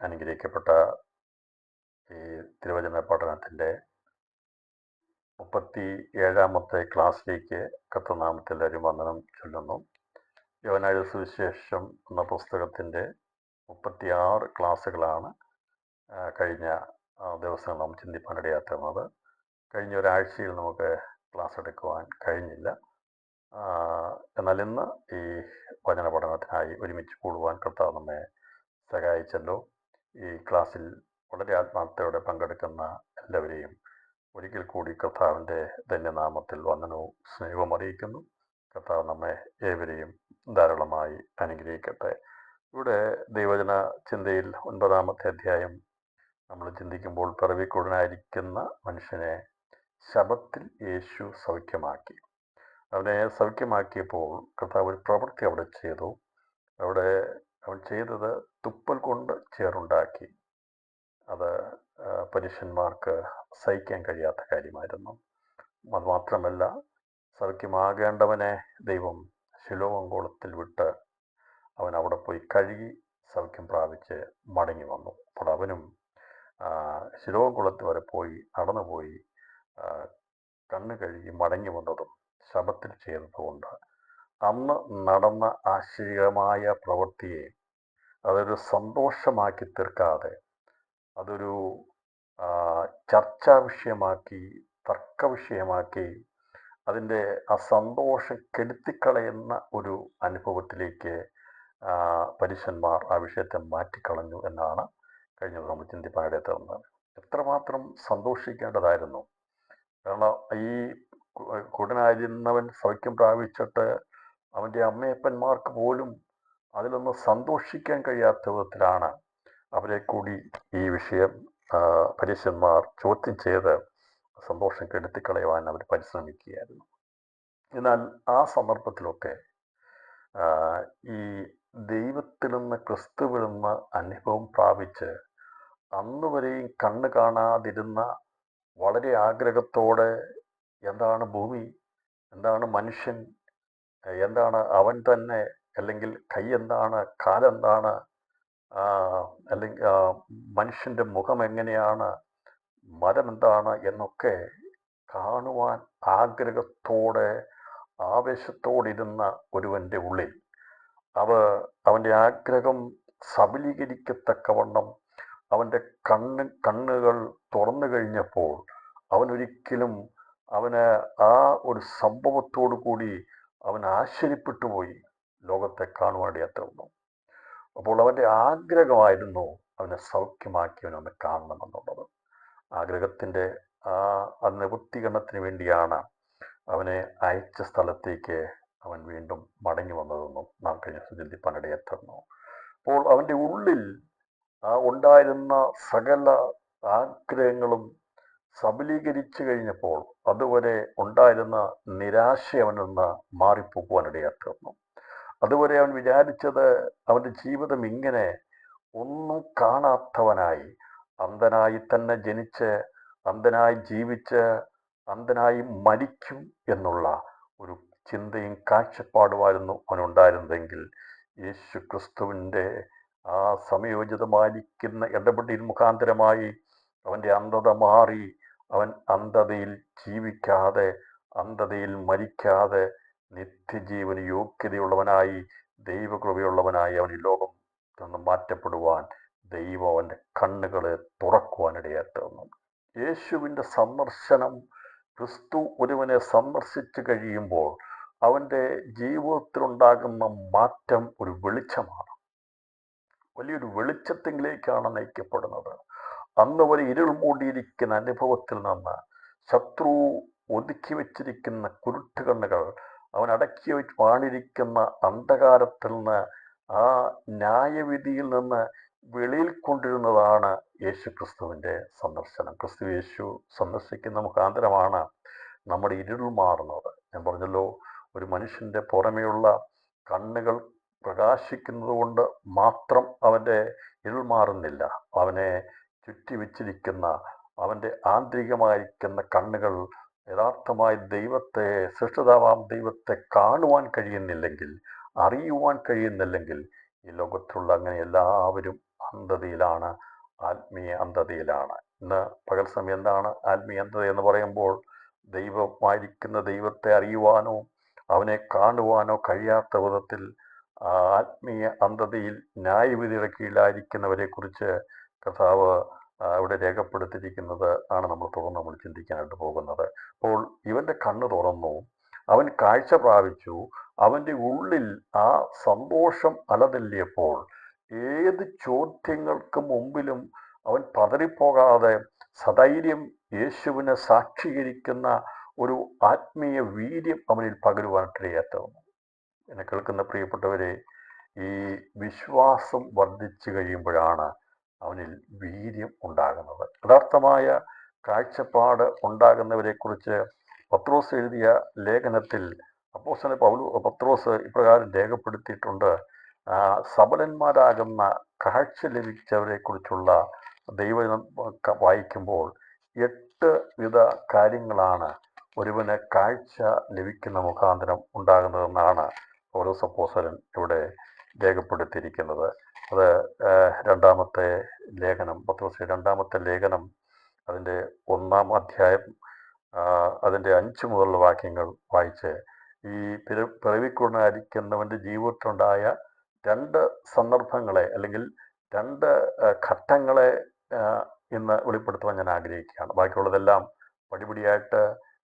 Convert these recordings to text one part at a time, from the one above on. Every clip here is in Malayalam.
അനുഗ്രഹിക്കപ്പെട്ട ഈ തിരുവചന പഠനത്തിൻ്റെ 37ാമത്തെ ക്ലാസ്സിലേക്ക് കർത്തൃനാമത്തിൽ എല്ലാവരും വന്ദനം ചൊല്ലുന്നു. യോഹന്നാന്റെ സുവിശേഷം എന്ന പുസ്തകത്തിൻ്റെ 36 ക്ലാസ്സുകളാണ് കഴിഞ്ഞ ദിവസങ്ങൾ നാം ചിന്തിപ്പാനിടയാത്തുന്നത്. കഴിഞ്ഞ ഒരാഴ്ചയിൽ നമുക്ക് ക്ലാസ് എടുക്കുവാൻ കഴിഞ്ഞില്ല. എന്നാൽ ഇന്ന് ഈ വചന പഠനത്തിനായി ഒരുമിച്ച് കൂടുവാൻ കർത്താവ് നമ്മെ സഹായിച്ചല്ലോ. ഈ ക്ലാസ്സിൽ വളരെ ആത്മാർത്ഥയോടെ പങ്കെടുക്കുന്ന എല്ലാവരെയും ഒരിക്കൽ കൂടി കർത്താവിൻ്റെ ധന്യനാമത്തിൽ വന്ദനവും സ്നേഹവും അറിയിക്കുന്നു. കർത്താവ് നമ്മെ ഏവരെയും ധാരാളമായി അനുഗ്രഹിക്കട്ടെ. ഇവിടെ ദൈവജന ചിന്തയിൽ 9ാമത്തെ അധ്യായം നമ്മൾ ചിന്തിക്കുമ്പോൾ പിറവിക്കുടനായിരിക്കുന്ന മനുഷ്യനെ ശബത്തിൽ യേശു സൗഖ്യമാക്കി. അവനെ സൗഖ്യമാക്കിയപ്പോൾ കർത്താവ് ഒരു പ്രവൃത്തി അവിടെ ചെയ്തു. അവിടെ അവൻ ചെയ്തത് തുപ്പൽ കൊണ്ട് ചേറുണ്ടാക്കി. അത് പരീശന്മാർക്ക് സഹിക്കാൻ കഴിയാത്ത കാര്യമായിരുന്നു. അതുമാത്രമല്ല, സൗഖ്യമാകേണ്ടവനെ ദൈവം ശിലോഹം വിട്ട് അവൻ അവിടെ പോയി കഴുകി സൗഖ്യം പ്രാപിച്ച് മടങ്ങി വന്നു. അപ്പോൾ അവനും ശിലോഹം വരെ പോയി നടന്നുപോയി കണ്ണ് കഴുകി മടങ്ങി വന്നതും ശബത്തിൽ ചെയ്തതുകൊണ്ട് അന്ന് നടന്ന ആശ്ചര്യമായ പ്രവൃത്തിയെ അതൊരു സന്തോഷമാക്കി തീർക്കാതെ, അതൊരു ചർച്ചാ വിഷയമാക്കി, തർക്ക വിഷയമാക്കി, അതിൻ്റെ ആ സന്തോഷം കെടുത്തിക്കളയുന്ന ഒരു അനുഭവത്തിലേക്ക് പരീശന്മാർ ആ വിഷയത്തെ മാറ്റിക്കളഞ്ഞു എന്നാണ് കഴിഞ്ഞ നമ്മൾ ചിന്തിപ്പാടെ തീർന്നത്. എത്രമാത്രം സന്തോഷിക്കേണ്ടതായിരുന്നു. കാരണം ഈ കുടനായിരുന്നവൻ സൗഖ്യം പ്രാപിച്ചിട്ട് അവൻ്റെ അമ്മയപ്പന്മാർക്ക് പോലും അതിലൊന്ന് സന്തോഷിക്കാൻ കഴിയാത്ത വിധത്തിലാണ് അവരെ കൂടി ഈ വിഷയം പരീശന്മാർ ചോദ്യം ചെയ്ത് സന്തോഷം കെടുത്തിക്കളയുവാൻ അവർ പരിശ്രമിക്കുകയായിരുന്നു. എന്നാൽ ആ സന്ദർഭത്തിലൊക്കെ ഈ ദൈവത്തിൽ നിന്ന് ക്രിസ്തുവിൽ നിന്ന് അനുഭവം പ്രാപിച്ച് അന്നുവരെയും കണ്ണ് കാണാതിരുന്ന, വളരെ ആഗ്രഹത്തോടെ എന്താണ് ഭൂമി, എന്താണ് മനുഷ്യൻ, എന്താണ് അവൻ തന്നെ, അല്ലെങ്കിൽ കൈ എന്താണ്, കാലെന്താണ്, അല്ലെങ്കിൽ മനുഷ്യൻ്റെ മുഖം എങ്ങനെയാണ്, മരം എന്താണ് എന്നൊക്കെ കാണുവാൻ ആഗ്രഹത്തോടെ ആവേശത്തോടിരുന്ന ഒരുവൻ്റെ ഉള്ളിൽ അവൻ്റെ ആഗ്രഹം സബലീകരിക്കത്തക്കവണ്ണം അവൻ്റെ കണ്ണുകൾ തുറന്നു കഴിഞ്ഞപ്പോൾ അവനൊരിക്കലും ആ ഒരു സംഭവത്തോടു കൂടി അവൻ ആശ്ചര്യപ്പെട്ടു പോയി ലോകത്തെ കാണുവാനിടയാത്തുന്നു. അപ്പോൾ അവൻ്റെ ആഗ്രഹമായിരുന്നു അവനെ സൗഖ്യമാക്കിയവനൊന്ന് കാണണമെന്നുള്ളത്. ആഗ്രഹത്തിൻ്റെ ആ നിവൃത്തീകരണത്തിന് വേണ്ടിയാണ് അവനെ അയച്ച സ്ഥലത്തേക്ക് അവൻ വീണ്ടും മടങ്ങി വന്നതെന്നും നാം കഴിഞ്ഞ ചിന്തിപ്പാനിടയാത്തുന്നു. അപ്പോൾ അവൻ്റെ ഉള്ളിൽ ഉണ്ടായിരുന്ന സകല ആഗ്രഹങ്ങളും സബലീകരിച്ചു കഴിഞ്ഞപ്പോൾ അതുവരെ ഉണ്ടായിരുന്ന നിരാശ അവനിൽ നിന്ന് മാറിപ്പോകുവാനിടയാത്തുന്നു. അതുവരെ അവൻ വിചാരിച്ചത് അവൻ്റെ ജീവിതം ഇങ്ങനെ ഒന്നും കാണാത്തവനായി, അന്ധനായി തന്നെ ജനിച്ച് അന്ധനായി ജീവിച്ച് അന്ധനായി മരിക്കും എന്നുള്ള ഒരു ചിന്തയും കാഴ്ചപ്പാടുമായിരുന്നു അവനുണ്ടായിരുന്നതെങ്കിൽ യേശു ക്രിസ്തുവിൻ്റെ ആ സമയോചിതമായിരിക്കുന്ന ഇടപെടൽ മുഖാന്തരമായി അവൻ്റെ അന്ധത മാറി. അവൻ അന്ധതയിൽ ജീവിക്കാതെ, അന്ധതയിൽ മരിക്കാതെ നിത്യജീവന് യോഗ്യതയുള്ളവനായി, ദൈവകൃപയുള്ളവനായി അവൻ ഈ ലോകം നിന്ന് മാറ്റപ്പെടുവാൻ ദൈവം അവൻ്റെ കണ്ണുകളെ തുറക്കുവാനിടയായിരുന്നു. യേശുവിൻ്റെ സന്ദർശനം, ക്രിസ്തു ഒരുവനെ സന്ദർശിച്ചു കഴിയുമ്പോൾ അവൻ്റെ ജീവിതത്തിലുണ്ടാകുന്ന മാറ്റം ഒരു വെളിച്ചമാണ്. വലിയൊരു വെളിച്ചത്തിലേക്കാണ് നയിക്കപ്പെടുന്നത്. അന്ന് വരെ ഇരുൾ മൂടിയിരിക്കുന്ന അനുഭവത്തിൽ നിന്ന് ശത്രു ഒതുക്കി വെച്ചിരിക്കുന്ന കുരുട്ട് കണ്ണുകൾ, അവൻ അടക്കി വാണിരിക്കുന്ന അന്ധകാരത്തിൽ നിന്ന്, ആ ന്യായവിധിയിൽ നിന്ന് വെളിയിൽ കൊണ്ടിരുന്നതാണ് യേശു ക്രിസ്തുവിൻ്റെ സന്ദർശനം. ക്രിസ്തു യേശു സന്ദർശിക്കുന്ന മുഖാന്തരമാണ് നമ്മുടെ ഇരുൾ മാറുന്നത്. ഞാൻ പറഞ്ഞല്ലോ, ഒരു മനുഷ്യൻ്റെ പുറമെയുള്ള കണ്ണുകൾ പ്രകാശിക്കുന്നത് കൊണ്ട് മാത്രം അവൻ്റെ ഇരുൾ മാറുന്നില്ല. അവനെ ചുറ്റി വെച്ചിരിക്കുന്ന അവൻ്റെ ആന്തരികമായിരിക്കുന്ന കണ്ണുകൾ യഥാർത്ഥമായി ദൈവത്തെ, സൃഷ്ടിതാവാം ദൈവത്തെ കാണുവാൻ കഴിയുന്നില്ലെങ്കിൽ, അറിയുവാൻ കഴിയുന്നില്ലെങ്കിൽ ഈ ലോകത്തിലുള്ള അങ്ങനെ എല്ലാവരും അന്ധതയിലാണ്, ആത്മീയ അന്ധതയിലാണ്. ഇന്ന് പകൽ സമയം എന്താണ് ആത്മീയ അന്ധത എന്ന് പറയുമ്പോൾ? ദൈവമായിരിക്കുന്ന ദൈവത്തെ അറിയുവാനോ അവനെ കാണുവാനോ കഴിയാത്ത വിധത്തിൽ ആത്മീയ അന്ധതയിൽ ന്യായവിധിയുടെ കീഴിലായിരിക്കുന്നവരെ കുറിച്ച് കർത്താവ് ഇവിടെ രേഖപ്പെടുത്തിയിരിക്കുന്നത് ആണ് നമ്മൾ ചിന്തിക്കാനായിട്ട് പോകുന്നത്. അപ്പോൾ ഇവന്റെ കണ്ണ് തുറന്നു, അവൻ കാഴ്ച പ്രാപിച്ചു, അവൻ്റെ ഉള്ളിൽ ആ സന്തോഷം അലതല്ലിയപ്പോൾ ഏത് ചോദ്യങ്ങൾക്ക് മുമ്പിലും അവൻ പതറിപ്പോകാതെ സധൈര്യം യേശുവിനെ സാക്ഷീകരിക്കുന്ന ഒരു ആത്മീയ വീര്യം അവനിൽ പകരുവാനിടയായിട്ട് വന്നു. എന്നെ കേൾക്കുന്ന പ്രിയപ്പെട്ടവരെ, ഈ വിശ്വാസം വർദ്ധിച്ചു കഴിയുമ്പോഴാണ് അവനിൽ വീര്യം ഉണ്ടാകുന്നത്. യഥാർത്ഥമായ കാഴ്ചപ്പാട് ഉണ്ടാകുന്നവരെ കുറിച്ച് പത്രോസ് എഴുതിയ ലേഖനത്തിൽ അപ്പോസ്തലൻ പത്രോസ് ഇപ്രകാരം രേഖപ്പെടുത്തിയിട്ടുണ്ട്. സബലന്മാരാകുന്ന കാഴ്ച ലഭിച്ചവരെ കുറിച്ചുള്ള ദൈവം വായിക്കുമ്പോൾ 8 വിധ കാര്യങ്ങളാണ് ഒരുവന് കാഴ്ച ലഭിക്കുന്ന മുഖാന്തരം ഉണ്ടാകുന്നതെന്നാണ് പൗലോസ് അപ്പോസ്തലൻ ഇവിടെ രേഖപ്പെടുത്തിയിരിക്കുന്നത്. അത് രണ്ടാമത്തെ ലേഖനം, പത്രോസിന്റെ രണ്ടാമത്തെ ലേഖനം, അതിൻ്റെ 1-ാം അധ്യായം അതിൻ്റെ 5 മുതലുള്ള വാക്യങ്ങൾ വായിച്ച് ഈ പിറവിക്കുടനായിരിക്കുന്നവൻ്റെ ജീവിതത്തിലുണ്ടായ 2 സന്ദർഭങ്ങളെ അല്ലെങ്കിൽ 2 ഘട്ടങ്ങളെ ഇന്ന് വെളിപ്പെടുത്തുവാൻ ഞാൻ ആഗ്രഹിക്കുകയാണ്. ബാക്കിയുള്ളതെല്ലാം പടിപടിയായിട്ട്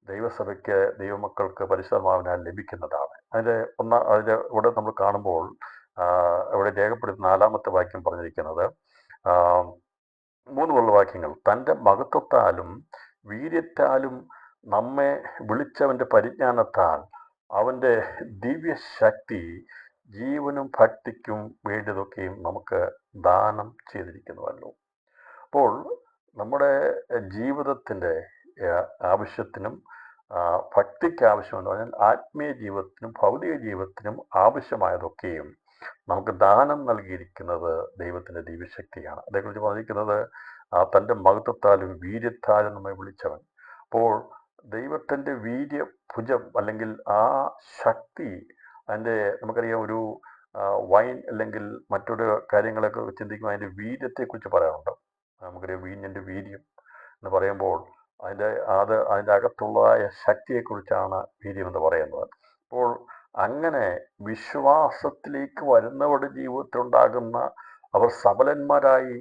ദൈവസഭയ്ക്ക്, ദൈവമക്കൾക്ക് പരിശുദ്ധാത്മാവിനാൽ ലഭിക്കുന്നതാണ്. അതിൻ്റെ ഇവിടെ നമ്മൾ കാണുമ്പോൾ ഇവിടെ രേഖപ്പെടുത്തുന്ന 4-ാമത്തെ വാക്യം പറഞ്ഞിരിക്കുന്നത് 3 മുതലുള്ള വാക്യങ്ങൾ, തൻ്റെ മഹത്വത്താലും വീര്യത്താലും നമ്മെ വിളിച്ചവൻ്റെ പരിജ്ഞാനത്താൽ അവൻ്റെ ദിവ്യശക്തി ജീവനും ഭക്തിക്കും വേണ്ടിയതൊക്കെയും നമുക്ക് ദാനം ചെയ്തിരിക്കുന്നുവല്ലോ. അപ്പോൾ നമ്മുടെ ജീവിതത്തിൻ്റെ ആവശ്യത്തിനും ഭക്തിക്ക് ആവശ്യമെന്ന് പറഞ്ഞാൽ ആത്മീയ ജീവിതത്തിനും ഭൗതിക ജീവിതത്തിനും ആവശ്യമായതൊക്കെയും നമുക്ക് ദാനം നൽകിയിരിക്കുന്നത് ദൈവത്തിൻ്റെ ദിവ്യശക്തിയാണ്. അതേക്കുറിച്ച് പറഞ്ഞിരിക്കുന്നത് തൻ്റെ മഹത്വത്താലും വീര്യത്താലും നമ്മെ വിളിച്ചവൻ. അപ്പോൾ ദൈവത്തിൻ്റെ വീര്യഭുജം അല്ലെങ്കിൽ ആ ശക്തി, അതിൻ്റെ നമുക്കറിയാം ഒരു വൈൻ അല്ലെങ്കിൽ മറ്റൊരു കാര്യങ്ങളൊക്കെ ചിന്തിക്കുമ്പോൾ അതിൻ്റെ വീര്യത്തെക്കുറിച്ച് പറയാറുണ്ട്. നമുക്കറിയാം വീഞ്ഞിൻ്റെ വീര്യം എന്ന് പറയുമ്പോൾ അതിൻ്റെ അകത്തുള്ളതായ ശക്തിയെക്കുറിച്ചാണ് വീര്യം എന്ന് പറയുന്നത്. അപ്പോൾ അങ്ങനെ വിശ്വാസത്തിലേക്ക് വരുന്നവരുടെ ജീവിതത്തിലുണ്ടാകുന്ന അവർ സബലന്മാരായി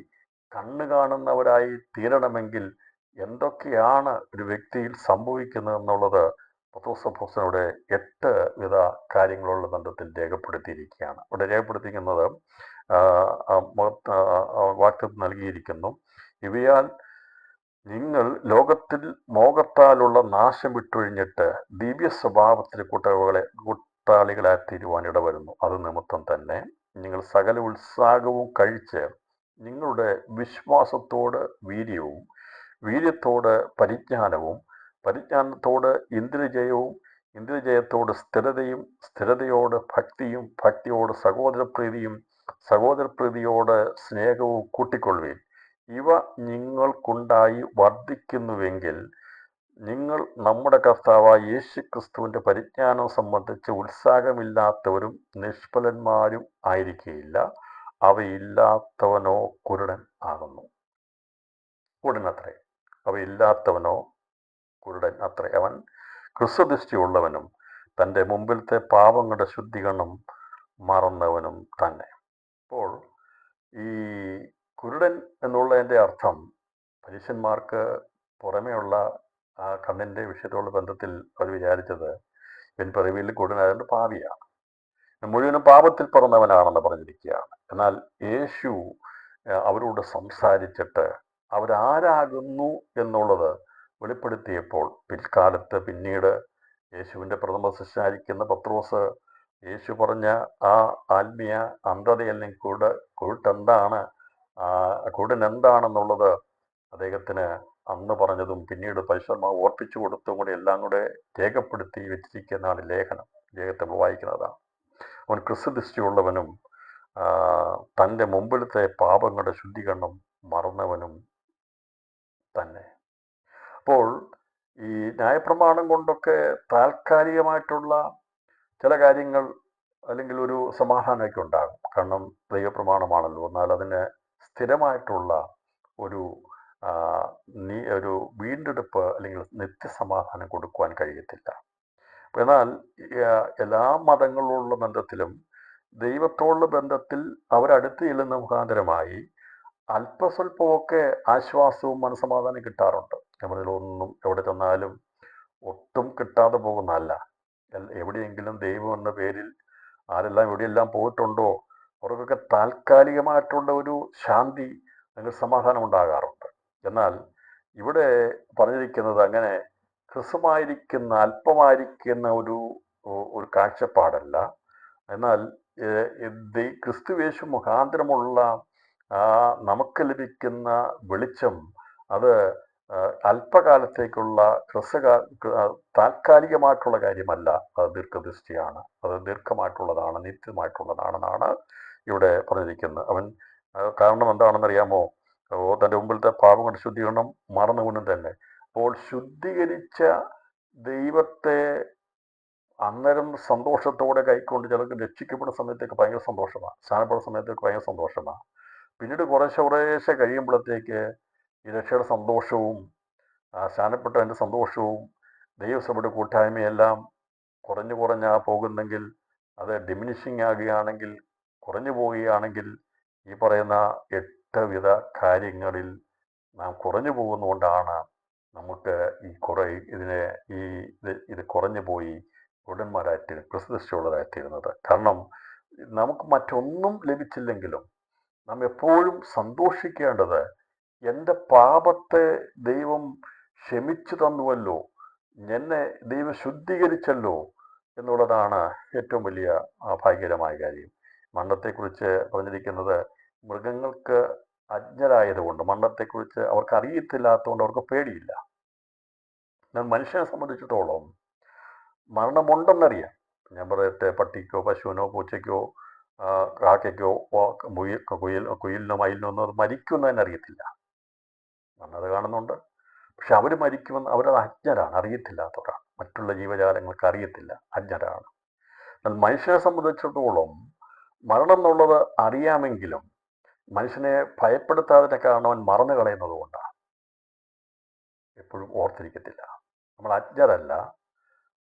കണ്ണു കാണുന്നവരായി തീരണമെങ്കിൽ എന്തൊക്കെയാണ് ഒരു വ്യക്തിയിൽ സംഭവിക്കുന്നത് എന്നുള്ളത് പത്രോസ് അപ്പോസ്തലൻ 8 വിധ കാര്യങ്ങളുള്ള ബന്ധത്തിൽ രേഖപ്പെടുത്തിയിരിക്കുകയാണ്. ഇവിടെ രേഖപ്പെടുത്തിയിരിക്കുന്നത് വാക്തത്വം നൽകിയിരിക്കുന്നു. ഇവയാൽ നിങ്ങൾ ലോകത്തിൽ മോഹത്താലുള്ള നാശം വിട്ടൊഴിഞ്ഞിട്ട് ദിവ്യ സ്വഭാവത്തിന് കൂട്ടാളികളായി തീരുവാൻ ഇടവരുന്നു. അത് നിമിത്തം തന്നെ നിങ്ങൾ സകല ഉത്സാഹവും കഴിച്ച് നിങ്ങളുടെ വിശ്വാസത്തോട് വീര്യവും, വീര്യത്തോട് പരിജ്ഞാനവും, പരിജ്ഞാനത്തോട് ഇന്ദ്രിയജയവും, ഇന്ദ്രിയജയത്തോട് സ്ഥിരതയും, സ്ഥിരതയോട് ഭക്തിയും, ഭക്തിയോട് സഹോദരപ്രീതിയും, സഹോദരപ്രീതിയോട് സ്നേഹവും കൂട്ടിക്കൊള്ളുകയും. ഇവ നിങ്ങൾക്കുണ്ടായി വർദ്ധിക്കുന്നുവെങ്കിൽ നിങ്ങൾ നമ്മുടെ കർത്താവായ യേശുക്രിസ്തുവിൻ്റെ പരിജ്ഞാനം സംബന്ധിച്ച് ഉത്സാഹമില്ലാത്തവരും നിഷ്ഫലന്മാരും ആയിരിക്കുകയില്ല. അവയില്ലാത്തവനോ കുരുടൻ ആകുന്നു. കുരുടനത്രേ, അവയില്ലാത്തവനോ കുരുടൻ അത്രേ. അവൻ ക്രിസ്തുദൃഷ്ടിയുള്ളവനും തൻ്റെ മുമ്പിലത്തെ പാപങ്ങളുടെ ശുദ്ധീകരണം മറന്നവനും തന്നെ. അപ്പോൾ ഈ കുരുടൻ എന്നുള്ളതിൻ്റെ അർത്ഥം പരീശന്മാർക്ക് പുറമേയുള്ള ആ കണ്ണിൻ്റെ വിഷയത്തോടുള്ള ബന്ധത്തിൽ അവർ വിചാരിച്ചത് ഇവൻ പിറവിയിൽ കുരുടനായതുകൊണ്ട് പാപിയാണ്, മുഴുവനും പാപത്തിൽ പിറന്നവനാണെന്ന് പറഞ്ഞിരിക്കുകയാണ്. എന്നാൽ യേശു അവരോട് സംസാരിച്ചിട്ട് അവരാരാകുന്നു എന്നുള്ളത് വെളിപ്പെടുത്തിയപ്പോൾ പിന്നീട് യേശുവിൻ്റെ പ്രഥമ ശിഷ്യനായിരിക്കുന്ന പത്രോസ് യേശു പറഞ്ഞ ആ ആത്മീയ അന്ധതയല്ലെങ്കിൽ കുരുട്ടെന്താണ്, കുരുടൻ എന്താണെന്നുള്ളത് അദ്ദേഹത്തിന് അന്ന് പറഞ്ഞതും പിന്നീട് പരിശുദ്ധാത്മാവ് ഓർപ്പിച്ചു കൊടുത്തും കൂടി എല്ലാം കൂടെ രേഖപ്പെടുത്തി വെച്ചിരിക്കുന്നതാണ് ലേഖനത്തെ വായിക്കുന്നതാണ്. അവൻ ക്രിസ്തുദൃഷ്ടിയുള്ളവനും തൻ്റെ മുമ്പിലത്തെ പാപങ്ങളുടെ ശുദ്ധീകരണം മറന്നവനും തന്നെ. അപ്പോൾ ഈ ന്യായപ്രമാണം കൊണ്ടൊക്കെ താൽക്കാലികമായിട്ടുള്ള ചില കാര്യങ്ങൾ അല്ലെങ്കിൽ ഒരു സമാധാനമൊക്കെ ഉണ്ടാകും. കാരണം ദൈവപ്രമാണമാണല്ലോ. എന്നാൽ അതിന് സ്ഥിരമായിട്ടുള്ള ഒരു ഒരു വീണ്ടെടുപ്പ് അല്ലെങ്കിൽ നിത്യസമാധാനം കൊടുക്കുവാൻ കഴിയത്തില്ല. എന്നാൽ എല്ലാ മതങ്ങളിലുള്ള ബന്ധത്തിലും ദൈവത്തോടുള്ള ബന്ധത്തിൽ അവരടുത്ത് ചെല്ലുന്ന മുഖാന്തരമായി അല്പസ്വല്പമൊക്കെ ആശ്വാസവും മനസ്സമാധാനം കിട്ടാറുണ്ട്. നമ്മളിലൊന്നും എവിടെ ചെന്നാലും ഒട്ടും കിട്ടാതെ പോകുന്നതല്ല. എവിടെയെങ്കിലും ദൈവം എന്ന പേരിൽ ആരെല്ലാം എവിടെയെല്ലാം പോയിട്ടുണ്ടോ അവർക്കൊക്കെ താൽക്കാലികമായിട്ടുള്ള ഒരു ശാന്തി അല്ലെങ്കിൽ സമാധാനം ഉണ്ടാകാറുണ്ട്. എന്നാൽ ഇവിടെ പറഞ്ഞിരിക്കുന്നത് അങ്ങനെ ഹ്രസ്വമായിരിക്കുന്ന അല്പമായിരിക്കുന്ന ഒരു കാഴ്ചപ്പാടല്ല. എന്നാൽ ക്രിസ്തുവേശു മുഖാന്തരമുള്ള നമുക്ക് ലഭിക്കുന്ന വെളിച്ചം അത് അല്പകാലത്തേക്കുള്ള താൽക്കാലികമായിട്ടുള്ള കാര്യമല്ല, അത് ദീർഘദൃഷ്ടിയാണ്, അത് ദീർഘമായിട്ടുള്ളതാണ്, നിത്യമായിട്ടുള്ളതാണെന്നാണ് ഇവിടെ പറഞ്ഞിരിക്കുന്നത്. കാരണം എന്താണെന്നറിയാമോ? തൻ്റെ മുമ്പിലത്തെ പാപം കൊണ്ട് ശുദ്ധീകരണം മറന്നുകൊണ്ടും തന്നെ. അപ്പോൾ ശുദ്ധീകരിച്ച ദൈവത്തെ അന്നേരം സന്തോഷത്തോടെ കൈക്കൊണ്ട് ചിലർക്ക് രക്ഷിക്കപ്പെടുന്ന സമയത്തേക്ക് ഭയങ്കര സന്തോഷമാണ്, സ്നാനപ്പെടുന്ന സമയത്തേക്ക് ഭയങ്കര സന്തോഷമാണ്. പിന്നീട് കുറേശ്ശെ കഴിയുമ്പോഴത്തേക്ക് ഈ രക്ഷയുടെ സന്തോഷവും സ്നാനപ്പെട്ടതിൻ്റെ സന്തോഷവും ദൈവസഭയുടെ കൂട്ടായ്മയെല്ലാം കുറഞ്ഞാ പോകുന്നെങ്കിൽ, അത് ഡിമിനിഷിങ് ആകുകയാണെങ്കിൽ, കുറഞ്ഞു പോവുകയാണെങ്കിൽ, ഈ പറയുന്ന 8 വിധ കാര്യങ്ങളിൽ നാം കുറഞ്ഞു പോകുന്നതുകൊണ്ടാണ് നമുക്ക് ഇത് കുറഞ്ഞു പോയി ഉടന്മാരായിത്തീരും, ക്രിസ്തുദൃഷ്ടിയുള്ളതായിത്തീരുന്നത്. കാരണം നമുക്ക് മറ്റൊന്നും ലഭിച്ചില്ലെങ്കിലും നാം എപ്പോഴും സന്തോഷിക്കേണ്ടത് എൻ്റെ പാപത്തെ ദൈവം ക്ഷമിച്ചു തന്നുവല്ലോ, എന്നെ ദൈവം ശുദ്ധീകരിച്ചല്ലോ എന്നുള്ളതാണ് ഏറ്റവും വലിയ ഭാഗ്യകരമായ കാര്യം. മരണത്തെക്കുറിച്ച് പറഞ്ഞിരിക്കുന്നത് മൃഗങ്ങൾക്ക് അജ്ഞരായതുകൊണ്ട്, മരണത്തെക്കുറിച്ച് അവർക്ക് അറിയത്തില്ലാത്തതുകൊണ്ട് അവർക്ക് പേടിയില്ല. എന്നാൽ മനുഷ്യനെ സംബന്ധിച്ചിടത്തോളം മരണമുണ്ടെന്നറിയാം. ഞാൻ പറയട്ടെ, പട്ടിക്കോ പശുവിനോ പൂച്ചയ്ക്കോ കാക്കയ്ക്കോ കുയിലിനോ മയിലിനോ ഒന്നും അത് മരിക്കുമെന്ന് അറിയത്തില്ല. അത് കാണുന്നുണ്ട്, പക്ഷെ അവർ മരിക്കുമെന്ന് അവരത് അജ്ഞരാണ്, അറിയത്തില്ലാത്തവരാണ്. മറ്റുള്ള ജീവജാലങ്ങൾക്ക് അറിയത്തില്ല, അജ്ഞരാണ്. എന്നാൽ മനുഷ്യനെ സംബന്ധിച്ചിടത്തോളം മരണം എന്നുള്ളത് അറിയാമെങ്കിലും മനുഷ്യനെ ഭയപ്പെടുത്താതിന്റെ കാരണം അവൻ മറന്നു കളയുന്നത് കൊണ്ടാണ്. എപ്പോഴും ഓർത്തിരിക്കത്തില്ല. നമ്മൾ അജ്ഞരല്ല,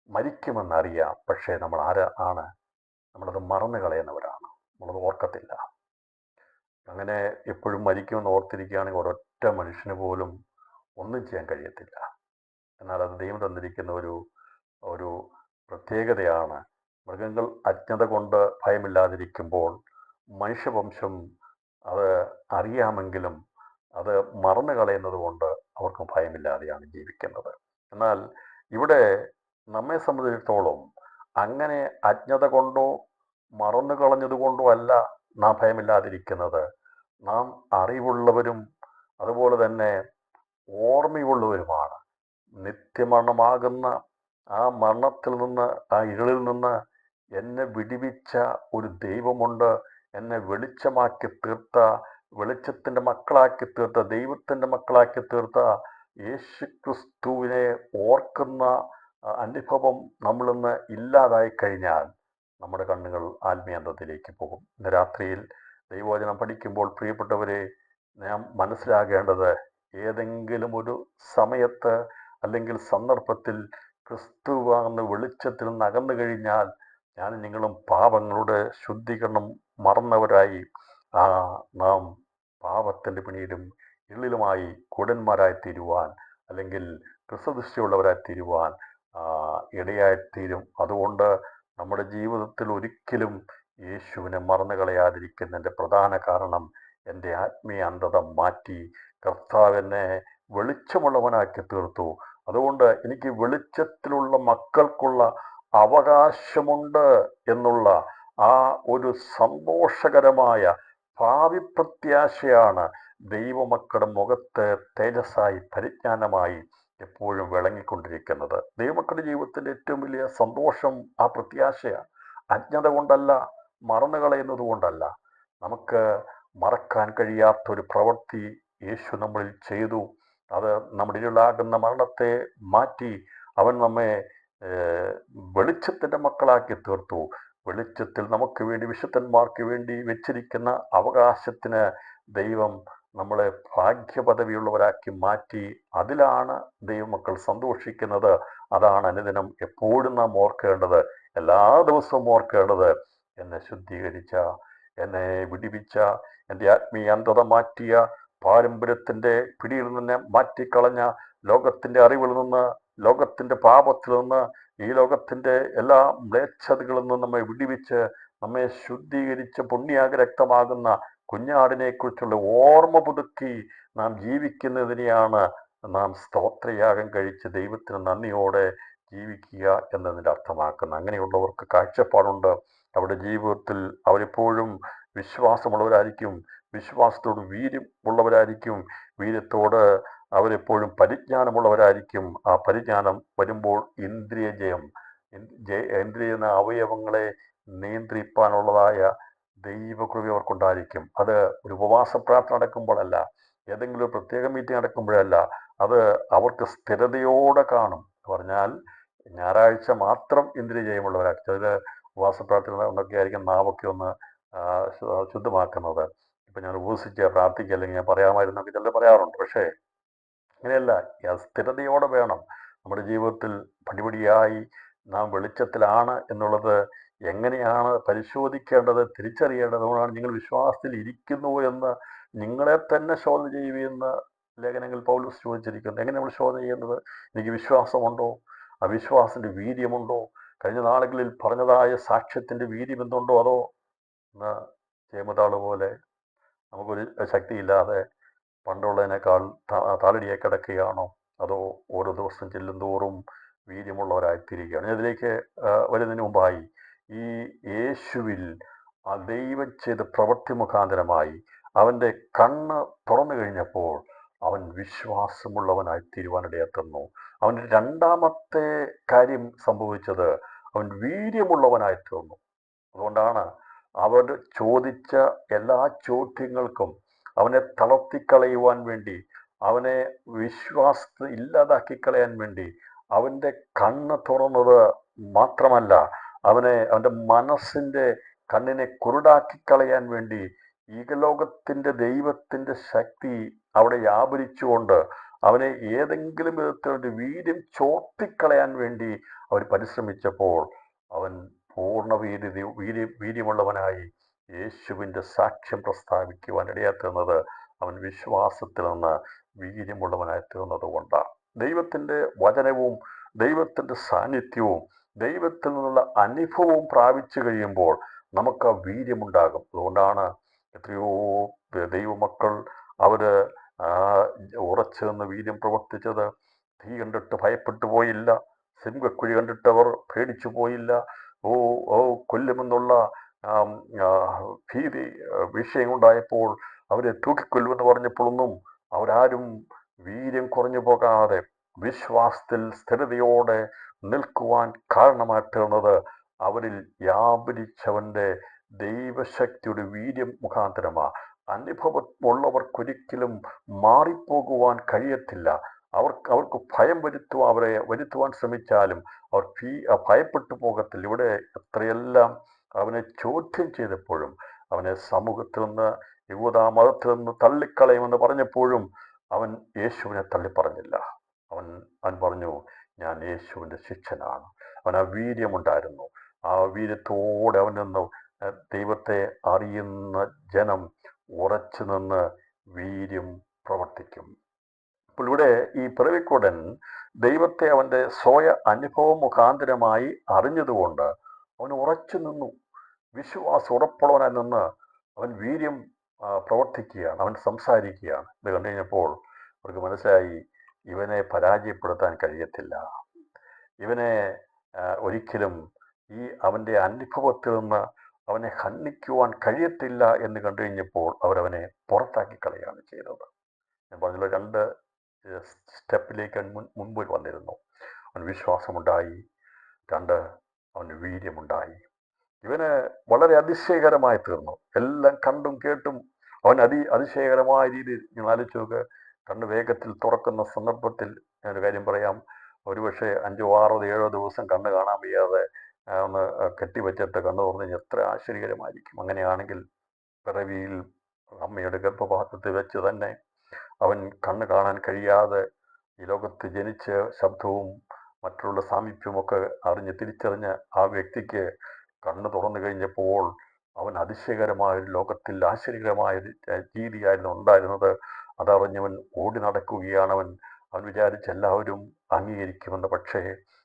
മരിക്കുമെന്നറിയാം, പക്ഷേ നമ്മൾ നമ്മളത് മറന്നു കളയുന്നവരാണ്, നമ്മളത് ഓർക്കത്തില്ല. അങ്ങനെ എപ്പോഴും മരിക്കുമെന്ന് ഓർത്തിരിക്കുകയാണെങ്കിൽ ഒരൊറ്റ മനുഷ്യന് പോലും ഒന്നും ചെയ്യാൻ കഴിയത്തില്ല. എന്നാൽ അത് ദൈവം തന്നിരിക്കുന്ന ഒരു പ്രത്യേകതയാണ്. മൃഗങ്ങൾ അജ്ഞത കൊണ്ട് ഭയമില്ലാതിരിക്കുമ്പോൾ മനുഷ്യവംശം അത് അറിയാമെങ്കിലും അത് മറന്നു കളയുന്നത് കൊണ്ട് അവർക്ക് ഭയമില്ലാതെയാണ് ജീവിക്കുന്നത്. എന്നാൽ ഇവിടെ നമ്മെ സംബന്ധിച്ചിടത്തോളം അങ്ങനെ അജ്ഞത കൊണ്ടോ മറന്നു കളഞ്ഞതുകൊണ്ടോ അല്ല നാം ഭയമില്ലാതിരിക്കുന്നത്. നാം അറിവുള്ളവരും അതുപോലെ തന്നെ ഓർമ്മയുള്ളവരുമാണ്. നിത്യമരണമാകുന്ന ആ മരണത്തിൽ നിന്ന്, ആ ഇരുളിൽ നിന്ന് എന്നെ വിടിവിച്ച ഒരു ദൈവമുണ്ട്. എന്നെ വെളിച്ചമാക്കി തീർത്ത, വെളിച്ചത്തിൻ്റെ മക്കളാക്കി തീർത്ത, ദൈവത്തിൻ്റെ മക്കളാക്കി തീർത്ത യേശുക്രിസ്തുവിനെ ഓർക്കുന്ന അനുഭവം നമ്മളിന്ന് ഇല്ലാതായി കഴിഞ്ഞാൽ നമ്മുടെ കണ്ണുകൾ ആത്മീയന്തത്തിലേക്ക് പോകും. ഇന്ന് രാത്രിയിൽ ദൈവവചനം പഠിക്കുമ്പോൾ പ്രിയപ്പെട്ടവരെ, നാം മനസ്സിലാകേണ്ടത് ഏതെങ്കിലും ഒരു സമയത്ത് അല്ലെങ്കിൽ സന്ദർഭത്തിൽ ക്രിസ്തുവാകുന്ന വെളിച്ചത്തിൽ നിന്ന് അകന്നു കഴിഞ്ഞാൽ ഞാനും നിങ്ങളും പാപങ്ങളുടെ ശുദ്ധീകരണം മറന്നവരായി നാം പാപത്തിൻ്റെ പിന്നീടും ഇരുളിലുമായി കുടന്മാരായി തീരുവാൻ അല്ലെങ്കിൽ ക്രിസ്തുദൃഷ്ടിയുള്ളവരായി തീരുവാൻ ഇടയായിത്തീരും. അതുകൊണ്ട് നമ്മുടെ ജീവിതത്തിൽ ഒരിക്കലും യേശുവിനെ മറന്നു കളയാതിരിക്കുന്നതിൻ്റെ പ്രധാന കാരണം എൻ്റെ ആത്മീയ അന്ധത മാറ്റി കർത്താവിനെ വെളിച്ചമുള്ളവനാക്കി തീർത്തു. അതുകൊണ്ട് എനിക്ക് വെളിച്ചത്തിലുള്ള മക്കൾക്കുള്ള അവകാശമുണ്ട് എന്നുള്ള ആ ഒരു സന്തോഷകരമായ ഭാവി പ്രത്യാശയാണ് ദൈവമക്കളുടെ മുഖത്ത് തേജസ്സായി പരിജ്ഞാനമായി എപ്പോഴും വിളങ്ങിക്കൊണ്ടിരിക്കുന്നത്. ദൈവമക്കളുടെ ജീവിതത്തിൻ്റെ ഏറ്റവും വലിയ സന്തോഷം ആ പ്രത്യാശയാണ്. അജ്ഞത കൊണ്ടല്ല, മറന്നു കളയുന്നത് കൊണ്ടല്ല. നമുക്ക് മറക്കാൻ കഴിയാത്തൊരു പ്രവൃത്തി യേശു നമ്മളിൽ ചെയ്തു. അത് നമ്മുടെ ഇരുളാകുന്ന മരണത്തെ മാറ്റി അവൻ നമ്മെ വെളിച്ചത്തിൻ്റെ മക്കളാക്കി തീർത്തു. വെളിച്ചത്തിൽ നമുക്ക് വേണ്ടി, വിശുദ്ധന്മാർക്ക് വേണ്ടി വെച്ചിരിക്കുന്ന അവകാശത്തിന് ദൈവം നമ്മളെ ഭാഗ്യപദവിയുള്ളവരാക്കി മാറ്റി. അതിലാണ് ദൈവമക്കൾ സന്തോഷിക്കുന്നത്. അതാണ് അനുദിനം എപ്പോഴും നാം ഓർക്കേണ്ടത്, എല്ലാ ദിവസവും ഓർക്കേണ്ടത്. എന്നെ ശുദ്ധീകരിച്ച, എന്നെ വിടിവിച്ച, എൻ്റെ ആത്മീയ അന്ധത മാറ്റിയ, പാരമ്പര്യത്തിൻ്റെ പിടിയിൽ നിന്ന് മാറ്റിക്കളഞ്ഞ, ലോകത്തിൻ്റെ അറിവിൽ നിന്ന്, ലോകത്തിൻ്റെ പാപത്തിൽ നിന്ന്, ഈ ലോകത്തിൻ്റെ എല്ലാ മ്ലേച്ഛതകളിൽ നിന്ന് നമ്മെ വിടിവിച്ച് നമ്മെ ശുദ്ധീകരിച്ച് പുണ്യാഗരക്തമാകുന്ന കുഞ്ഞാടിനെ കുറിച്ചുള്ള ഓർമ്മ പുതുക്കി നാം ജീവിക്കുന്നതിനെയാണ് നാം സ്തോത്രയാഗം കഴിച്ച് ദൈവത്തിന് നന്ദിയോടെ ജീവിക്കുക എന്നതിൻ്റെ അർത്ഥമാക്കുന്നത്. അങ്ങനെയുള്ളവർക്ക് കാഴ്ചപ്പാടുണ്ട്. അവരുടെ ജീവിതത്തിൽ അവരെപ്പോഴും വിശ്വാസമുള്ളവരായിരിക്കും, വിശ്വാസത്തോട് വീര്യം ഉള്ളവരായിരിക്കും, വീര്യത്തോട് അവരെപ്പോഴും പരിജ്ഞാനമുള്ളവരായിരിക്കും. ആ പരിജ്ഞാനം വരുമ്പോൾ ഇന്ദ്രിയ ജയം, ഇന്ദ്രിയ അവയവങ്ങളെ നിയന്ത്രിപ്പാനുള്ളതായ ദൈവകൃപ അവർക്കുണ്ടായിരിക്കും. അത് ഒരു ഉപവാസ പ്രാർത്ഥന നടക്കുമ്പോഴല്ല, ഏതെങ്കിലും ഒരു പ്രത്യേക മീറ്റിംഗ് നടക്കുമ്പോഴല്ല, അത് അവർക്ക് സ്ഥിരതയോടെ കാണും. പറഞ്ഞാൽ ഞായറാഴ്ച മാത്രം ഇന്ദ്രിയ ജയമുള്ളവരായിരിക്കും. അതിൽ ഉപവാസ പ്രാർത്ഥന എന്നൊക്കെ ആയിരിക്കും നാവൊക്കെ ഒന്ന് ശുദ്ധമാക്കുന്നത്. ഇപ്പം ഞാൻ ഉപവസിച്ച് പ്രാർത്ഥിക്കുക, അല്ലെങ്കിൽ ഞാൻ പറയാമായിരുന്നൊക്കെ ചിലർ പറയാറുണ്ട്. പക്ഷേ അങ്ങനെയല്ല, സ്ഥിരതയോടെ വേണം. നമ്മുടെ ജീവിതത്തിൽ പടിപടിയായി നാം വെളിച്ചത്തിലാണ് എന്നുള്ളത് എങ്ങനെയാണ് പരിശോധിക്കേണ്ടത്, തിരിച്ചറിയേണ്ടത്. അതുകൊണ്ടാണ് നിങ്ങൾ വിശ്വാസത്തിൽ ഇരിക്കുന്നു എന്ന് നിങ്ങളെ തന്നെ ശോധന ചെയ്യുമെന്ന് ലേഖനങ്ങൾ പൗലോസ് ചോദിച്ചിരിക്കുന്നത്. എങ്ങനെ നമ്മൾ ശോധന ചെയ്യുന്നത്? എനിക്ക് വിശ്വാസമുണ്ടോ? അവിശ്വാസത്തിൻ്റെ വീര്യമുണ്ടോ? കഴിഞ്ഞ നാളുകളിൽ പറഞ്ഞതായ സാക്ഷ്യത്തിൻ്റെ വീര്യം എന്തുണ്ടോ? അതോ ചേമതാള് പോലെ നമുക്കൊരു ശക്തിയില്ലാതെ പണ്ടുള്ളതിനേക്കാൾ താളടിയെ കിടക്കുകയാണോ? അതോ ഓരോ ദിവസം ചെല്ലും തോറും വീര്യമുള്ളവരായിത്തീരുകയാണ്? ഇതിലേക്ക് വരുന്നതിന് മുമ്പായി ഈ യേശുവിൽ ആ ദൈവം ചെയ്ത പ്രവൃത്തി മുഖാന്തരമായി അവൻ്റെ കണ്ണ് തുറന്നു കഴിഞ്ഞപ്പോൾ അവൻ വിശ്വാസമുള്ളവനായി തീരുവാനിടയെത്തുന്നു. അവൻ്റെ രണ്ടാമത്തെ കാര്യം സംഭവിച്ചത്, അവൻ വീര്യമുള്ളവനായി തീർന്നു. അതുകൊണ്ടാണ് അവർ ചോദിച്ച എല്ലാ ചോദ്യങ്ങൾക്കും അവനെ തളർത്തിക്കളയുവാൻ വേണ്ടി, അവനെ വിശ്വാസത്തിൽ ഇല്ലാതാക്കി കളയാൻ വേണ്ടി അവൻ്റെ കണ്ണ് തുറന്നത് മാത്രമല്ല, അവൻ്റെ മനസ്സിൻ്റെ കണ്ണിനെ കുരുടാക്കി കളയാൻ വേണ്ടി ഈകലോകത്തിൻ്റെ ദൈവത്തിൻ്റെ ശക്തി അവിടെ വ്യാപരിച്ചുകൊണ്ട് അവനെ ഏതെങ്കിലും വിധത്തിലൊരു വീര്യം ചോർത്തിക്കളയാൻ വേണ്ടി അവർ പരിശ്രമിച്ചപ്പോൾ അവൻ പൂർണ്ണ വീര്യമുള്ളവനായി യേശുവിൻ്റെ സാക്ഷ്യം പ്രസ്താവിക്കുവാൻ ഇടയാത്തുന്നത് അവൻ വിശ്വാസത്തിൽ നിന്ന് വീര്യമുള്ളവനായി തീർന്നത് കൊണ്ടാണ്. ദൈവത്തിൻ്റെ വചനവും ദൈവത്തിൻ്റെ സാന്നിധ്യവും ദൈവത്തിൽ നിന്നുള്ള അനുഭവവും പ്രാപിച്ചു കഴിയുമ്പോൾ നമുക്ക് വീര്യമുണ്ടാകും. അതുകൊണ്ടാണ് എത്രയോ ദൈവമക്കൾ അവർ ഉറച്ചു നിന്ന് വീര്യം പ്രവർത്തിച്ചത്. തീ കണ്ടിട്ട് ഭയപ്പെട്ടു പോയില്ല, സിംഹക്കുഴി കണ്ടിട്ട് അവർ പേടിച്ചു പോയില്ല, കൊല്ലുമെന്നുള്ള ഭീതി വിഷയമുണ്ടായപ്പോൾ അവരെ തൂക്കിക്കൊല്ലുമെന്ന് പറഞ്ഞപ്പോഴൊന്നും അവരാരും വീര്യം കുറഞ്ഞു പോകാതെ വിശ്വാസത്തിൽ സ്ഥിരതയോടെ നിൽക്കുവാൻ കാരണമായി തീർന്നത് അവരിൽ വ്യാപരിച്ചവൻ്റെ ദൈവശക്തിയുടെ വീര്യം മുഖാന്തരമാണ്. അനുഭവമുള്ളവർക്കൊരിക്കലും മാറിപ്പോകുവാൻ കഴിയത്തില്ല. അവർക്ക് ഭയം അവരെ വരുത്തുവാൻ ശ്രമിച്ചാലും അവർ ഭയപ്പെട്ടു പോകത്തില്ല. ഇവിടെ എത്രയെല്ലാം അവനെ ചോദ്യം ചെയ്തപ്പോഴും, അവനെ സമൂഹത്തിൽ നിന്ന്, യഹൂദ മതത്തിൽ നിന്ന് തള്ളിക്കളയുമെന്ന് പറഞ്ഞപ്പോഴും അവൻ യേശുവിനെ തള്ളിപ്പറഞ്ഞില്ല. അവൻ പറഞ്ഞു, ഞാൻ യേശുവിൻ്റെ ശിഷ്യനാണ്. അവൻ ആ വീര്യമുണ്ടായിരുന്നു. ആ വീര്യത്തോടെ അവൻ നിന്ന് ദൈവത്തെ അറിയുന്ന ജനം ഉറച്ചു നിന്ന് വീര്യം പ്രവർത്തിക്കും. അപ്പോൾ ഇവിടെ ഈ പിറവിക്കുടൻ ദൈവത്തെ അവൻ്റെ സ്വയ അനുഭവ മുഖാന്തരമായി അറിഞ്ഞതുകൊണ്ട് അവൻ ഉറച്ചു നിന്നു. വിശ്വാസം ഉറപ്പുള്ളവനായി നിന്ന് അവൻ വീര്യം പ്രവർത്തിക്കുകയാണ്, അവൻ സംസാരിക്കുകയാണ്. ഇത് കണ്ടു കഴിഞ്ഞപ്പോൾ അവർക്ക് മനസ്സിലായി, ഇവനെ പരാജയപ്പെടുത്താൻ കഴിയത്തില്ല, ഇവനെ ഒരിക്കലും അവൻ്റെ അനുഭവത്തിൽ നിന്ന് അവനെ ഖണ്ഡിക്കുവാൻ കഴിയത്തില്ല എന്ന് കണ്ടു കഴിഞ്ഞപ്പോൾ അവരവനെ പുറത്താക്കി കളയുകയാണ് ചെയ്തത്. ഞാൻ പറഞ്ഞല്ലോ, 2 സ്റ്റെപ്പിലേക്ക് മുൻപോട്ട് വന്നിരുന്നു. അവൻ വിശ്വാസമുണ്ടായി, 2 അവന് വീര്യമുണ്ടായി. ഇവന് വളരെ അതിശയകരമായി തീർന്നു. എല്ലാം കണ്ടും കേട്ടും അവൻ അതിശയകരമായ രീതിയിൽ, നിങ്ങൾ ആലോചിച്ച് നോക്ക്, കണ്ണ് വേഗത്തിൽ തുറക്കുന്ന സന്ദർഭത്തിൽ ഞാനൊരു കാര്യം പറയാം. ഒരുപക്ഷെ 5, 6, 7 ദിവസം കണ്ണ് കാണാൻ വയ്യാതെ ഒന്ന് കെട്ടിവെച്ചിട്ട് കണ്ണ് തുറന്നു കഴിഞ്ഞാൽ എത്ര ആശ്ചര്യകരമായിരിക്കും. അങ്ങനെയാണെങ്കിൽ പിറവിയിൽ അമ്മയുടെ ഗർഭപാത്രത്തിൽ വെച്ച് തന്നെ അവൻ കണ്ണ് കാണാൻ കഴിയാതെ ഈ ലോകത്ത് ജനിച്ച് ശബ്ദവും മറ്റുള്ള സാമീപ്യമൊക്കെ അറിഞ്ഞ് തിരിച്ചറിഞ്ഞ ആ വ്യക്തിക്ക് കണ്ണ് തുറന്നു കഴിഞ്ഞപ്പോൾ അവൻ അതിശയകരമായൊരു ലോകത്തിൽ ആശ്ചര്യകരമായൊരു രീതിയായിരുന്നു ഉണ്ടായിരുന്നത്. അതറിഞ്ഞവൻ ഓടി നടക്കുകയാണ്. അവൻ വിചാരിച്ച എല്ലാവരും അംഗീകരിക്കുമെന്ന്. പക്ഷേ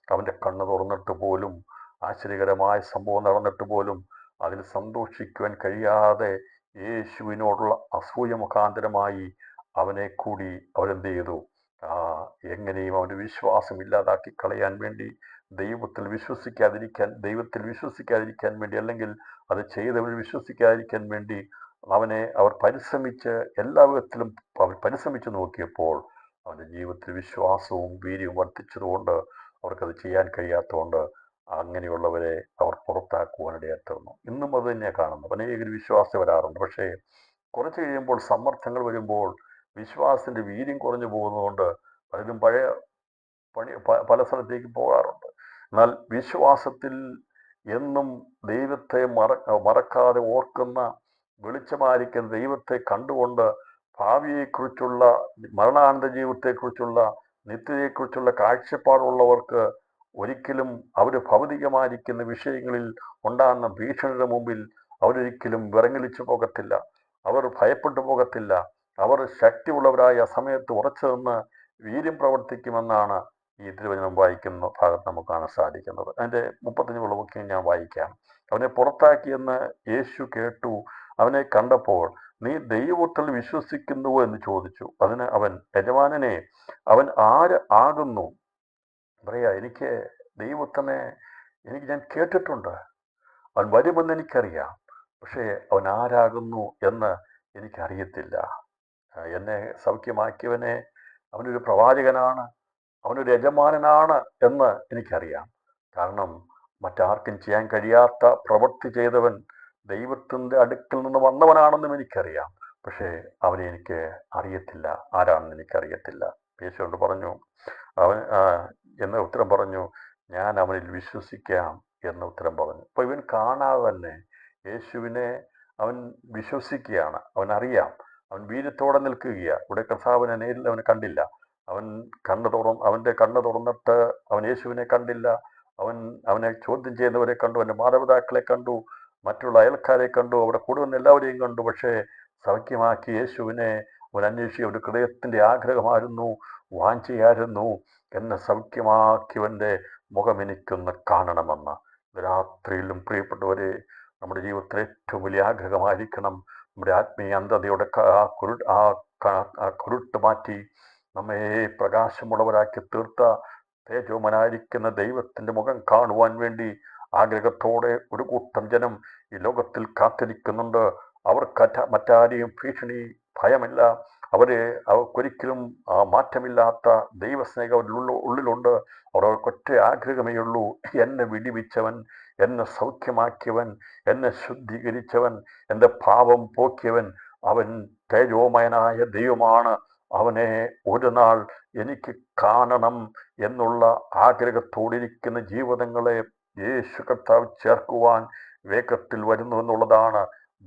അവൻ്റെ കണ്ണ് തുറന്നിട്ട് പോലും, ആശ്ചര്യകരമായ സംഭവം നടന്നിട്ട് പോലും അതിൽ സന്തോഷിക്കുവാൻ കഴിയാതെ യേശുവിനോടുള്ള അസൂയ മുഖാന്തരമായി അവനെ കൂടി അവരെന്ത് ചെയ്തു? എങ്ങനെയും അവൻ്റെ വിശ്വാസം ഇല്ലാതാക്കി കളയാൻ വേണ്ടി, ദൈവത്തിൽ വിശ്വസിക്കാതിരിക്കാൻ വേണ്ടി, അല്ലെങ്കിൽ അത് ചെയ്തവർ വിശ്വസിക്കാതിരിക്കാൻ വേണ്ടി അവർ പരിശ്രമിച്ച് എല്ലാ വിധത്തിലും പരിശ്രമിച്ചു നോക്കിയപ്പോൾ അവൻ്റെ ജീവിതത്തിൽ വിശ്വാസവും വീര്യവും വർദ്ധിച്ചതുകൊണ്ട് അവർക്കത് ചെയ്യാൻ കഴിയാത്തതുകൊണ്ട് അങ്ങനെയുള്ളവരെ അവർ പുറത്താക്കുവാനിടയായിരുന്നു. ഇന്നും അത് തന്നെയാണ് കാണുന്നത്. അനേകർ വിശ്വാസം വരാറുണ്ട്. പക്ഷേ കുറച്ച് കഴിയുമ്പോൾ സമ്മർദ്ദങ്ങൾ വരുമ്പോൾ വിശ്വാസത്തിൻ്റെ വീര്യം കുറഞ്ഞു പോകുന്നതുകൊണ്ട് പലരും പല സ്ഥലത്തേക്ക് പോകാറുണ്ട്. എന്നാൽ വിശ്വാസത്തിൽ എന്നും ദൈവത്തെ മറക്കാതെ ഓർക്കുന്ന, വെളിച്ചമായിരിക്കുന്ന ദൈവത്തെ കണ്ടുകൊണ്ട് ഭാവിയെക്കുറിച്ചുള്ള, മരണാനന്തര ജീവിതത്തെക്കുറിച്ചുള്ള, നിത്യതയെക്കുറിച്ചുള്ള കാഴ്ചപ്പാടുള്ളവർക്ക് ഒരിക്കലും അവർ ഭൗതികമായിരിക്കുന്ന വിഷയങ്ങളിൽ ഉണ്ടാകുന്ന ഭീഷണിയുടെ മുമ്പിൽ അവരൊരിക്കലും വിറങ്ങലിച്ചു പോകത്തില്ല. അവർ ഭയപ്പെട്ടു പോകത്തില്ല. അവർ ശക്തിയുള്ളവരായ സമയത്ത് ഉറച്ചു നിന്ന് വീര്യം പ്രവർത്തിക്കുമെന്നാണ് ഈ തിരുവചനം വായിക്കുന്ന ഭാഗത്ത് നമുക്ക് കാണാൻ സാധിക്കുന്നത്. അതിൻ്റെ 35 വാക്യം ഞാൻ വായിക്കാം. അവനെ പുറത്താക്കിയെന്ന് യേശു കേട്ടു. അവനെ കണ്ടപ്പോൾ, നീ ദൈവത്തിൽ വിശ്വസിക്കുന്നുവോ എന്ന് ചോദിച്ചു. അതിന് അവൻ, യജമാനനെ, അവൻ ആര് ആകുന്നു? പറയാ, എനിക്ക് ദൈവത്തിനെ ഞാൻ കേട്ടിട്ടുണ്ട്, അവൻ വരുമെന്ന് എനിക്കറിയാം, പക്ഷേ അവൻ ആരാകുന്നു എന്ന് എനിക്കറിയത്തില്ല. എന്നെ സൗഖ്യമാക്കിയവനെ അവനൊരു പ്രവാചകനാണ്, അവനൊരു യജമാനനാണ് എന്ന് എനിക്കറിയാം. കാരണം മറ്റാർക്കും ചെയ്യാൻ കഴിയാത്ത പ്രവൃത്തി ചെയ്തവൻ ദൈവത്തിൻ്റെ അടുക്കൽ നിന്ന് വന്നവനാണെന്നും എനിക്കറിയാം. പക്ഷേ അവനെ എനിക്ക് അറിയത്തില്ല, ആരാണെന്ന് എനിക്കറിയത്തില്ല. യേശുവിനോട് പറഞ്ഞു, എന്ന ഉത്തരം പറഞ്ഞു, ഞാൻ അവനിൽ വിശ്വസിക്കാം എന്ന ഉത്തരം പറഞ്ഞു. അപ്പോൾ ഇവൻ കാണാതെ തന്നെ യേശുവിനെ അവൻ വിശ്വസിക്കുകയാണ്. അവനറിയാം, അവൻ വീര്യത്തോടെ നിൽക്കുകയാണ്. ഇവിടെ കർത്താവിനെ നേരിൽ അവനെ കണ്ടില്ല. അവൻ്റെ കണ്ണ് തുറന്നിട്ട് അവൻ യേശുവിനെ കണ്ടില്ല. അവനെ ചോദ്യം ചെയ്യുന്നവരെ കണ്ടു, അവൻ്റെ മാതാപിതാക്കളെ കണ്ടു, മറ്റുള്ള അയൽക്കാരെ കണ്ടു, അവിടെ കൂടുവന്ന എല്ലാവരെയും കണ്ടു. പക്ഷേ സൗഖ്യമാക്കി യേശുവിനെ അവൻ അന്വേഷിക്കുക ഒരു ഹൃദയത്തിൻ്റെ ആഗ്രഹമായിരുന്നു, വാഞ്ചയായിരുന്നു, എന്നെ സൗഖ്യമാക്കിയവൻ്റെ മുഖം എനിക്കൊന്ന് കാണണമെന്ന്. രാത്രിയിലും പ്രിയപ്പെട്ടവരെ, നമ്മുടെ ജീവിതത്തിൽ ഏറ്റവും വലിയ ആഗ്രഹമായിരിക്കണം നമ്മുടെ ആത്മീയ അന്ധതയുടെ കുരുട്ട് മാറ്റി നമ്മെ പ്രകാശമുള്ളവരാക്കി തീർത്ത തേജോമനായിരിക്കുന്ന ദൈവത്തിൻ്റെ മുഖം കാണുവാൻ വേണ്ടി ആഗ്രഹത്തോടെ ഒരു കൂട്ടം ജനം ഈ ലോകത്തിൽ കാത്തിരിക്കുന്നുണ്ട്. അവർക്ക് മറ്റാരെയും ഭീഷണി, ഭയമില്ല. അവർക്കൊരിക്കലും മാറ്റമില്ലാത്ത ദൈവസ്നേഹം ഉള്ളിലുണ്ട്. അവർക്കൊറ്റ ആഗ്രഹമേ ഉള്ളൂ, എന്നെ വിടിവിച്ചവൻ, എന്നെ സൗഖ്യമാക്കിയവൻ, എന്നെ ശുദ്ധീകരിച്ചവൻ, എൻ്റെ പാപം പോക്കിയവൻ, അവൻ തേജോമയനായ ദൈവമാണ്. അവനെ ഒരു നാൾ എനിക്ക് കാണണം എന്നുള്ള ആഗ്രഹത്തോടിരിക്കുന്ന ജീവിതങ്ങളെ യേശു കർത്താവ് ചേർക്കുവാൻ വേഗത്തിൽ വരുന്നു എന്നുള്ളതാണ്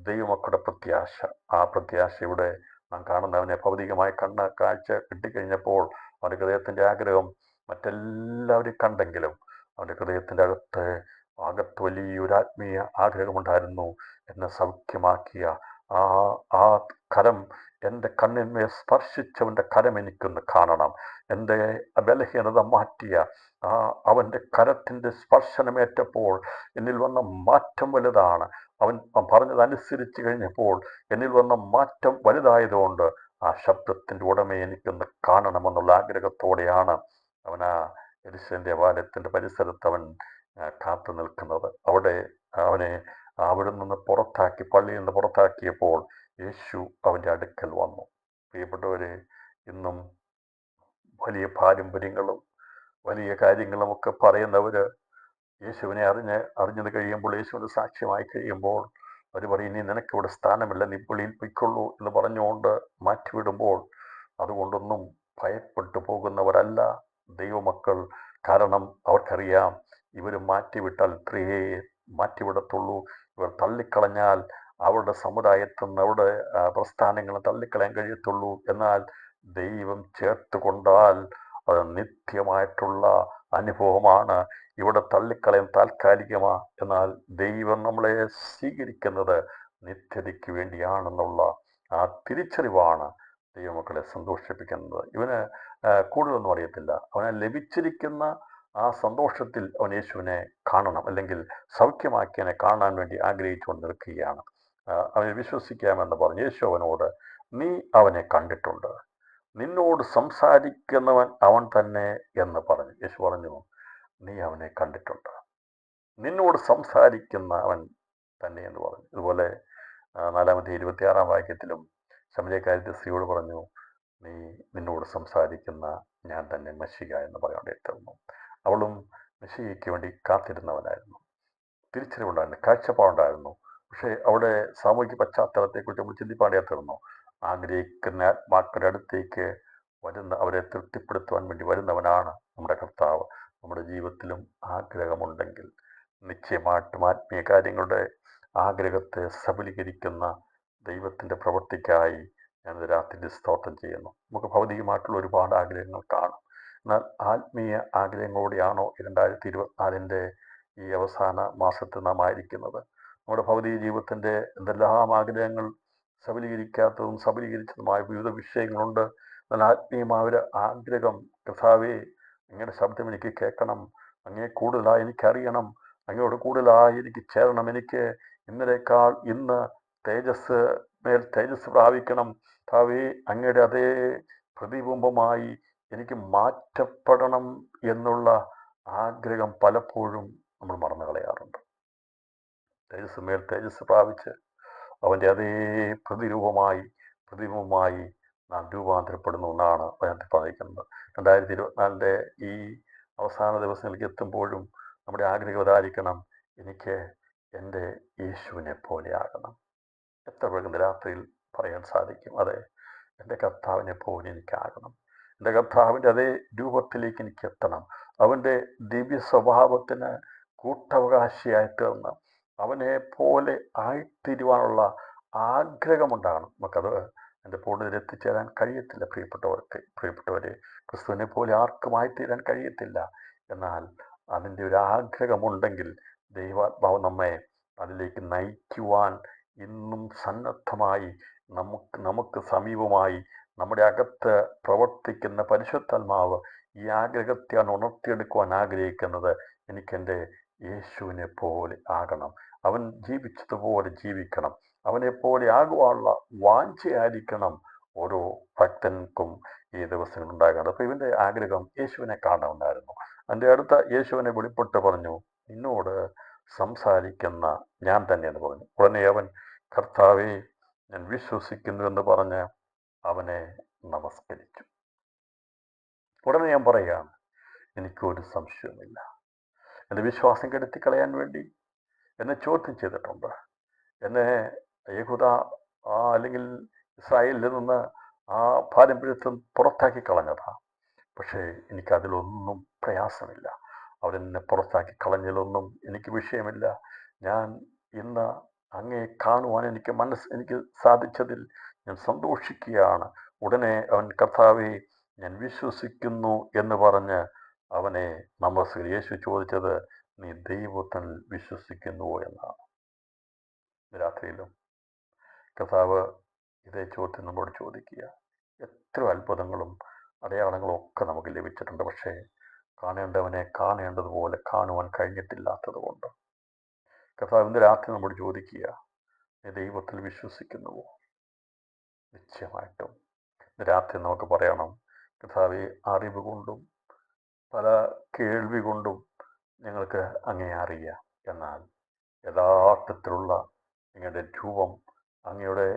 ദൈവമക്കളുടെ പ്രത്യാശ. ആ പ്രത്യാശയുടെ നാം കാണുന്നവനെ ഭൗതികമായ കാഴ്ച കിട്ടിക്കഴിഞ്ഞപ്പോൾ അവൻ്റെ ഹൃദയത്തിൻ്റെ ആഗ്രഹം മറ്റെല്ലാവരും കണ്ടെങ്കിലും അവൻ്റെ ഹൃദയത്തിൻ്റെ അകത്ത് വലിയൊരു ആത്മീയ ആഗ്രഹമുണ്ടായിരുന്നു. എന്നെ സൗഖ്യമാക്കിയ ആ കരം, എൻ്റെ കണ്ണിന്മേൽ സ്പർശിച്ചവൻ്റെ കരം എനിക്കൊന്ന് കാണണം. എൻ്റെ ബലഹീനത മാറ്റിയ അവൻ്റെ കരത്തിൻ്റെ സ്പർശനമേറ്റപ്പോൾ എന്നിൽ വന്ന മാറ്റം വലുതാണ്. അവൻ പറഞ്ഞതനുസരിച്ച് കഴിഞ്ഞപ്പോൾ എന്നിൽ വന്ന മാറ്റം വലുതായതുകൊണ്ട് ആ ശബ്ദത്തിൻ്റെ ഉടമയെ എനിക്കൊന്ന് കാണണമെന്നുള്ള ആഗ്രഹത്തോടെയാണ് അവൻ ആ യെരൂശലേം ദേവാലയത്തിൻ്റെ പരിസരത്ത് അവൻ കാത്തു നിൽക്കുന്നത്. അവനെ അവിടെ നിന്ന് പള്ളിയിൽ നിന്ന് പുറത്താക്കിയപ്പോൾ യേശു അവൻ്റെ അടുക്കൽ വന്നു. പ്രിയപ്പെട്ടവരെ, ഇന്നും വലിയ പാരമ്പര്യങ്ങളും വലിയ കാര്യങ്ങളുമൊക്കെ പറയുന്നവർ യേശുവിനെ അറിഞ്ഞത് കഴിയുമ്പോൾ, യേശുവിന് സാക്ഷ്യമായി കഴിയുമ്പോൾ അവർ പറയും, ഇനി നിനക്കിവിടെ സ്ഥാനമില്ല, നീ വെളിയിൽ പൊയ്ക്കൊള്ളൂ എന്ന് പറഞ്ഞുകൊണ്ട് മാറ്റിവിടുമ്പോൾ അതുകൊണ്ടൊന്നും ഭയപ്പെട്ടു പോകുന്നവരല്ല ദൈവമക്കൾ. കാരണം അവർക്കറിയാം, ഇവർ മാറ്റിവിട്ടാൽ ഇത്രയേ മാറ്റിവിടത്തുള്ളൂ. ഇവർ തള്ളിക്കളഞ്ഞാൽ അവരുടെ സമുദായത്തിൽ നിന്ന് അവരുടെ പ്രസ്ഥാനങ്ങൾ തള്ളിക്കളയാൻ കഴിയത്തുള്ളൂ. എന്നാൽ ദൈവം ചേർത്ത് കൊണ്ടാൽ അത് നിത്യമായിട്ടുള്ള അനുഭവമാണ്. ഇവിടെ തള്ളിക്കളയാൻ താൽക്കാലികമാണ്, എന്നാൽ ദൈവം നമ്മളെ സ്വീകരിക്കുന്നത് നിത്യതയ്ക്ക് വേണ്ടിയാണെന്നുള്ള ആ തിരിച്ചറിവാണ് ദൈവമക്കളെ സന്തോഷിപ്പിക്കുന്നത്. ഇവന് കൂടുതലൊന്നും അറിയത്തില്ല. അവനെ ലഭിച്ചിരിക്കുന്ന ആ സന്തോഷത്തിൽ അവൻ യേശുവിനെ കാണണം, അല്ലെങ്കിൽ സൗഖ്യമാക്കിയവനെ കാണാൻ വേണ്ടി ആഗ്രഹിച്ചുകൊണ്ട് നിൽക്കുകയാണ്. അവനെ വിശ്വസിക്കാമെന്ന് പറഞ്ഞു. യേശു അവനോട്, നീ അവനെ കണ്ടിട്ടുണ്ട്, നിന്നോട് സംസാരിക്കുന്നവൻ അവൻ തന്നെ എന്ന് പറഞ്ഞു. യേശു പറഞ്ഞു, നീ അവനെ കണ്ടിട്ടുണ്ട്, നിന്നോട് സംസാരിക്കുന്ന അവൻ തന്നെ എന്ന് പറഞ്ഞു. ഇതുപോലെ 4-26 വാക്യത്തിലും ശമര്യക്കാരത്തി സ്ത്രീയോട് പറഞ്ഞു, നിന്നോട് സംസാരിക്കുന്ന ഞാൻ തന്നെ മെശിഹ എന്ന് പറയേണ്ടി തീർന്നു. അവളും മെശിഹയ്ക്ക് വേണ്ടി കാത്തിരുന്നവനായിരുന്നു. തിരിച്ചറിവുണ്ടായിരുന്നു, കാഴ്ചപ്പാടുണ്ടായിരുന്നു. പക്ഷേ അവിടെ സാമൂഹിക പശ്ചാത്തലത്തെക്കുറിച്ച് നമ്മൾ ചിന്തിപ്പാണ്ടേ തീർന്നു. ആഗ്രഹിക്കുന്ന ആത്മാക്കളുടെ അടുത്തേക്ക് അവരെ തൃപ്തിപ്പെടുത്തുവാൻ വേണ്ടി വരുന്നവനാണ് നമ്മുടെ കർത്താവ്. നമ്മുടെ ജീവിതത്തിലും ആഗ്രഹമുണ്ടെങ്കിൽ നിശ്ചയമായിട്ടും ആത്മീയ കാര്യങ്ങളുടെ ആഗ്രഹത്തെ സബലീകരിക്കുന്ന ദൈവത്തിൻ്റെ പ്രവൃത്തിക്കായി ഞാനത് രാത്രി സ്തോത്രം ചെയ്യുന്നു. നമുക്ക് ഭൗതികമായിട്ടുള്ള ഒരുപാട് ആഗ്രഹങ്ങൾ കാണും. എന്നാൽ ആത്മീയ ആഗ്രഹങ്ങളോടെയാണോ 2024 ഈ അവസാന മാസത്തിൽ നാം ആയിരിക്കുന്നത്? നമ്മുടെ ഭൗതിക ജീവിതത്തിൻ്റെ എന്തെല്ലാം ആഗ്രഹങ്ങൾ സബലീകരിക്കാത്തതും സബലീകരിച്ചതുമായ വിവിധ വിഷയങ്ങളുണ്ട്. എന്നാൽ ആത്മീയമായ ഒരു ആഗ്രഹം, കർത്താവേ അങ്ങയുടെ ശബ്ദം എനിക്ക് കേൾക്കണം, അങ്ങയെ കൂടുതലായി എനിക്കറിയണം, അങ്ങയോട് കൂടുതലായി എനിക്ക് ചേരണം, എനിക്ക് ഇന്നലേക്കാൾ ഇന്ന് തേജസ് പ്രാപിക്കണം, കർത്താവേ അങ്ങയുടെ അതേ പ്രതിബിംബമായി എനിക്ക് മാറ്റപ്പെടണം എന്നുള്ള ആഗ്രഹം പലപ്പോഴും നമ്മൾ മറന്നു കളയാറുണ്ട്. തേജസ് പ്രാപിച്ച് അവൻ്റെ അതേ പ്രതിബിംബമായി നാം രൂപാന്തരപ്പെടുന്നു എന്നാണ് അതിനകത്ത് പറഞ്ഞിരിക്കുന്നത്. 2024 ഈ അവസാന ദിവസങ്ങളിലേക്ക് എത്തുമ്പോഴും നമ്മുടെ ആഗ്രഹം അതായിരിക്കണം, എനിക്ക് എൻ്റെ യേശുവിനെ പോലെ ആകണം. എത്ര പേർക്ക് രാത്രിയിൽ പറയാൻ സാധിക്കും, അതെ, എൻ്റെ കർത്താവിനെ പോലെ എനിക്കാകണം, എൻ്റെ കർത്താവിൻ്റെ അതേ രൂപത്തിലേക്ക് എനിക്ക് എത്തണം, അവൻ്റെ ദിവ്യ സ്വഭാവത്തിന് കൂട്ടവകാശിയായി തീർന്ന് അവനെ പോലെ ആയിത്തീരുവാനുള്ള ആഗ്രഹമുണ്ടാകണം. നമുക്കത് എൻ്റെ പൂർണ്ണതയിൽ എത്തിച്ചേരാൻ കഴിയത്തില്ല. പ്രിയപ്പെട്ടവരെ, ക്രിസ്തുവിനെ പോലെ ആർക്കും ആയിത്തീരാൻ കഴിയത്തില്ല. എന്നാൽ അതിൻ്റെ ഒരു ആഗ്രഹമുണ്ടെങ്കിൽ ദൈവാത്മാവ് നമ്മെ അതിലേക്ക് നയിക്കുവാൻ ഇന്നും സന്നദ്ധമായി നമുക്ക് സമീപമായി നമ്മുടെ അകത്ത് പ്രവർത്തിക്കുന്ന പരിശുദ്ധാത്മാവ് ഈ ആഗ്രഹത്തെയാണ് ഉണർത്തിയെടുക്കുവാൻ ആഗ്രഹിക്കുന്നത്. എനിക്കെൻ്റെ യേശുവിനെ പോലെ ആകണം, അവൻ ജീവിച്ചതുപോലെ ജീവിക്കണം, അവനെ പോലെ ആകുവാനുള്ള വാഞ്ചയായിരിക്കണം ഓരോ ഭക്തൻക്കും ഈ ദിവസങ്ങൾ ഉണ്ടാകണം. അപ്പോൾ ഇവൻ്റെ ആഗ്രഹം യേശുവിനെ കാണണമെന്നായിരുന്നു. അതിൻ്റെ അടുത്ത യേശുവിനെ വെളിപ്പെട്ട് പറഞ്ഞു, നിന്നോട് സംസാരിക്കുന്ന ഞാൻ തന്നെ എന്ന് പറഞ്ഞു. ഉടനെ അവൻ, കർത്താവേ ഞാൻ വിശ്വസിക്കുന്നു എന്ന് പറഞ്ഞ് അവനെ നമസ്കരിച്ചു. ഉടനെ ഞാൻ പറയുകയാണ്, എനിക്കൊരു സംശയവുമില്ല. എൻ്റെ വിശ്വാസം കെടുത്തിക്കളയാൻ വേണ്ടി എന്നെ ചോദ്യം ചെയ്തിട്ടുണ്ട്. എന്നെ യഹൂദ അല്ലെങ്കിൽ ഇസ്രായേലിൽ നിന്ന് ആ പാരമ്പര്യത്തിൽ പുറത്താക്കി കളഞ്ഞതാണ്. പക്ഷേ എനിക്കതിലൊന്നും പ്രയാസമില്ല. അവരെന്നെ പുറത്താക്കി കളഞ്ഞതിലൊന്നും എനിക്ക് വിഷയമില്ല. ഞാൻ ഇന്ന് അങ്ങയെ കാണുവാൻ എനിക്ക് സാധിച്ചതിൽ ഞാൻ സന്തോഷിക്കുകയാണ്. ഉടനെ അവൻ, കർത്താവേ ഞാൻ വിശ്വസിക്കുന്നു എന്ന് പറഞ്ഞ് അവനെ നമസ്കരിച്ചു. യേശു ചോദിച്ചത്, നീ ദൈവത്തിൽ വിശ്വസിക്കുന്നുവോ എന്നാണ്. രാത്രിയിലും കർത്താവ് ഇതേ ചോദ്യം നമ്മോട് ചോദിക്കുക. എത്ര അത്ഭുതങ്ങളും അടയാളങ്ങളും ഒക്കെ നമുക്ക് ലഭിച്ചിട്ടുണ്ട്. പക്ഷേ കാണേണ്ടവനെ കാണേണ്ടതുപോലെ കാണുവാൻ കഴിഞ്ഞിട്ടില്ലാത്തത് കൊണ്ട് കർത്താവ് ഇന്ന് രാത്രി നമ്മോട് ചോദിക്കുക, നീ ദൈവത്തിൽ വിശ്വസിക്കുന്നുവോ? നിശ്ചയമായിട്ടും ഇന്ന് രാത്രി നമുക്ക് പറയണം, കർത്താവെ അറിവ് കൊണ്ടും പല കേൾവി കൊണ്ടും ഞങ്ങൾക്ക് അങ്ങേ അറിയാം, എന്നാൽ യഥാർത്ഥത്തിലുള്ള അങ്ങയുടെ രൂപം, അങ്ങയുടെ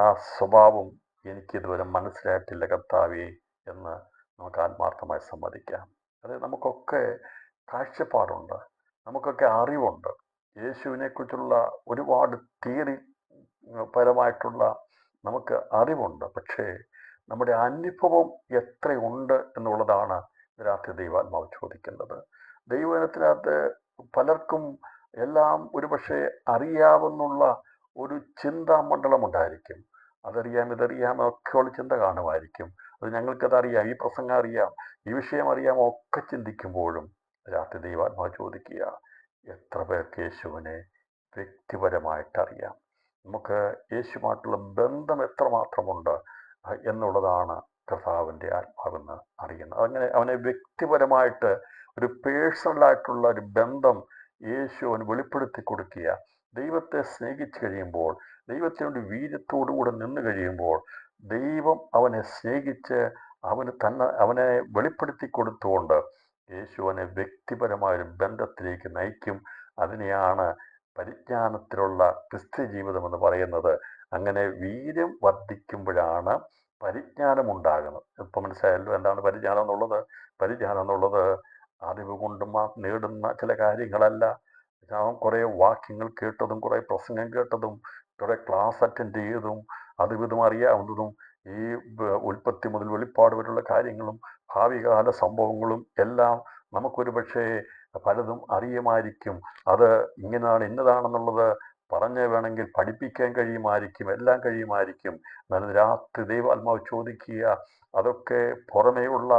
ആ സ്വഭാവം എനിക്കിതുവരെ മനസ്സിലായിട്ടില്ല കർത്താവേ എന്ന് നമുക്ക് ആത്മാർത്ഥമായി സമ്മതിക്കാം. അത് നമുക്കൊക്കെ കാഴ്ചപ്പാടുണ്ട്, നമുക്കൊക്കെ അറിവുണ്ട്. യേശുവിനെക്കുറിച്ചുള്ള ഒരുപാട് തിയറി പരമായിട്ടുള്ള നമുക്ക് അറിവുണ്ട്. പക്ഷേ നമ്മുടെ അനുഭവം എത്രയുണ്ട് എന്നുള്ളതാണ് രാത്രി ദൈവാത്മാവ് ചോദിക്കേണ്ടത്. ദൈവജനത്തിനകത്ത് പലർക്കും എല്ലാം ഒരുപക്ഷെ അറിയാവുന്നുള്ള ഒരു ചിന്താമണ്ഡലം ഉണ്ടായിരിക്കും. അതറിയാം ഇതറിയാം ഒക്കെയുള്ള ചിന്ത കാണുമായിരിക്കും. അത് ഞങ്ങൾക്കതറിയാം, ഈ പ്രസംഗം അറിയാം, ഈ വിഷയം അറിയാം ഒക്കെ ചിന്തിക്കുമ്പോഴും രാത്രി ദൈവാത്മാവ് ചോദിക്കുക, എത്ര പേർക്ക് യേശുവിനെ വ്യക്തിപരമായിട്ടറിയാം? നമുക്ക് യേശുമായിട്ടുള്ള ബന്ധം എത്രമാത്രമുണ്ട് എന്നുള്ളതാണ് കർത്താവിൻ്റെ ആത്മാവെന്ന് അറിയുന്നത്. അങ്ങനെ അവനെ വ്യക്തിപരമായിട്ട് ഒരു പേഴ്സണലായിട്ടുള്ള ഒരു ബന്ധം യേശു അവന് വെളിപ്പെടുത്തി കൊടുക്കുക. ദൈവത്തെ സ്നേഹിച്ചു കഴിയുമ്പോൾ, ദൈവത്തിനോട് വീര്യത്തോടുകൂടെ നിന്ന് കഴിയുമ്പോൾ, ദൈവം അവനെ സ്നേഹിച്ച് അവനെ വെളിപ്പെടുത്തി കൊടുത്തുകൊണ്ട് യേശു അവനെ വ്യക്തിപരമായൊരു ബന്ധത്തിലേക്ക് നയിക്കും. അതിനെയാണ് പരിജ്ഞാനത്തിലുള്ള ക്രിസ്ത്യ ജീവിതം എന്ന് പറയുന്നത്. അങ്ങനെ വീര്യം വർദ്ധിക്കുമ്പോഴാണ് പരിജ്ഞാനം ഉണ്ടാകുന്നത്. ഇപ്പം മനസ്സിലായല്ലോ എന്താണ് പരിജ്ഞാനം എന്നുള്ളത്. പരിജ്ഞാനം എന്നുള്ളത് അറിവ് കൊണ്ട് നേടുന്ന ചില കാര്യങ്ങളല്ല. ഞാൻ കുറേ വാക്യങ്ങൾ കേട്ടതും കുറേ പ്രസംഗം കേട്ടതും കുറേ ക്ലാസ് അറ്റൻഡ് ചെയ്തതും അതും ഇതും അറിയാവുന്നതും ഈ ഉൽപ്പത്തി മുതൽ വെളിപ്പാട് വരെയുള്ള കാര്യങ്ങളും ഭാവികാല സംഭവങ്ങളും എല്ലാം നമുക്കൊരു പക്ഷേ പലതും അറിയുമായിരിക്കും. അത് ഇങ്ങനെയാണ് ഇന്നതാണെന്നുള്ളത് പറഞ്ഞ് വേണമെങ്കിൽ പഠിപ്പിക്കാൻ കഴിയുമായിരിക്കും, എല്ലാം കഴിയുമായിരിക്കും. എന്നാൽ രാത്രി ദൈവാത്മാവ് ചോദിക്കുക, അതൊക്കെ പുറമേയുള്ള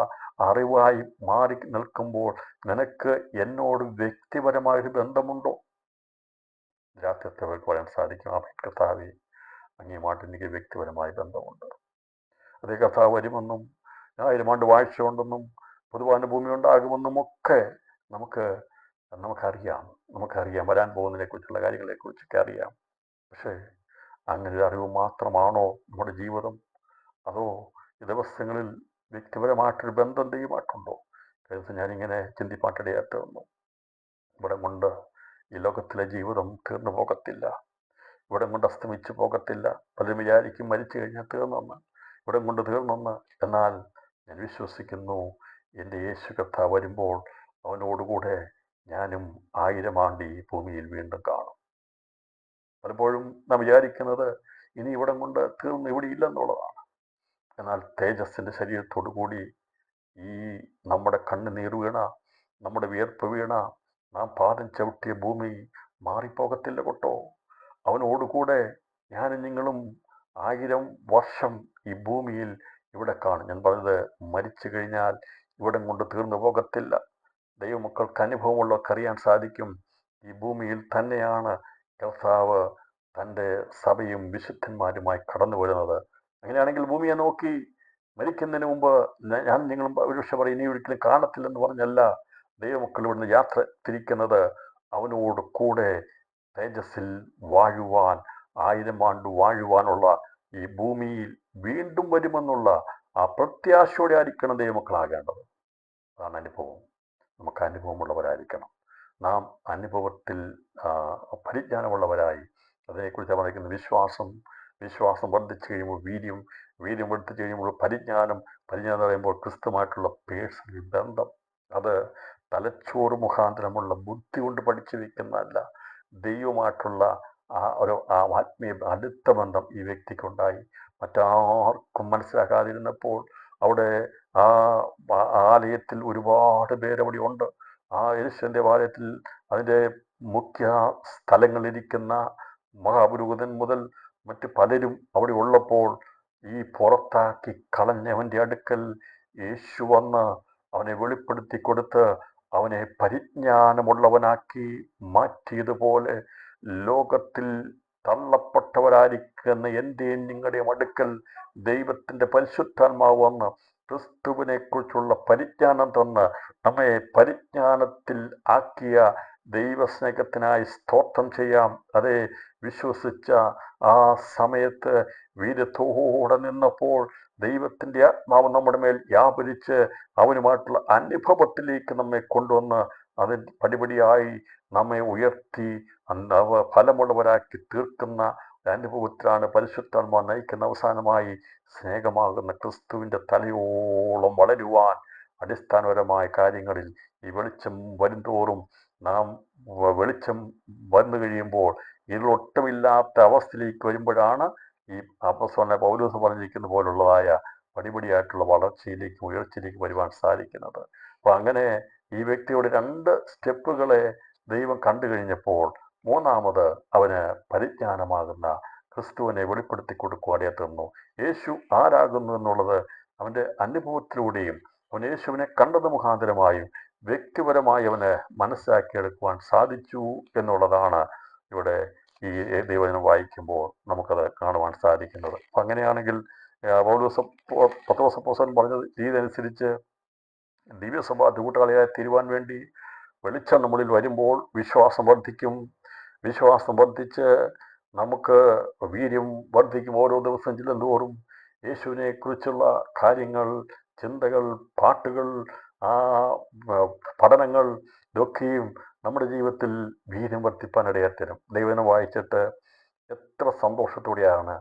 അറിവായി മാറി നിൽക്കുമ്പോൾ നിനക്ക് എന്നോട് വ്യക്തിപരമായൊരു ബന്ധമുണ്ടോ? രാത്രിത്തെ പറയാൻ സാധിക്കും, ആ കർത്താവെ അങ്ങേയുമായിട്ട് എനിക്ക് വ്യക്തിപരമായ ബന്ധമുണ്ട്. അതേ കർത്താവ് വരുമെന്നും 1000 ആണ്ട് വാഴ്ചയുണ്ടെന്നും പൊതുവാന ഭൂമി ഉണ്ടാകുമെന്നും ഒക്കെ നമുക്കറിയാം. വരാൻ പോകുന്നതിനെ കുറിച്ചുള്ള കാര്യങ്ങളെക്കുറിച്ചൊക്കെ അറിയാം. പക്ഷേ അങ്ങനെ ഒരു അറിവ് മാത്രമാണോ നമ്മുടെ ജീവിതം? അതോ ഈ ദിവസങ്ങളിൽ വ്യക്തിപരമായിട്ടൊരു ബന്ധം ദൈവമായിട്ടുണ്ടോ? കഴിഞ്ഞ ഞാനിങ്ങനെ ചിന്തിപ്പാട്ടിടയായിട്ട് വന്നു. ഇവിടെ കൊണ്ട് ഈ ലോകത്തിലെ ജീവിതം തീർന്നു പോകത്തില്ല, ഇവിടെ കൊണ്ട് അസ്തമിച്ചു പോകത്തില്ല. പലരും വിചാരിക്കും മരിച്ചു കഴിഞ്ഞാൽ തീർന്നെന്ന്, ഇവിടെ കൊണ്ട് തീർന്നെന്ന്. എന്നാൽ ഞാൻ വിശ്വസിക്കുന്നു, എൻ്റെ യേശു കർത്താവ് വരുമ്പോൾ അവനോടുകൂടെ ഞാനും 1000 ആണ്ട് ഈ ഭൂമിയിൽ വീണ്ടും കാണും. പലപ്പോഴും നാം വിചാരിക്കുന്നത് ഇനി ഇവിടെ കൊണ്ട് തീർന്ന് ഇവിടെ ഇല്ലെന്നുള്ളതാണ്. എന്നാൽ തേജസ്സിൻ്റെ ശരീരത്തോടു കൂടി ഈ നമ്മുടെ കണ്ണുനീർ വീണ, നമ്മുടെ വിയർപ്പ് വീണ, നാം പാദം ചവിട്ടിയ ഭൂമി മാറിപ്പോകത്തില്ല കേട്ടോ. അവനോടുകൂടെ ഞാനും നിങ്ങളും 1000 വർഷം ഈ ഭൂമിയിൽ ഇവിടെ കാണും. ഞാൻ പറഞ്ഞത് മരിച്ചു കഴിഞ്ഞാൽ ഇവിടം കൊണ്ട് തീർന്നു പോകത്തില്ല. ദൈവമക്കൾക്ക് അനുഭവമുള്ളവർക്ക് അറിയാൻ സാധിക്കും, ഈ ഭൂമിയിൽ തന്നെയാണ് കർത്താവ് തൻ്റെ സഭയും വിശുദ്ധന്മാരുമായി കടന്നു വരുന്നത്. അങ്ങനെയാണെങ്കിൽ ഭൂമിയെ നോക്കി മരിക്കുന്നതിന് മുമ്പ് ഞാൻ നിങ്ങളും ഒരുപക്ഷെ പറയും ഇനി ഒരിക്കലും കാണത്തില്ലെന്ന് പറഞ്ഞല്ല ദൈവമക്കൾ ഇവിടുന്ന് യാത്ര തിരിക്കുന്നത്. അവനോട് കൂടെ തേജസ്സിൽ വാഴുവാൻ, 1000 ആണ്ട് വാഴുവാനുള്ള ഈ ഭൂമിയിൽ വീണ്ടും വരുമെന്നുള്ള ആ പ്രത്യാശയോടെ ആയിരിക്കണം ദൈവമക്കളാകേണ്ടത്. അതാണ് അനുഭവം. നമുക്ക് അനുഭവമുള്ളവരായിരിക്കണം. നാം അനുഭവത്തിൽ പരിജ്ഞാനമുള്ളവരായി, അതിനെക്കുറിച്ച് പറയുന്നത് വിശ്വാസം വർദ്ധിച്ചു കഴിയുമ്പോൾ വീര്യം വർദ്ധിച്ചു കഴിയുമ്പോൾ പരിജ്ഞാനം എന്ന് പറയുമ്പോൾ ക്രിസ്തുമായിട്ടുള്ള പേഴ്സണൽ ബന്ധം. അത് തലച്ചോറ് മുഖാന്തരമുള്ള ബുദ്ധി കൊണ്ട് പഠിച്ചു വയ്ക്കുന്നതല്ല, ദൈവമായിട്ടുള്ള ഒരു ആത്മീയ അടുത്ത ബന്ധം ഈ വ്യക്തിക്കുണ്ടായി. മറ്റാർക്കും മനസ്സിലാക്കാതിരുന്നപ്പോൾ അവിടെ ആ ആലയത്തിൽ ഒരുപാട് പേരവിടെ ഉണ്ട്. ആ യെരൂശലേം ആലയത്തിൽ അതിൻ്റെ മുഖ്യ സ്ഥലങ്ങളിലിരിക്കുന്ന മഹാപുരോഹിതൻ മുതൽ മറ്റ് പലരും അവിടെ ഉള്ളപ്പോൾ ഈ പുറത്താക്കി കളഞ്ഞവൻ്റെ അടുക്കൽ യേശു വന്ന് അവനെ വെളിപ്പെടുത്തി കൊടുത്ത് അവനെ പരിജ്ഞാനമുള്ളവനാക്കി മാറ്റിയതുപോലെ ലോകത്തിൽ തള്ളപ്പെട്ടവരായിരിക്കുന്ന എൻ്റെയും നിങ്ങളുടെയും അടുക്കൽ ദൈവത്തിൻ്റെ പരിശുദ്ധാത്മാവ് വന്ന് ക്രിസ്തുവിനെ കുറിച്ചുള്ള പരിജ്ഞാനം തന്ന് നമ്മെ പരിജ്ഞാനത്തിൽ ആക്കിയ ദൈവസ്നേഹത്തിനായി സ്തോത്രം ചെയ്യാം. അതേ, വിശ്വസിച്ച ആ സമയത്ത് വീര്യത്തോടെ നിന്നപ്പോൾ ദൈവത്തിൻ്റെ ആത്മാവ് നമ്മുടെ മേൽ വ്യാപരിച്ച് അവനുമായിട്ടുള്ള അനുഭവത്തിലേക്ക് നമ്മെ കൊണ്ടുവന്ന് അതിൽ പടിപടിയായി നമ്മെ ഉയർത്തി ഫലമുള്ളവരാക്കി തീർക്കുന്ന അനുഭവത്തിലാണ് പരിശുദ്ധാത്മാവ് നയിക്കുന്ന. അവസാനമായി സ്നേഹമാകുന്ന ക്രിസ്തുവിൻ്റെ തലയോളം വളരുവാൻ അടിസ്ഥാനപരമായ കാര്യങ്ങളിൽ ഈ വെളിച്ചം വരുംതോറും നാം വെളിച്ചം വന്നു കഴിയുമ്പോൾ ഇതിലൊട്ടുമില്ലാത്ത അവസ്ഥയിലേക്ക് വരുമ്പോഴാണ് ഈ അപ്പോസ്തലനായ പൗലോസ് പറഞ്ഞിരിക്കുന്ന പോലുള്ളതായ പടിപടിയായിട്ടുള്ള വളർച്ചയിലേക്ക് ഉയർച്ചയിലേക്ക് വരുവാൻ സാധിക്കുന്നത്. അപ്പോൾ അങ്ങനെ ഈ വ്യക്തിയുടെ 2 സ്റ്റെപ്പുകളെ ദൈവം കണ്ടു കഴിഞ്ഞപ്പോൾ മൂന്നാമത് അവന് പരിജ്ഞാനമാകുന്ന ക്രിസ്തുവിനെ വെളിപ്പെടുത്തി കൊടുക്കുവാൻ എത്തുന്നു. യേശു ആരാകുന്നു എന്നുള്ളത് അവൻ്റെ അനുഭവത്തിലൂടെയും അവൻ യേശുവിനെ കണ്ടത് മുഖാന്തരമായും വ്യക്തിപരമായി അവന് മനസ്സിലാക്കിയെടുക്കുവാൻ സാധിച്ചു എന്നുള്ളതാണ് ഇവിടെ ഈ ദൈവവചനം വായിക്കുമ്പോൾ നമുക്കത് കാണുവാൻ സാധിക്കുന്നത്. അപ്പം അങ്ങനെയാണെങ്കിൽ പത്രോസ് അപ്പോസ്തലൻ പറഞ്ഞ രീതി അനുസരിച്ച് ദിവ്യസഭ കൂട്ടാളിയായി തീരുവാൻ വേണ്ടി വെളിച്ചം നമ്മളിൽ വരുമ്പോൾ വിശ്വാസം വർദ്ധിക്കും. വിശ്വാസം വർദ്ധിച്ച് നമുക്ക് വീര്യം വർദ്ധിക്കും. ഓരോ ദിവസം ചെല്ലുന്തോറും യേശുവിനെ കുറിച്ചുള്ള കാര്യങ്ങൾ, ചിന്തകൾ, പാട്ടുകൾ, പഠനങ്ങൾ ഇതൊക്കെയും നമ്മുടെ ജീവിതത്തിൽ വീര്യം വർദ്ധിപ്പാൻ ഇടയാത്തരും. ദൈവനെ വായിച്ചിട്ട് എത്ര സന്തോഷത്തോടെയാണ്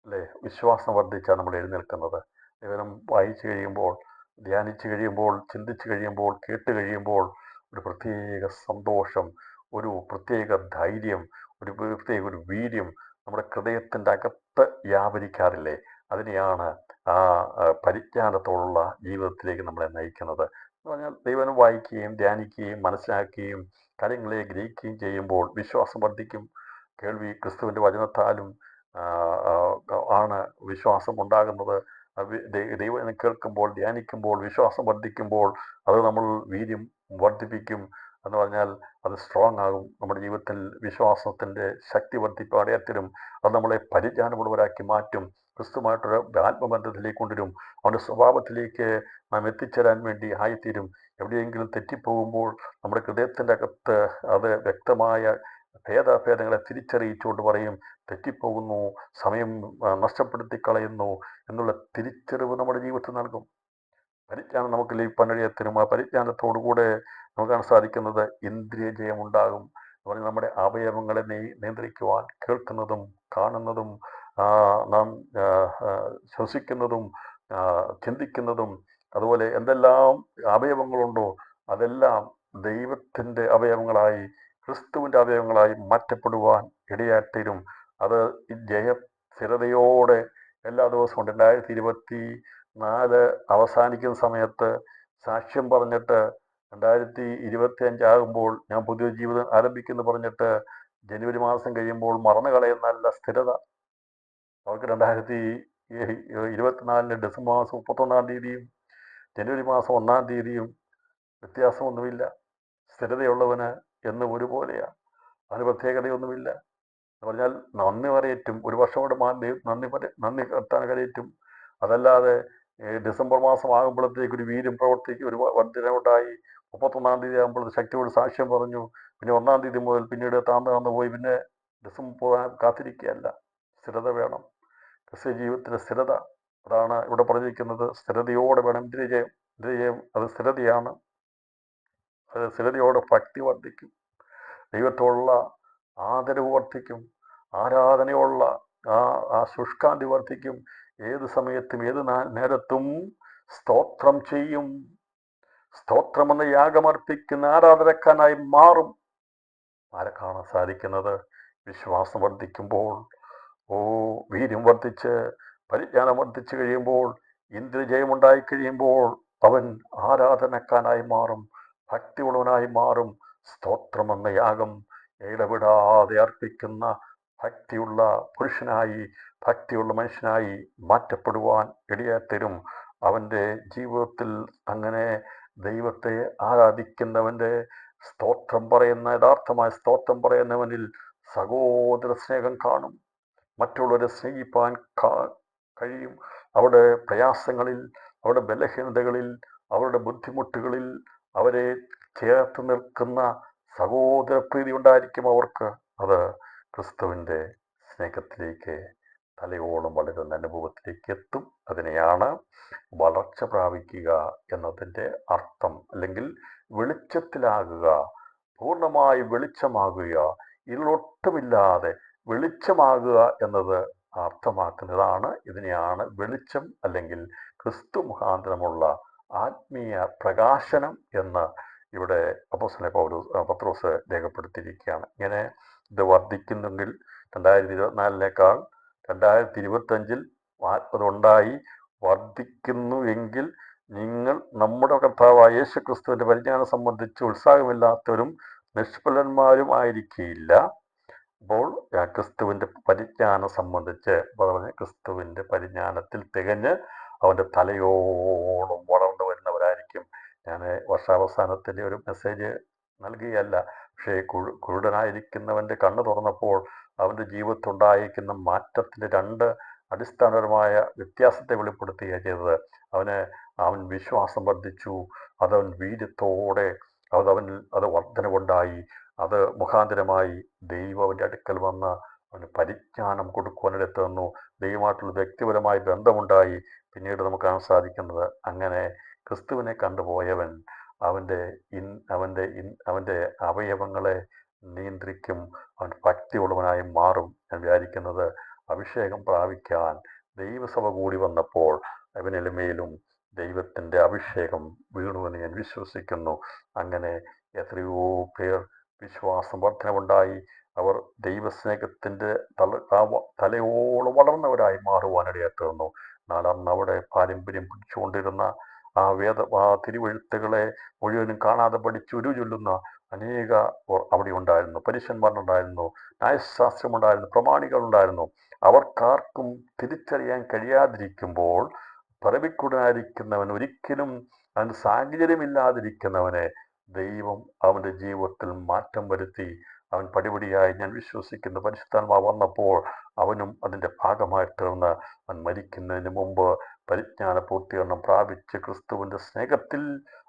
അല്ലേ വിശ്വാസം വർദ്ധിച്ചാൽ നമ്മൾ എഴുന്നേൽക്കുന്നത്. ദൈവനം വായിച്ചു കഴിയുമ്പോൾ, ധ്യാനിച്ചു കഴിയുമ്പോൾ, ചിന്തിച്ചു കഴിയുമ്പോൾ, കേട്ട് കഴിയുമ്പോൾ ഒരു പ്രത്യേക സന്തോഷം, ഒരു പ്രത്യേക ധൈര്യം, ഒരു പ്രത്യേക ഒരു വീര്യം നമ്മുടെ ഹൃദയത്തിൻ്റെ അകത്ത് വ്യാപരിക്കാറില്ലേ? അതിനെയാണ് ആ പരിജ്ഞാനത്തോടുള്ള ജീവിതത്തിലേക്ക് നമ്മളെ നയിക്കുന്നത്. എന്ന് പറഞ്ഞാൽ ദൈവനം വായിക്കുകയും ധ്യാനിക്കുകയും മനസ്സിലാക്കുകയും കാര്യങ്ങളെ ഗ്രഹിക്കുകയും ചെയ്യുമ്പോൾ വിശ്വാസം വർദ്ധിക്കും. കേൾവി ക്രിസ്തുവിൻ്റെ വചനത്താലും ആണ് വിശ്വാസം ഉണ്ടാകുന്നത്. ദൈവം കേൾക്കുമ്പോൾ, ധ്യാനിക്കുമ്പോൾ, വിശ്വാസം വർദ്ധിക്കുമ്പോൾ അത് നമ്മൾ വീര്യം വർദ്ധിപ്പിക്കും. എന്ന് പറഞ്ഞാൽ അത് സ്ട്രോങ് ആകും. നമ്മുടെ ജീവിതത്തിൽ വിശ്വാസത്തിൻ്റെ ശക്തി വർദ്ധിപ്പാൻ ഇടയാത്തരും. അത് നമ്മളെ പരിജ്ഞാനമുള്ളവരാക്കി മാറ്റും. ക്രിസ്തുമായിട്ടൊരു ആത്മബന്ധത്തിലേക്ക് കൊണ്ടുവരും. അവൻ്റെ സ്വഭാവത്തിലേക്ക് നാം എത്തിച്ചേരാൻ വേണ്ടി ആയിത്തീരും. എവിടെയെങ്കിലും തെറ്റിപ്പോകുമ്പോൾ നമ്മുടെ ഹൃദയത്തിൻ്റെ അകത്ത് അത് വ്യക്തമായ ഭേദാഭേദങ്ങളെ തിരിച്ചറിയിച്ചുകൊണ്ട് പറയും, തെറ്റിപ്പോകുന്നു, സമയം നഷ്ടപ്പെടുത്തി കളയുന്നു എന്നുള്ള തിരിച്ചറിവ് നമ്മുടെ ജീവിതത്തിൽ നൽകും. പരിജ്ഞാനം നമുക്ക് ലഭിക്കാൻ ഇടയാത്തരും. ആ പരിജ്ഞാനത്തോടുകൂടെ നമുക്കാണ് സാധിക്കുന്നത് ഇന്ദ്രിയ ജയമുണ്ടാകും. എന്ന് പറഞ്ഞാൽ നമ്മുടെ അവയവങ്ങളെ നിയന്ത്രിക്കുവാൻ കേൾക്കുന്നതും കാണുന്നതും നാം ശ്വസിക്കുന്നതും ചിന്തിക്കുന്നതും അതുപോലെ എന്തെല്ലാം അവയവങ്ങളുണ്ടോ അതെല്ലാം ദൈവത്തിൻ്റെ അവയവങ്ങളായി, ക്രിസ്തുവിൻ്റെ അവയവങ്ങളായി മാറ്റപ്പെടുവാൻ ഇടയായിത്തീരും. അത് ജയസ്ഥിരതയോടെ എല്ലാ ദിവസവും 2024 അവസാനിക്കുന്ന സമയത്ത് സാക്ഷ്യം പറഞ്ഞിട്ട് 2025 ആകുമ്പോൾ ഞാൻ പുതിയ ജീവിതം ആരംഭിക്കുന്നു പറഞ്ഞിട്ട് ജനുവരി മാസം കഴിയുമ്പോൾ മറന്നു കളയുന്നല്ല സ്ഥിരത. അവർക്ക് 2024 ഡിസംബർ മാസം 31 തീയതിയും ജനുവരി മാസം 1 തീയതിയും വ്യത്യാസമൊന്നുമില്ല. സ്ഥിരതയുള്ളവന് എന്നും ഒരുപോലെയാണ്. അതിന് പ്രത്യേകതയൊന്നുമില്ല. എന്ന് പറഞ്ഞാൽ നന്ദി പറയേറ്റും, ഒരു വർഷം കൂടെ നന്ദി കത്താൻ കരയേറ്റും. അതല്ലാതെ ഡിസംബർ മാസം ആകുമ്പോഴത്തേക്ക് ഒരു വീര്യം പ്രവർത്തിക്കും, ഒരു വർദ്ധനവുണ്ടായി. 31 തീയതി ആകുമ്പോൾ ശക്തിയോട് സാക്ഷ്യം പറഞ്ഞു. പിന്നെ 1 തീയതി മുതൽ പിന്നീട് താന്നു പോയി. പിന്നെ ഡിസംബർ പോകാൻ കാത്തിരിക്കുകയല്ല. സ്ഥിരത വേണം. ക്രിസ്ത്യ ജീവിതത്തിൻ്റെ സ്ഥിരത, അതാണ് ഇവിടെ പറഞ്ഞിരിക്കുന്നത്. സ്ഥിരതയോടെ വേണം ഇന്ദ്രിയജയം. അത് സ്ഥിരതയാണ്. അത് സ്ഥിരതയോടെ ഭക്തി വർദ്ധിക്കും. ദൈവത്തോടുള്ള ആദരവ് വർദ്ധിക്കും. ആരാധനയുള്ള ആ ശുഷ്കാന്തി വർദ്ധിക്കും. ഏത് സമയത്തും ഏത് നേരത്തും സ്തോത്രം ചെയ്യും. സ്തോത്രമെന്ന യാഗമർപ്പിക്കുന്ന ആരാധനക്കാനായി മാറും. ആരെ കാണാൻ സാധിക്കുന്നത്? വിശ്വാസം വർദ്ധിക്കുമ്പോൾ, വീര്യം വർദ്ധിച്ച് പരിജ്ഞാനം വർദ്ധിച്ചു കഴിയുമ്പോൾ, ഇന്ദ്രിയജയമുണ്ടായി കഴിയുമ്പോൾ അവൻ ആരാധനക്കാനായി മാറും, ഭക്തിയുള്ളവനായി മാറും. സ്തോത്രമെന്ന യാഗം ഇടപെടാതെ അർപ്പിക്കുന്ന ഭക്തിയുള്ള പുരുഷനായി, ഭക്തിയുള്ള മനുഷ്യനായി മാറ്റപ്പെടുവാൻ ഇടയാത്തരും. അവൻ്റെ ജീവിതത്തിൽ അങ്ങനെ ദൈവത്തെ ആരാധിക്കുന്നവൻ്റെ സ്തോത്രം പറയുന്ന, യഥാർത്ഥമായ സ്തോത്രം പറയുന്നവനിൽ സഹോദര സ്നേഹം കാണും. മറ്റുള്ളവരെ സ്നേഹിപ്പാൻ കഴിയും. അവരുടെ പ്രയാസങ്ങളിൽ, അവരുടെ ബലഹീനതകളിൽ, അവരുടെ ബുദ്ധിമുട്ടുകളിൽ അവരെ ചേർത്ത് നിൽക്കുന്ന സഹോദരപ്രീതി ഉണ്ടായിരിക്കും അവർക്ക്. അത് ക്രിസ്തുവിൻ്റെ സ്നേഹത്തിലേക്ക് തലയോളം വളരുന്ന അനുഭവത്തിലേക്ക് എത്തും. അതിനെയാണ് വളർച്ച പ്രാപിക്കുക എന്നതിൻ്റെ അർത്ഥം. അല്ലെങ്കിൽ വെളിച്ചത്തിലാകുക, പൂർണ്ണമായി വെളിച്ചമാകുക, ഇതിലൊട്ടുമില്ലാതെ വെളിച്ചമാകുക എന്നത് അർത്ഥമാക്കുന്നതാണ്. ഇതിനെയാണ് വെളിച്ചം അല്ലെങ്കിൽ ക്രിസ്തു മുഖാന്തരമുള്ള ആത്മീയ പ്രകാശനം എന്ന് ഇവിടെ അപ്പോസ്തലൻ പത്രോസ് രേഖപ്പെടുത്തിയിരിക്കുകയാണ്. ഇങ്ങനെ ഇത് വർദ്ധിക്കുന്നെങ്കിൽ 2024 2025 ആത്മതുണ്ടായി വർദ്ധിക്കുന്നു എങ്കിൽ നിങ്ങൾ നമ്മുടെ കർത്താവായ യേശു ക്രിസ്തുവിൻ്റെ പരിജ്ഞാനം സംബന്ധിച്ച് ഉത്സാഹമില്ലാത്തവരും നിഷ്ഫലന്മാരും ആയിരിക്കില്ല. അപ്പോൾ ക്രിസ്തുവിൻ്റെ പരിജ്ഞാനം സംബന്ധിച്ച് പറഞ്ഞ ക്രിസ്തുവിൻ്റെ പരിജ്ഞാനത്തിൽ തികഞ്ഞ് അവൻ്റെ തലയോളം വളർന്നു വരുന്നവരായിരിക്കും. ഞാൻ വർഷാവസാനത്തിൻ്റെ ഒരു മെസ്സേജ് നൽകുകയല്ല, പക്ഷേ കുരുടനായിരിക്കുന്നവൻ്റെ കണ്ണ് തുറന്നപ്പോൾ അവൻ്റെ ജീവിതത്തിലുണ്ടായിരിക്കുന്ന മാറ്റത്തിൻ്റെ രണ്ട് അടിസ്ഥാനപരമായ വ്യത്യാസത്തെ വെളിപ്പെടുത്തുകയാണ് ചെയ്തത്. അവൻ വിശ്വാസം വർദ്ധിച്ചു, അതവൻ വീര്യത്തോടെ അത് വർധനവുണ്ടായി. അത് മുഖാന്തരമായി ദൈവം അവൻ്റെ അടുക്കൽ വന്ന് അവന് പരിജ്ഞാനം കൊടുക്കുവാനിടത്ത് തന്നു. ദൈവമായിട്ടുള്ള വ്യക്തിപരമായ ബന്ധമുണ്ടായി. പിന്നീട് നമുക്ക് കാണാൻ സാധിക്കുന്നത്, അങ്ങനെ ക്രിസ്തുവിനെ കണ്ടുപോയവൻ അവൻ്റെ അവയവങ്ങളെ നിയന്ത്രിക്കും, അവൻ ഭക്തിയുള്ളവനായി മാറും. ഞാൻ വിചാരിക്കുന്നത്, അഭിഷേകം പ്രാപിക്കാൻ ദൈവസഭ കൂടി വന്നപ്പോൾ അവനെളിമയിലും ദൈവത്തിൻ്റെ അഭിഷേകം വീണുവെന്ന് ഞാൻ വിശ്വസിക്കുന്നു. അങ്ങനെ എത്രയോ പേർ വിശ്വാസം വർധനവുണ്ടായി. അവർ ദൈവസ്നേഹത്തിൻ്റെ തലയോളം വളർന്നവരായി മാറുവാനിടയായിട്ട് വന്നു. എന്നാൽ അന്ന് അവിടെ പാരമ്പര്യം പിടിച്ചുകൊണ്ടിരുന്ന ആ തിരുവെഴുത്തുകളെ മുഴുവനും കാണാതെ പഠിച്ച് ചൊല്ലുന്ന അനേക അവിടെ ഉണ്ടായിരുന്നു. പരീശന്മാരുണ്ടായിരുന്നു, ന്യായശാസ്ത്രമുണ്ടായിരുന്നു, പ്രമാണികളുണ്ടായിരുന്നു. അവർക്കാർക്കും തിരിച്ചറിയാൻ കഴിയാതിരിക്കുമ്പോൾ പിറവിക്കുടനായിരിക്കുന്നവൻ, ഒരിക്കലും അവന് സാഹചര്യമില്ലാതിരിക്കുന്നവനെ ദൈവം അവൻ്റെ ജീവിതത്തിൽ മാറ്റം വരുത്തി. അവൻ പടിപടിയായി, ഞാൻ വിശ്വസിക്കുന്ന പരിശുദ്ധാത്മാവ് വന്നപ്പോൾ അവനും അതിൻ്റെ ഭാഗമായി തീർന്ന് അവൻ മരിക്കുന്നതിന് മുമ്പ് പരിജ്ഞാന പൂർത്തീകരണം പ്രാപിച്ച് ക്രിസ്തുവിൻ്റെ സ്നേഹത്തിൽ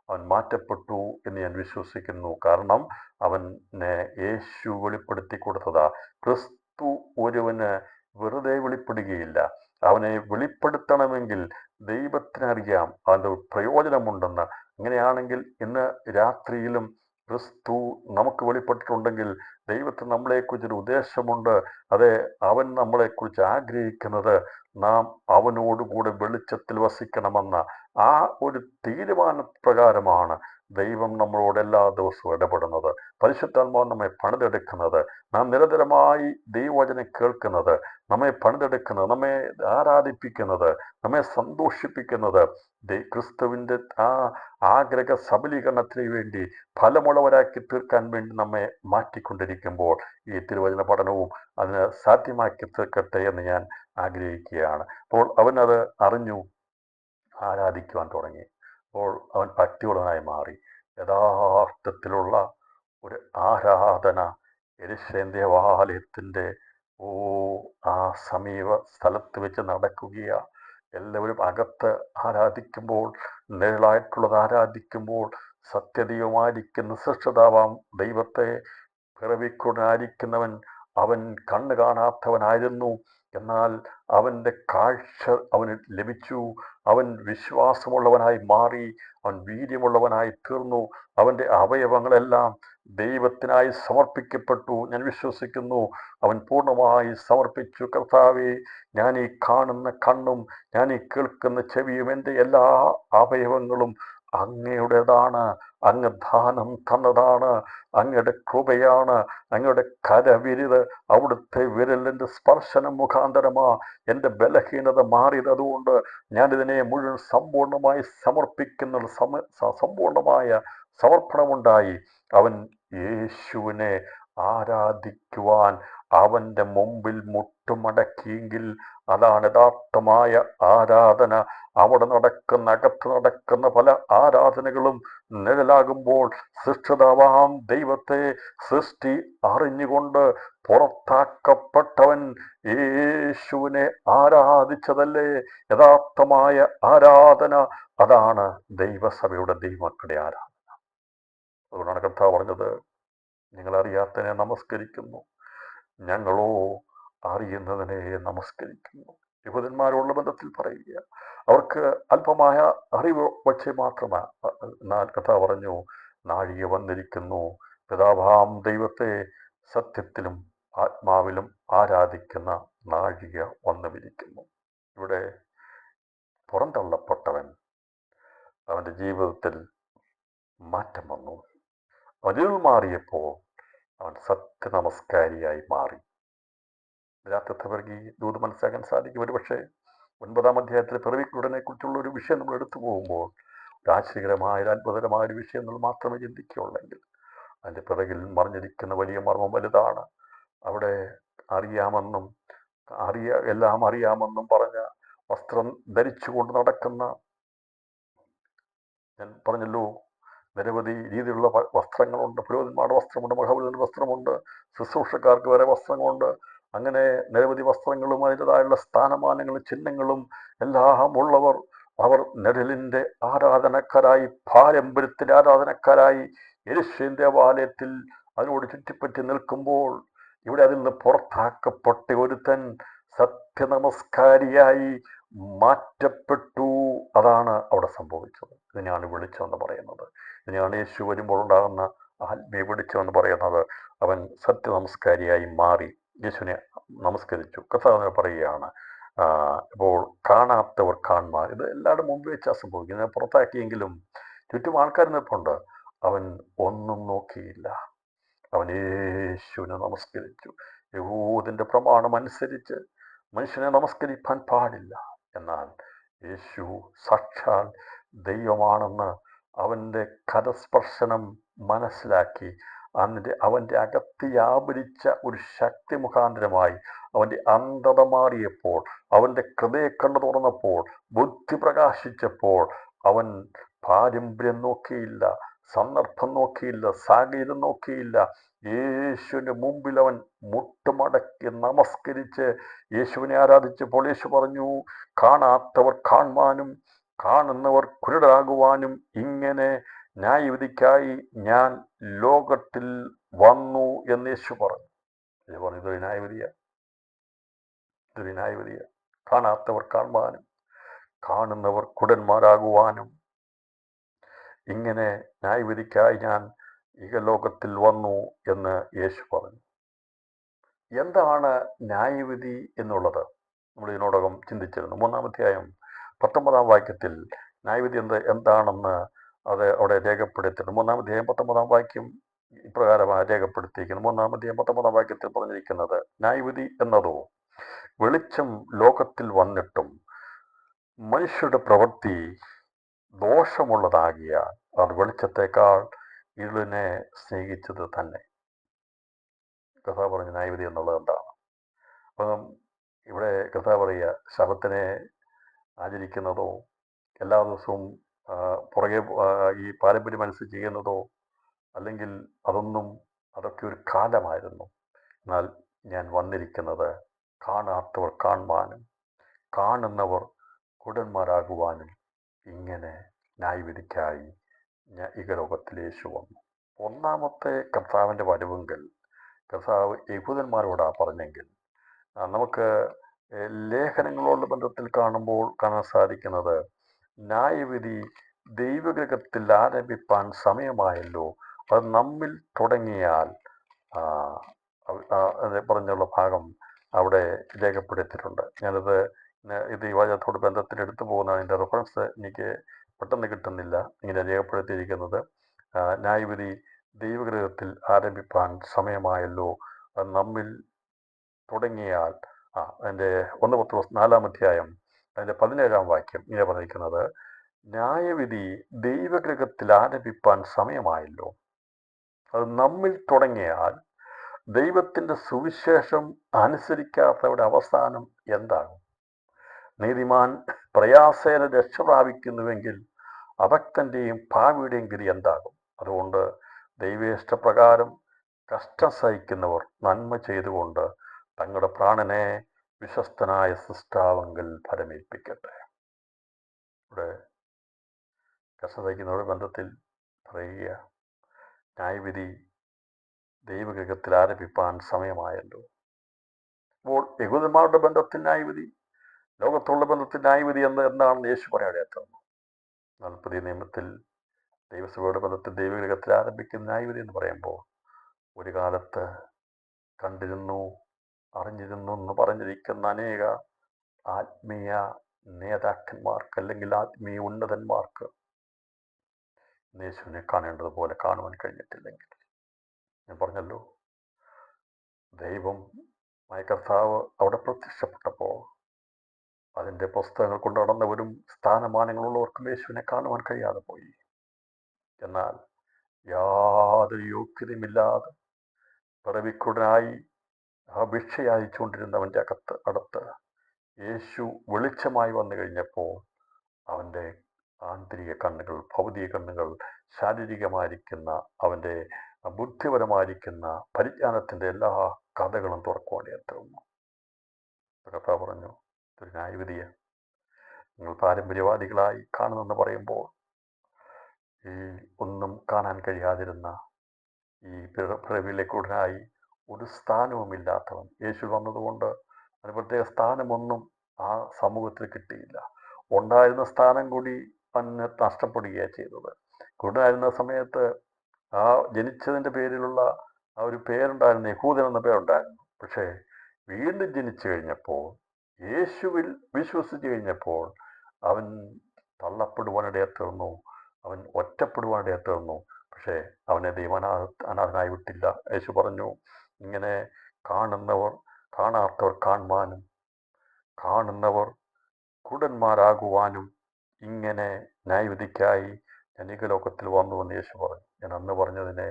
അവൻ മാറ്റപ്പെട്ടു എന്ന് ഞാൻ വിശ്വസിക്കുന്നു. കാരണം അവനെ യേശു വെളിപ്പെടുത്തി കൊടുത്തതാ. ക്രിസ്തു ഒരുവന് വെറുതെ വെളിപ്പെടുകയില്ല. അവനെ വെളിപ്പെടുത്തണമെങ്കിൽ ദൈവത്തിനറിയാം അതിൻ്റെ പ്രയോജനമുണ്ടെന്ന്. അങ്ങനെയാണെങ്കിൽ ഇന്ന് രാത്രിയിലും ക്രിസ്തു നമുക്ക് വെളിപ്പെട്ടിട്ടുണ്ടെങ്കിൽ ദൈവത്തിന് നമ്മളെക്കുറിച്ചൊരു ഉദ്ദേശമുണ്ട്. അതെ, അവൻ നമ്മളെക്കുറിച്ച് ആഗ്രഹിക്കുന്നത് നാം അവനോടുകൂടെ വെളിച്ചത്തിൽ വസിക്കണമെന്ന ആ ഒരു തീരുമാനപ്രകാരമാണ് ദൈവം നമ്മളോട് എല്ലാ ദിവസവും ഇടപെടുന്നത്. പരിശുദ്ധാത്മാവ് നമ്മെ പണിതെടുക്കുന്നത്, നാം നിരന്തരമായി ദൈവവചനം കേൾക്കുന്നത്, നമ്മെ പണിതെടുക്കുന്നത്, നമ്മെ ആരാധിപ്പിക്കുന്നത്, നമ്മെ സന്തോഷിപ്പിക്കുന്നത് ക്രിസ്തുവിൻ്റെ ആ ആഗ്രഹ സബലീകരണത്തിന് വേണ്ടി ഫലമുള്ളവരാക്കി തീർക്കാൻ വേണ്ടി നമ്മെ മാറ്റിക്കൊണ്ടിരിക്കുമ്പോൾ ഈ തിരുവചന പഠനവും അതിന് സാധ്യമാക്കി തീർക്കട്ടെ എന്ന് ഞാൻ ആഗ്രഹിക്കുകയാണ്. അപ്പോൾ അവനത് അറിഞ്ഞു, ആരാധിക്കുവാൻ തുടങ്ങി. അപ്പോൾ അവൻ ഭക്തിയുള്ളവനായി മാറി. യഥാർത്ഥത്തിലുള്ള ഒരു ആരാധന യെരൂശലേം ദേവാലയത്തിൻ്റെ ആ സമീപ സ്ഥലത്ത് വെച്ച് നടക്കുകയാണ്. എല്ലാവരും അകത്ത് ആരാധിക്കുമ്പോൾ, നിഴലായിട്ടുള്ളത് ആരാധിക്കുമ്പോൾ, സത്യദൈവമായിരിക്കുന്ന സൃഷ്ടിതാവാം ദൈവത്തെ പിറവിക്കുടനായിരിക്കുന്നവൻ അവൻ കണ്ണ് കാണാത്തവനായിരുന്നു. എന്നാൽ അവൻ്റെ കാഴ്ച അവന് ലഭിച്ചു. അവൻ വിശ്വാസമുള്ളവനായി മാറി. അവൻ വീര്യമുള്ളവനായി തീർന്നു. അവൻ്റെ അവയവങ്ങളെല്ലാം ദൈവത്തിനായി സമർപ്പിക്കപ്പെട്ടു. ഞാൻ വിശ്വസിക്കുന്നു, അവൻ പൂർണ്ണമായി സമർപ്പിച്ചു. കർത്താവേ, ഞാൻ ഈ കാണുന്ന കണ്ണും ഞാൻ ഈ കേൾക്കുന്ന ചെവിയും എൻ്റെ എല്ലാ അവയവങ്ങളും അങ്ങയുടേതാണ്. അങ്ങ് ദാനം തന്നതാണ്. അങ്ങയുടെ കൃപയാണ്. അങ്ങയുടെ കരവിരുത്, അവിടുത്തെ വിരലിൻ്റെ സ്പർശനം മുഖാന്തരമാ എൻ്റെ ബലഹീനത മാറിയത്. അതുകൊണ്ട് ഞാനിതിനെ മുഴുവൻ സമ്പൂർണമായി സമർപ്പിക്കുന്ന സമ്പൂർണമായ സമർപ്പണമുണ്ടായി. അവൻ യേശുവിനെ ആരാധിക്കുവാൻ അവൻ്റെ മുമ്പിൽ മുട്ടുമടക്കിയെങ്കിൽ അതാണ് യഥാർത്ഥമായ ആരാധന. അവിടെ അകത്ത് നടക്കുന്ന പല ആരാധനകളും നിഴലാകുമ്പോൾ സൃഷ്ടിതാവാം ദൈവത്തെ സൃഷ്ടി അറിഞ്ഞുകൊണ്ട് പുറത്താക്കപ്പെട്ടവൻ യേശുവിനെ ആരാധിച്ചതല്ലേ യഥാർത്ഥമായ ആരാധന. അതാണ് ദൈവസഭയുടെ ദൈവമക്കളുടെ ആരാധന. അതുകൊണ്ടാണ് കർത്താവ് പറഞ്ഞത്, നിങ്ങളറിയാത്തതിനെ നമസ്കരിക്കുന്നു, ഞങ്ങളോ അറിയുന്നതിനെ നമസ്കരിക്കുന്നു. യഹൂദന്മാരുള്ള ബന്ധത്തിൽ പറയുക, അവർക്ക് അല്പമായ അറിവ് പക്ഷേ മാത്രമാണ്. കഥ പറഞ്ഞു, നാഴിക വന്നിരിക്കുന്നു, പിതാവാം ദൈവത്തെ സത്യത്തിലും ആത്മാവിലും ആരാധിക്കുന്ന നാഴിക വന്നുമിരിക്കുന്നു. ഇവിടെ പുറന്തള്ളപ്പെട്ടവൻ, അവൻ്റെ ജീവിതത്തിൽ മാറ്റം വന്നു. അവനിൽ മാറിയപ്പോൾ അവൻ സത്യനമസ്കാരിയായി മാറി. രാത്രിത്തവർക്ക് ഈ ദൂത് മനസ്സിലാക്കാൻ സാധിക്കും. ഒരു പക്ഷേ 9-ാം അധ്യായത്തിലെ പിറവിക്കുടനെ കുറിച്ചുള്ള ഒരു വിഷയം നമ്മൾ എടുത്തു പോകുമ്പോൾ ആശ്ചര്യകരമായ അത്ഭുതകരമായ ഒരു വിഷയം നമ്മൾ മാത്രമേ ചിന്തിക്കുകയുള്ളെങ്കിൽ അതിൻ്റെ പിറകിൽ മറിഞ്ഞിരിക്കുന്ന വലിയ മർമ്മം വലുതാണ്. അവിടെ അറിയാമെന്നും എല്ലാം അറിയാമെന്നും പറഞ്ഞ വസ്ത്രം ധരിച്ചുകൊണ്ട് നടക്കുന്ന, ഞാൻ പറഞ്ഞല്ലോ, നിരവധി രീതിയിലുള്ള വസ്ത്രങ്ങളുണ്ട്. പുരോഹിതന്മാരുടെ വസ്ത്രമുണ്ട്, മഹാപുരോഹിതന്റെ വസ്ത്രമുണ്ട്, ശുശ്രൂഷക്കാർക്ക് വരെ വസ്ത്രങ്ങളുണ്ട്. അങ്ങനെ നിരവധി വസ്ത്രങ്ങളും അതിൻ്റെതായുള്ള സ്ഥാനമാനങ്ങളും ചിഹ്നങ്ങളും എല്ലാം ഉള്ളവർ, അവർ നിഴലിൻ്റെ ആരാധനക്കാരായി, പാരമ്പര്യത്തിൻ്റെ ആരാധനക്കാരായി യെരൂശലേം ദേവാലയത്തിൽ അതിനോട് ചുറ്റിപ്പറ്റി നിൽക്കുമ്പോൾ, ഇവിടെ അതിൽ നിന്ന് പുറത്താക്കപ്പെട്ട ഒരുത്തൻ സത്യനമസ്കാരിയായി മാറ്റപ്പെട്ടു. അതാണ് അവിടെ സംഭവിച്ചത്. ഇതിനെയാണ് വെളിച്ചമെന്ന് പറയുന്നത്. ഇതിനെയാണ് യേശു വരുമ്പോൾ ഉണ്ടാകുന്ന ആത്മീയ വെളിച്ചമെന്ന് പറയുന്നത്. അവൻ സത്യനമസ്കാരിയായി മാറി, യേശുവിനെ നമസ്കരിച്ചു. കർത്താവ് പറയുകയാണ്, ഇപ്പോൾ കാണാത്തവർ കാൺമാർ. ഇത് എല്ലാവരുടെ മുമ്പ് വെച്ചാൽ സംഭവിക്കുന്നത്. പുറത്താക്കിയെങ്കിലും ചുറ്റും ആൾക്കാർ നിൽപ്പുണ്ട്. അവൻ ഒന്നും നോക്കിയില്ല, അവൻ യേശുവിനെ നമസ്കരിച്ചു. യഹൂദന്റെ പ്രമാണം അനുസരിച്ച് മനുഷ്യനെ നമസ്കരിക്കാൻ പാടില്ല. എന്നാൽ യേശു സാക്ഷാൽ ദൈവമാണെന്ന് അവൻ്റെ കരസ്പർശനം മനസ്സിലാക്കി, അവൻ്റെ അകത്ത് വ്യാപരിച്ച ഒരു ശക്തി മുഖാന്തരമായി അവൻ്റെ അന്ധത മാറിയപ്പോൾ, അവൻ്റെ ഹൃദയക്കണ്ണ് തുറന്നപ്പോൾ, ബുദ്ധി പ്രകാശിച്ചപ്പോൾ, അവൻ പാരമ്പര്യം നോക്കിയില്ല, സന്ദർഭം നോക്കിയില്ല, സാഹചര്യം നോക്കിയില്ല. യേശുവിൻ്റെ മുമ്പിൽ അവൻ മുട്ടുമടക്കി നമസ്കരിച്ച് യേശുവിനെ ആരാധിച്ചപ്പോൾ യേശു പറഞ്ഞു, കാണാത്തവർ കാൺമാനും കാണുന്നവർ കുരുടാകുവാനും ഇങ്ങനെ ന്യായവിധിക്കായി ഞാൻ ലോകത്തിൽ വന്നു എന്ന് യേശു പറഞ്ഞു. ഇതൊരു ന്യായവിധിയ. കാണാത്തവർ കാണുവാനും കാണുന്നവർ കുടന്മാരാകുവാനും ഇങ്ങനെ ന്യായവിധിക്കായി ഞാൻ ലോകത്തിൽ വന്നു എന്ന് യേശു പറഞ്ഞു. എന്താണ് ന്യായവിധി എന്നുള്ളത് നമ്മൾ ഇതിനോടകം ചിന്തിച്ചിരുന്നു. 3-ാം അധ്യായം 19-ാം വാക്യത്തിൽ ന്യായവിധി എന്താണെന്ന് അത് അവിടെ രേഖപ്പെടുത്തിയിട്ടുണ്ട്. 3-ാം അധ്യായം 19-ാം വാക്യം ഇപ്രകാരമാണ് രേഖപ്പെടുത്തിയിരിക്കുന്നത്. 3-ാം അധ്യായം 19-ാം വാക്യത്തിൽ പറഞ്ഞിരിക്കുന്നത്, ന്യായവിധി എന്നതോ വെളിച്ചം ലോകത്തിൽ വന്നിട്ടും മനുഷ്യരുടെ പ്രവൃത്തി ദോഷമുള്ളതാകിയാൽ അത് വെളിച്ചത്തേക്കാൾ ഇരുളിനെ സ്നേഹിച്ചത് തന്നെ. കർത്താവ് പറഞ്ഞ ന്യായവിധി എന്നുള്ളത് എന്താണ്? അപ്പം ഇവിടെ കർത്താവ് പറയുക, ശബത്തിനെ ആചരിക്കുന്നതോ എല്ലാ ദിവസവും പുറകെ ഈ പാരമ്പര്യം അനുസരിച്ച് ചെയ്യുന്നതോ അല്ലെങ്കിൽ അതൊക്കെ ഒരു കാലമായിരുന്നു. എന്നാൽ ഞാൻ വന്നിരിക്കുന്നത് കാണാത്തവർ കാണുവാനും കാണുന്നവർ കുടന്മാരാകുവാനും ഇങ്ങനെ ന്യായവിധിക്കായി ലോകത്തിൽ യേശു വന്നു. ഒന്നാമത്തെ കർത്താവിൻ്റെ വരവെങ്കിൽ കർത്താവ് യഹൂദന്മാരോടാണ് പറഞ്ഞെങ്കിൽ, നമുക്ക് ലേഖനങ്ങളോട് ബന്ധത്തിൽ കാണാൻ സാധിക്കുന്നത്, ന്യായവിധി ദൈവഗൃഹത്തിൽ ആരംഭിപ്പാൻ സമയമായല്ലോ, അത് നമ്മിൽ തുടങ്ങിയാൽ പറഞ്ഞുള്ള ഭാഗം അവിടെ രേഖപ്പെടുത്തിയിട്ടുണ്ട്. ഇത് ഈ വചനത്തോട് ബന്ധത്തിൽ എടുത്തു പോകുന്ന അതിൻ്റെ റെഫറൻസ് എനിക്ക് പെട്ടെന്ന് കിട്ടുന്നില്ല. ഇങ്ങനെ രേഖപ്പെടുത്തിയിരിക്കുന്നത്, ന്യായവിധി ദൈവഗൃഹത്തിൽ ആരംഭിപ്പാൻ സമയമായല്ലോ, അത് നമ്മിൽ തുടങ്ങിയാൽ. അതിൻ്റെ 1 പത്രോസ് 4-ാം അധ്യായം അതിൻ്റെ 17-ാം വാക്യം ഇങ്ങനെ പറഞ്ഞിരിക്കുന്നത്, ന്യായവിധി ദൈവഗൃഹത്തിൽ ആരംഭിപ്പാൻ സമയമായല്ലോ, അത് നമ്മിൽ തുടങ്ങിയാൽ ദൈവത്തിൻ്റെ സുവിശേഷം അനുസരിക്കാത്തവരുടെ അവസാനം എന്താകും? നീതിമാൻ പ്രയാസേന രക്ഷ പ്രാപിക്കുന്നുവെങ്കിൽ അഭക്തൻ്റെയും പാപിയുടെയും ഗതി എന്താകും? അതുകൊണ്ട് ദൈവേഷ്ടപ്രകാരം കഷ്ടം സഹിക്കുന്നവർ നന്മ ചെയ്തുകൊണ്ട് തങ്ങളുടെ പ്രാണനെ വിശ്വസ്തനായ സൃഷ്ടാവെങ്കിൽ ഫലമേൽപ്പിക്കട്ടെ. ഇവിടെ കഷ്ടം സഹിക്കുന്നവരുടെ ബന്ധത്തിൽ പറയുക, ന്യായവിധി ദൈവഗൃഹത്തിൽ ആരംഭിപ്പാൻ സമയമായല്ലോ. അപ്പോൾ യഹൂദന്മാരുടെ ബന്ധത്തിൽ ന്യായവിധി, ലോകത്തുള്ള ബന്ധത്തിൽ ന്യായവിധി എന്താണെന്ന് യേശു പറയാതെ എത്തുന്നു. എന്നാൽ പുതിയ നിയമത്തിൽ ദൈവസഭയുടെ ബന്ധത്തിൽ ദൈവഗൃഹത്തിൽ ആരംഭിക്കുന്ന ന്യായവിധി എന്ന് പറയുമ്പോൾ, ഒരു കാലത്ത് കണ്ടിരുന്നു അറിഞ്ഞിരുന്നു എന്ന് പറഞ്ഞിരിക്കുന്ന അനേക ആത്മീയ നേതാക്കന്മാർക്ക് അല്ലെങ്കിൽ ആത്മീയ ഉന്നതന്മാർക്ക് യേശുവിനെ കാണേണ്ടതുപോലെ കാണുവാൻ കഴിഞ്ഞിട്ടില്ലെങ്കിൽ, ഞാൻ പറഞ്ഞല്ലോ, കർത്താവ് അവിടെ പ്രത്യക്ഷപ്പെട്ടപ്പോൾ അതിൻ്റെ പുസ്തകങ്ങൾ കൊണ്ട് നടന്നവരും സ്ഥാനമാനങ്ങളുള്ളവർക്കും യേശുവിനെ കാണുവാൻ കഴിയാതെ പോയി. എന്നാൽ യാതൊരു യോഗ്യതയുമില്ലാതെ പിറവിക്കുടനായി ആ ഭിക്ഷ യാചിച്ചുകൊണ്ടിരുന്നവൻ്റെ അടുത്ത് യേശു വെളിച്ചമായി വന്നു കഴിഞ്ഞപ്പോൾ അവൻ്റെ ആന്തരിക കണ്ണുകൾ, ഭൗതിക കണ്ണുകൾ, ശാരീരികമായിരിക്കുന്ന അവൻ്റെ ബുദ്ധിപരമായിരിക്കുന്ന പരിജ്ഞാനത്തിൻ്റെ എല്ലാ കഥകളും തുറക്കുവാൻ തീർന്നു. കഥ പറഞ്ഞു, ഇതൊരു ന്യായവിധിയെ നിങ്ങൾ പാരമ്പര്യവാദികളായി കാണുമെന്ന് പറയുമ്പോൾ ഈ ഒന്നും കാണാൻ കഴിയാതിരുന്ന ഈ പിറവിയിലേക്കുടനായി ഒരു സ്ഥാനവുമില്ലാത്തവൻ യേശു വന്നതുകൊണ്ട് അതിന് പ്രത്യേക സ്ഥാനമൊന്നും ആ സമൂഹത്തിൽ കിട്ടിയില്ല. ഉണ്ടായിരുന്ന സ്ഥാനം കൂടി അവന് നഷ്ടപ്പെടുകയാണ് ചെയ്തത്. ഉണ്ടായിരുന്ന സമയത്ത് ആ ജനിച്ചതിൻ്റെ പേരിലുള്ള ആ ഒരു പേരുണ്ടായിരുന്നു, യഹൂദൻ എന്ന പേരുണ്ടായിരുന്നു. പക്ഷേ വീണ്ടും ജനിച്ചു കഴിഞ്ഞപ്പോൾ, യേശുവിൽ വിശ്വസിച്ച് കഴിഞ്ഞപ്പോൾ അവൻ തള്ളപ്പെടുവാനിടയെ തീർന്നു, അവൻ ഒറ്റപ്പെടുവാനിടയെ തീർന്നു. പക്ഷേ അവനെ ദൈവം അനാഥനായി വിട്ടില്ല. യേശു പറഞ്ഞു, ഇങ്ങനെ കാണുന്നവർ കാണാത്തവർ കാണുവാനും കാണുന്നവർ കുടന്മാരാകുവാനും ഇങ്ങനെ ന്യായവിധിക്കായി ഞാൻ ഈ ലോകത്തിൽ വന്നുവെന്ന് യേശു പറഞ്ഞു. ഞാൻ അന്ന് പറഞ്ഞതിനെ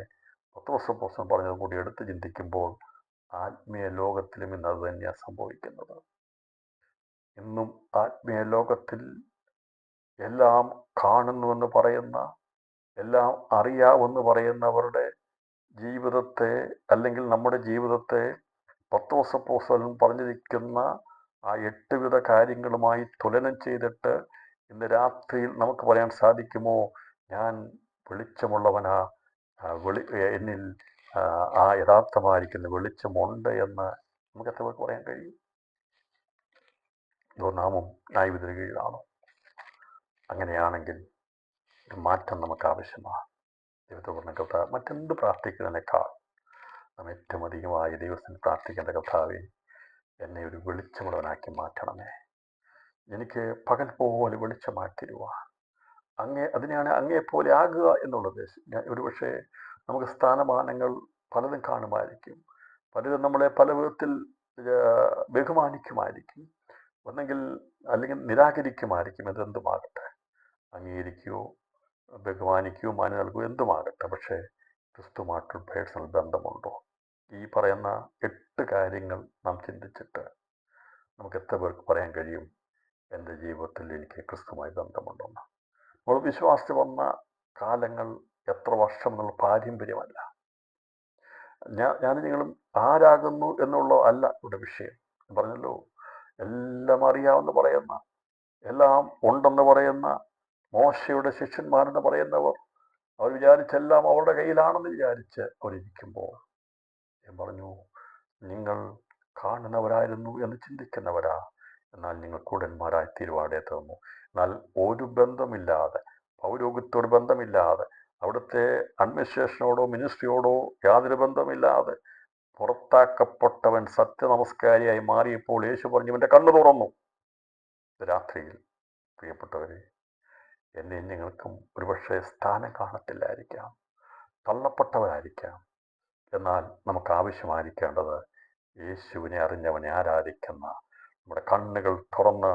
പത്രോസ് പറഞ്ഞതും കൂടി എടുത്ത് ചിന്തിക്കുമ്പോൾ ആത്മീയ ലോകത്തിലും ഇന്ന് അത് തന്നെയാണ് സംഭവിക്കുന്നത്. ഇന്നും ആത്മീയ ലോകത്തിൽ എല്ലാം കാണുന്നുവെന്ന് പറയുന്ന, എല്ലാം അറിയാമെന്ന് പറയുന്നവരുടെ ജീവിതത്തെ, അല്ലെങ്കിൽ നമ്മുടെ ജീവിതത്തെ പത്രോസ് പറഞ്ഞിരിക്കുന്ന ആ 8 വിധ കാര്യങ്ങളുമായി തുലനം ചെയ്തിട്ട് ഇന്ന് രാത്രിയിൽ നമുക്ക് പറയാൻ സാധിക്കുമോ, ഞാൻ വെളിച്ചമുള്ളവനാ, എന്നിൽ ആ യഥാർത്ഥമായിരിക്കുന്ന വെളിച്ചമുണ്ട് എന്ന് നമുക്ക് എത്ര പേർക്ക് പറയാൻ കഴിയും? ഇതോ നാമം ന്യായവിധിയുടെ കീഴിലാണോ? അങ്ങനെയാണെങ്കിൽ ഒരു മാറ്റം നമുക്ക് ആവശ്യമാണ്. ദൈവത്തെ പറഞ്ഞ കർത്താവ്, മറ്റെന്ത് പ്രാർത്ഥിക്കുന്നതിനേക്കാൾ നാം ഏറ്റവും അധികമായി ദൈവത്തിന് പ്രാർത്ഥിക്കേണ്ട കർത്താവേ, എന്നെ ഒരു വെളിച്ചമുള്ളവനാക്കി മാറ്റണമേ, എനിക്ക് പകൽ പോലെ വെളിച്ചമായി തരുവാൻ. അതിനെയാണ് അങ്ങേപ്പോലെ ആകുക എന്നുള്ളത്. ഒരുപക്ഷെ നമുക്ക് സ്ഥാനമാനങ്ങൾ പലതും കാണുമായിരിക്കും, പലരും നമ്മളെ പല വിധത്തിൽ ബഹുമാനിക്കുമായിരിക്കും, അല്ലെങ്കിൽ നിരാകരിക്കുമായിരിക്കും. ഇതെന്തുമാകട്ടെ, അംഗീകരിക്കുകയോ ബഹുമാനിക്കുകയോ മാനി നൽകുകയോ എന്തുമാകട്ടെ, പക്ഷേ ക്രിസ്തുമായിട്ടുള്ള പേഴ്സണൽ ബന്ധമുണ്ടോ? ഈ പറയുന്ന 8 കാര്യങ്ങൾ നാം ചിന്തിച്ചിട്ട് നമുക്ക് എത്ര പേർക്ക് പറയാൻ കഴിയും, എൻ്റെ ജീവിതത്തിൽ എനിക്ക് ക്രിസ്തുമായി ബന്ധമുണ്ടെന്ന്? നമ്മൾ വിശ്വാസത്തിൽ വന്ന കാലങ്ങൾ എത്ര വർഷം എന്നുള്ള പാരമ്പര്യമല്ല. ഞാൻ നിങ്ങളും ആരാകുന്നു എന്നുള്ള അല്ല ഇവിടെ വിഷയം. പറഞ്ഞല്ലോ, എല്ലാം അറിയാമെന്ന് പറയുന്ന, എല്ലാം ഉണ്ടെന്ന് പറയുന്ന മോശയുടെ ശിഷ്യന്മാരെന്ന് പറയുന്നവർ, അവർ വിചാരിച്ചെല്ലാം അവരുടെ കയ്യിലാണെന്ന് വിചാരിച്ച് അവരിയ്ക്കുമ്പോൾ ഞാൻ പറഞ്ഞു, നിങ്ങൾ കാണുന്നവരായിരുന്നു എന്ന് ചിന്തിക്കുന്നവരാ, എന്നാൽ നിങ്ങൾ കൂടന്മാരായി തീരുവാടേ തീർന്നു. എന്നാൽ ഒരു ബന്ധമില്ലാതെ, പൗരോഹിത്യത്തോട് ബന്ധമില്ലാതെ, അവിടുത്തെ അഡ്മിനിസ്ട്രേഷനോടോ മിനിസ്ട്രിയോടോ യാതൊരു ബന്ധമില്ലാതെ പുറത്താക്കപ്പെട്ടവൻ സത്യനമസ്കാരിയായി മാറിയപ്പോൾ യേശു പറഞ്ഞു, ഇവൻ്റെ കണ്ണു തുറന്നു. രാത്രിയിൽ പ്രിയപ്പെട്ടവരെ, എന്നെ നിങ്ങൾക്കും ഒരുപക്ഷെ സ്ഥാനം കാണത്തില്ലായിരിക്കാം, തള്ളപ്പെട്ടവരായിരിക്കാം. എന്നാൽ നമുക്ക് ആവശ്യമായിരിക്കേണ്ടത് യേശുവിനെ അറിഞ്ഞവനെ ആരാധിക്കുന്ന, നമ്മുടെ കണ്ണുകൾ തുറന്ന്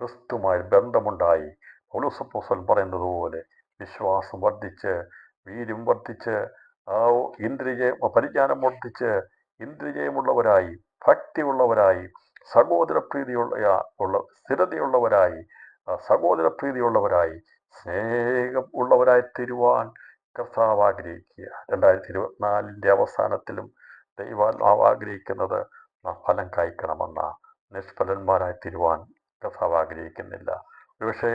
ക്രിസ്തുമായി ബന്ധമുണ്ടായി പൗലോസ് അപ്പോസ്തലൻ പറയുന്നത് പോലെ വിശ്വാസം വർദ്ധിച്ച്, വീര്യം വർദ്ധിച്ച്, പരിജ്ഞാനം വർദ്ധിച്ച്, ഇന്ദ്രിയമുള്ളവരായി, ഭക്തിയുള്ളവരായി, സ്ഥിരതയുള്ളവരായി, സഹോദരപ്രീതിയുള്ളവരായി, സ്നേഹം ഉള്ളവരായി തീരുവാൻ കർത്താവ് ആഗ്രഹിക്കുക. 2024 അവസാനത്തിലും ദൈവാത്മാവ് ആഗ്രഹിക്കുന്നത് നാം ഫലം കായ്ക്കണമെന്ന, നിഷ്ഫലന്മാരായി തീരുവാൻ കർത്താവ് ആഗ്രഹിക്കുന്നില്ല. ഒരുപക്ഷെ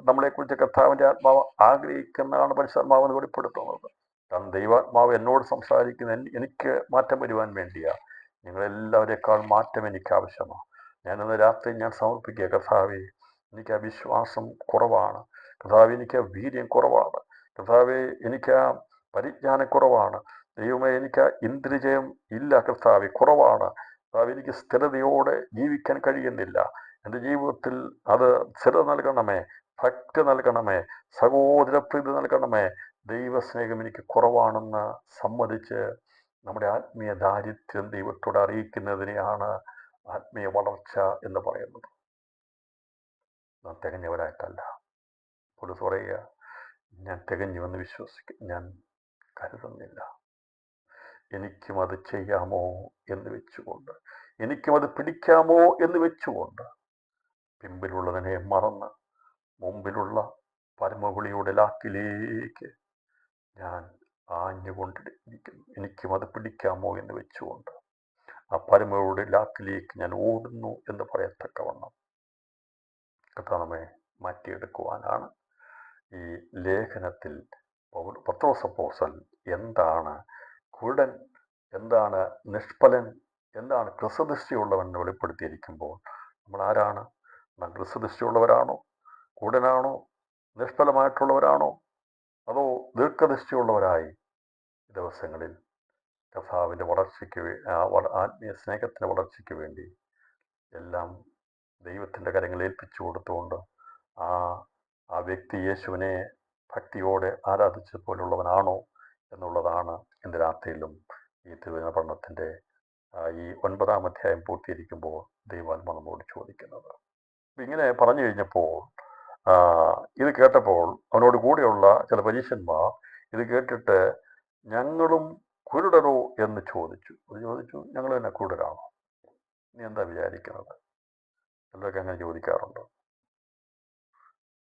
നമ്മളെക്കുറിച്ച് കർത്താവിൻ്റെ ആത്മാവ് ആഗ്രഹിക്കുന്നതാണ് പരിശുദ്ധാത്മാവെന്ന് വെളിപ്പെടുത്തുന്നത്. കാരണം ദൈവാത്മാവ് എന്നോട് സംസാരിക്കുന്ന എനിക്ക് മാറ്റം വരുവാൻ വേണ്ടിയാണ്. നിങ്ങളെല്ലാവരേക്കാൾ മാറ്റം എനിക്ക് ആവശ്യമാണ്. ഞാനിന്ന് രാത്രി ഞാൻ സമർപ്പിക്കുക, കർത്താവേ, എനിക്ക് ആ വിശ്വാസം കുറവാണ്, കർത്താവേ, എനിക്ക് ആ വീര്യം കുറവാണ്, കർത്താവേ, എനിക്ക് ആ പരിജ്ഞാനക്കുറവാണ്, ദൈവമേ, എനിക്ക് ഇന്ദ്രിജയം ഇല്ല, കർത്താവേ, കുറവാണ്, കർത്താവേ, എനിക്ക് സ്ഥിരതയോടെ ജീവിക്കാൻ കഴിയുന്നില്ല. എൻ്റെ ജീവിതത്തിൽ അത് സ്ഥിരത നൽകണമേ, ഭക്തി നൽകണമേ, സഹോദരപ്രീതി നൽകണമേ. ദൈവസ്നേഹം എനിക്ക് കുറവാണെന്ന് സമ്മതിച്ച് നമ്മുടെ ആത്മീയ ദാരിദ്ര്യം ദൈവത്തോട് അറിയിക്കുന്നതിനെയാണ് ആത്മീയ വളർച്ച എന്ന് പറയുന്നത്. നാം തികഞ്ഞവരായിട്ടല്ല. പോലീസ് പറയുക, ഞാൻ തികഞ്ഞുവെന്ന് ഞാൻ കരുതുന്നില്ല. എനിക്കും അത് ചെയ്യാമോ എന്ന് വെച്ചുകൊണ്ട്, എനിക്കും അത് പിടിക്കാമോ എന്ന് വെച്ചുകൊണ്ട്, പിമ്പിലുള്ളതിനെ മറന്ന് മുമ്പിലുള്ള പരമവിളിയുടെ ലാക്കിലേക്ക് ഞാൻ ആഞ്ഞുകൊണ്ടിരിക്കുന്നു. എനിക്കും അത് പിടിക്കാമോ എന്ന് വെച്ചുകൊണ്ട് ആ പരമയുടെ ലാക്കിലേക്ക് ഞാൻ ഓടുന്നു എന്ന് പറയത്തക്കവണ്ണം കർത്താവേ മാറ്റിയെടുക്കുവാനാണ് ഈ ലേഖനത്തിൽ പത്രോസ് അപ്പോസ്തലൻ എന്താണ് കുരുടൻ, എന്താണ് നിഷ്ഫലൻ, എന്താണ് ക്രിസ്തുദൃഷ്ടിയുള്ളവൻ എന്ന് വെളിപ്പെടുത്തിയിരിക്കുമ്പോൾ നമ്മൾ ആരാണ്? നാം ക്രിസ്തുദൃഷ്ടിയുള്ളവരാണോ, കുരുടനാണോ, നിഷ്ഫലമായിട്ടുള്ളവരാണോ, അതോ ദീർഘദൃഷ്ടിയുള്ളവരായി ദിവസങ്ങളിൽ കർത്താവിൻ്റെ വളർച്ചയ്ക്ക് ആത്മീയ സ്നേഹത്തിൻ്റെ വളർച്ചയ്ക്ക് വേണ്ടി എല്ലാം ദൈവത്തിൻ്റെ കരങ്ങളിൽ ഏൽപ്പിച്ചു കൊടുത്തുകൊണ്ട് ആ വ്യക്തി യേശുവിനെ ഭക്തിയോടെ ആരാധിച്ചതുപോലുള്ളവനാണോ എന്നുള്ളതാണ് ഇന്ന് രാത്രിയിലും ഈ തിരുവചന പഠനത്തിൻ്റെ ഈ 9-ാം അധ്യായം പൂർത്തീകരിക്കുമ്പോൾ ദൈവാത്മാ നമ്മോട് ചോദിക്കുന്നത്. ഇങ്ങനെ പറഞ്ഞു കഴിഞ്ഞപ്പോൾ ഇത് കേട്ടപ്പോൾ അവനോട് കൂടെയുള്ള ചില പരീശന്മാർ ഇത് കേട്ടിട്ട് ഞങ്ങളും കുരുടരോ എന്ന് ചോദിച്ചു. ഞങ്ങൾ തന്നെ കുരുടരാണോ? നീ എന്താ വിചാരിക്കുന്നത്? ചിലരൊക്കെ അങ്ങനെ ചോദിക്കാറുണ്ട്.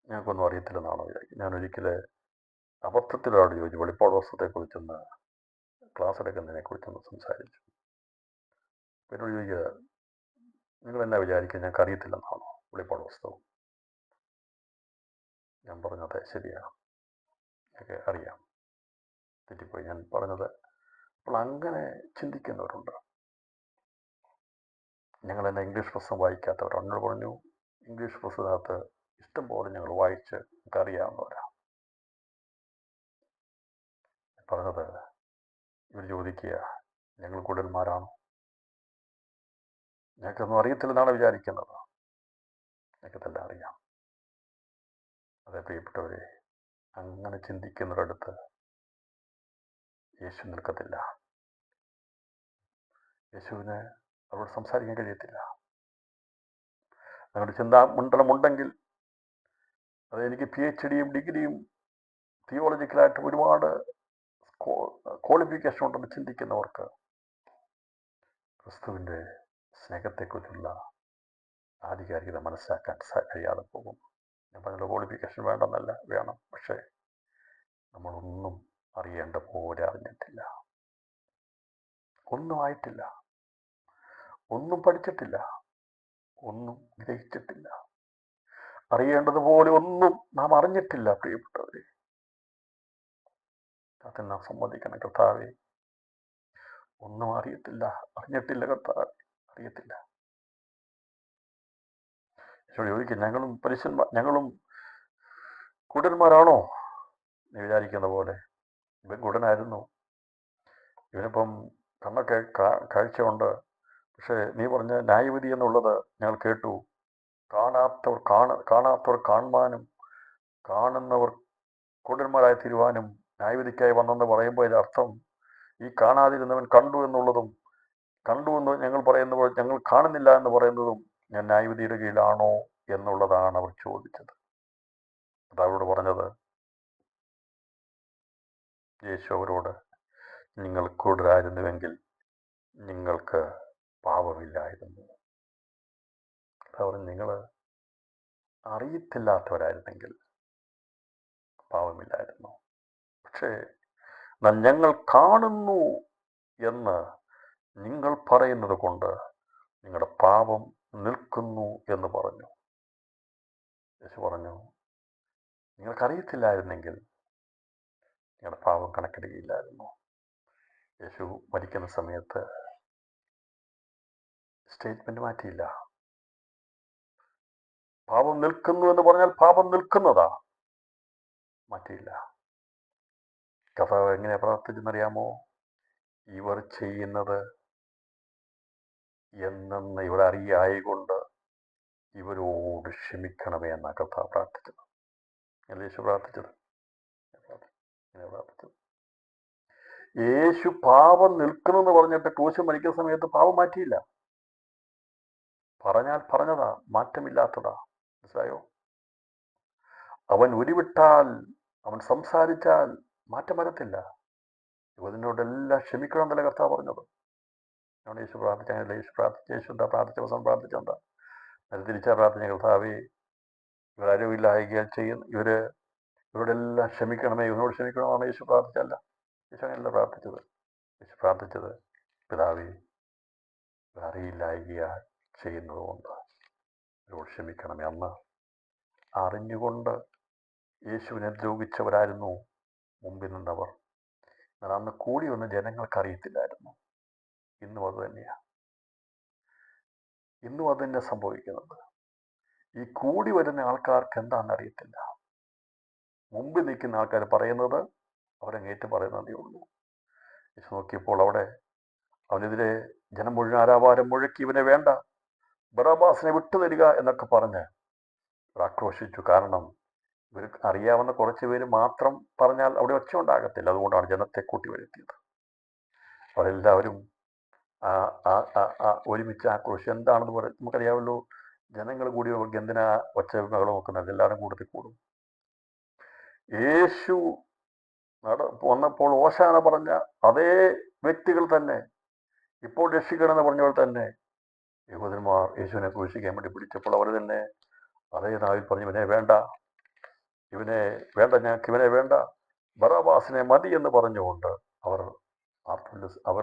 ഞങ്ങൾക്കൊന്നും അറിയത്തില്ലെന്നാണോ വിചാരിക്കും. ഞാനൊരിക്കൽ അബദ്ധത്തിലൊരാളോട് ചോദിച്ചു, വെളിപ്പാട് പുസ്തകത്തെക്കുറിച്ചൊന്ന് ക്ലാസ് എടുക്കുന്നതിനെക്കുറിച്ചൊന്ന് സംസാരിച്ചു. എന്നോട് ചോദിക്കുക, നിങ്ങൾ എന്നാ വിചാരിക്കുക ഞങ്ങൾക്ക് അറിയത്തില്ലെന്നാണോ വെളിപ്പാട് പുസ്തകം? ഞാൻ പറഞ്ഞത് ശരിയാണ്, ഞങ്ങൾക്ക് അറിയാം, തെറ്റിപ്പോയി ഞാൻ പറഞ്ഞത്. അപ്പോൾ അങ്ങനെ ചിന്തിക്കുന്നവരുണ്ട്. ഞങ്ങൾ എന്നെ ഇംഗ്ലീഷ് പുസ്തകം വായിക്കാത്തവരാണ്. എന്നോട് പറഞ്ഞു, ഇംഗ്ലീഷ് പുസ്തകത്ത് ഇഷ്ടം പോലെ ഞങ്ങൾ വായിച്ച് അറിയാവുന്നവരാണ്. പറഞ്ഞത് ഇവർ ചോദിക്കുക, ഞങ്ങൾ കുരുടന്മാരാണോ? ഞങ്ങൾക്കൊന്നും അറിയത്തില്ലെന്നാണ് വിചാരിക്കുന്നത്. ഞങ്ങൾക്കെല്ലാം അറിയാം. അതേ പ്രിയപ്പെട്ടവരെ, അങ്ങനെ ചിന്തിക്കുന്നവരടുത്ത് യേശു നിൽക്കത്തില്ല. യേശുവിന് അവരോട് സംസാരിക്കാൻ കഴിയത്തില്ല. ഞങ്ങളുടെ ചിന്താമണ്ഡലമുണ്ടെങ്കിൽ അത് എനിക്ക് PhD ഡിഗ്രിയും തിയോളജിക്കലായിട്ട് ഒരുപാട് ക്വാളിഫിക്കേഷൻ ഉണ്ടെന്ന് ചിന്തിക്കുന്നവർക്ക് ക്രിസ്തുവിൻ്റെ സ്നേഹത്തെക്കുറിച്ചുള്ള ആധികാരികത മനസ്സിലാക്കാൻ കഴിയാതെ പോകും. ഞാൻ പറഞ്ഞ ക്വാളിഫിക്കേഷൻ വേണ്ടെന്നല്ല, വേണം. പക്ഷേ നമ്മളൊന്നും അറിയേണ്ട പോലെ അറിഞ്ഞിട്ടില്ല, ഒന്നും ആയിട്ടില്ല, ഒന്നും പഠിച്ചിട്ടില്ല, ഒന്നും ഗ്രഹിച്ചിട്ടില്ല, അറിയേണ്ടതുപോലെ ഒന്നും നാം അറിഞ്ഞിട്ടില്ല. പ്രിയപ്പെട്ടവരെ, അത് നാം സമ്മതിക്കണം. കർത്താവെ, ഒന്നും അറിയത്തില്ല, അറിഞ്ഞിട്ടില്ല കർത്താവെ, അറിയത്തില്ല. ചോദിക്കും, ഞങ്ങളും കുരുടന്മാരാണോ നീ വിചാരിക്കുന്ന പോലെ? ഇവൻ കുരുടനായിരുന്നു, ഇവനിപ്പം കണ്ണൊക്കെ കാഴ്ചയുണ്ട്. പക്ഷേ നീ പറഞ്ഞ ന്യായവിധി എന്നുള്ളത് ഞങ്ങൾ കേട്ടു. കാണാത്തവർ കാണുവാനും കാണുന്നവർ കുരുടന്മാരായി തീരുവാനും ന്യായവിധിക്കായി വന്നെന്ന് പറയുമ്പോൾ അതിൻ്റെ അർത്ഥം ഈ കാണാതിരുന്നവൻ കണ്ടു എന്നുള്ളതും, കണ്ടു എന്ന് ഞങ്ങൾ പറയുമ്പോൾ ഞങ്ങൾ കാണുന്നില്ല എന്ന് പറയുന്നതും ഞാൻ ന്യായവിധിയുടെ കീഴിലാണോ എന്നുള്ളതാണ് അവർ ചോദിച്ചത്. അതവരോട് പറഞ്ഞത്, യേശു അവരോട്, നിങ്ങൾ കുരുടരായിരുന്നുവെങ്കിൽ നിങ്ങൾക്ക് പാപമില്ലായിരുന്നു. അവർ നിങ്ങൾ അറിയത്തില്ലാത്തവരായിരുന്നെങ്കിൽ പാപമില്ലായിരുന്നു. പക്ഷേ ഞങ്ങൾ കാണുന്നു എന്ന് നിങ്ങൾ പറയുന്നത് കൊണ്ട് നിങ്ങളുടെ പാപം നിൽക്കുന്നു എന്ന് പറഞ്ഞു. യേശു പറഞ്ഞു, നിങ്ങൾക്കറിയത്തില്ലായിരുന്നെങ്കിൽ നിങ്ങളുടെ പാപം കണക്കിടുകയില്ലായിരുന്നു. യേശു മരിക്കുന്ന സമയത്ത് സ്റ്റേറ്റ്മെന്റ് മാറ്റിയില്ല. പാപം നിൽക്കുന്നു എന്ന് പറഞ്ഞാൽ പാപം നിൽക്കുന്നതാ, മാറ്റിയില്ല. കർത്താവ് എങ്ങനെ പ്രവർത്തിച്ചെന്നറിയാമോ? ഇവർ ചെയ്യുന്നത് എന്നെന്ന് ഇവർ അറിയായികൊണ്ട് ഇവരോട് ക്ഷമിക്കണമേ എന്നാണ് കർത്താവ് പ്രാർത്ഥിച്ചത്. യേശു പ്രാർത്ഥിച്ചത്. യേശു പാപം നിൽക്കുന്നെന്ന് പറഞ്ഞിട്ട് ക്രൂശിൽ മരിക്കുന്ന സമയത്ത് പാപം മാറ്റിയില്ല. പറഞ്ഞാൽ പറഞ്ഞതാ, മാറ്റമില്ലാത്തതാ. മനസ്സിലായോ? അവൻ ഉരുവിട്ടാൽ, അവൻ സംസാരിച്ചാൽ മാറ്റം വരത്തില്ല. യുവതിനോടെല്ലാം ക്ഷമിക്കണം എന്നല്ല കർത്താവ് പറഞ്ഞത്. ഞാൻ യേശു പ്രാർത്ഥിച്ച യേശു എന്താ പ്രാർത്ഥിച്ച അവസാനം പ്രാർത്ഥിച്ചെന്താ? അത് തിരിച്ചാ പ്രാർത്ഥന, കർത്താവേ ഇവരറിവില്ലായ്കയാൽ ചെയ്യുന്നു, ഇവരോടെല്ലാം ക്ഷമിക്കണമേ, ഇവനോട് ക്ഷമിക്കണമെന്നാണ് യേശു പ്രാർത്ഥിച്ചല്ല. യേശു അങ്ങനെയല്ല പ്രാർത്ഥിച്ചത്. യേശു പ്രാർത്ഥിച്ചത്, പിതാവേ ഇവരറിയില്ലായ്കയാൽ ചെയ്യുന്നതുകൊണ്ട് ഇവരോട് ക്ഷമിക്കണമേ. അന്ന് അറിഞ്ഞുകൊണ്ട് യേശുവിനെ ദ്രോഹിച്ചവരായിരുന്നു മുമ്പിൽ നിന്നവർ. എന്നാൽ അന്ന് കൂടി വന്ന് ജനങ്ങൾക്കറിയത്തില്ലായിരുന്നു. ഇന്നും അത് തന്നെയാണ്. ഇന്നും അത് തന്നെ സംഭവിക്കുന്നത്. ഈ കൂടി വരുന്ന ആൾക്കാർക്ക് എന്താണെന്ന് അറിയത്തില്ല. മുമ്പിൽ നിൽക്കുന്ന ആൾക്കാർ പറയുന്നത് അവരങ്ങേറ്റ് പറയുന്നതേ ഉള്ളൂ. യേശു നോക്കിയപ്പോൾ അവിടെ അവനെതിരെ ജനം മുഴുവൻ ആരാവാരം മുഴക്കി, ഇവനെ വേണ്ട, ബറാബാസിനെ വിട്ടുതരിക എന്നൊക്കെ പറഞ്ഞ് ആക്രോശിച്ചു. കാരണം ഇവർക്ക് അറിയാവുന്ന കുറച്ച് പേര് മാത്രം പറഞ്ഞാൽ അവിടെ ഒച്ച ഉണ്ടാകത്തില്ല. അതുകൊണ്ടാണ് ജനത്തെ കൂട്ടി വരുത്തിയത്. അവരെല്ലാവരും ഒരുമിച്ച് ആക്രോശം എന്താണെന്ന് പറയും. നമുക്കറിയാമല്ലോ, ജനങ്ങൾ കൂടി എന്തിനാ ഒച്ച മകളും നോക്കുന്നത്? എല്ലാവരും കൂട്ടത്തിൽ കൂടും. യേശു വന്നപ്പോൾ ഓശാന പറഞ്ഞ അതേ വ്യക്തികൾ തന്നെ ഇപ്പോൾ രക്ഷിക്കണമെന്ന് പറഞ്ഞവർ തന്നെ യഹൂദന്മാർ യേശുവിനെ ക്രൂശിക്കാൻ വേണ്ടി പിടിച്ചപ്പോൾ അവർ തന്നെ അതേ നാവിൽ പറഞ്ഞു, ഇവനെ വേണ്ട, ഞങ്ങൾക്ക് ഇവനെ വേണ്ട, ബറാബാസിനെ മതി എന്ന് പറഞ്ഞുകൊണ്ട് അവർ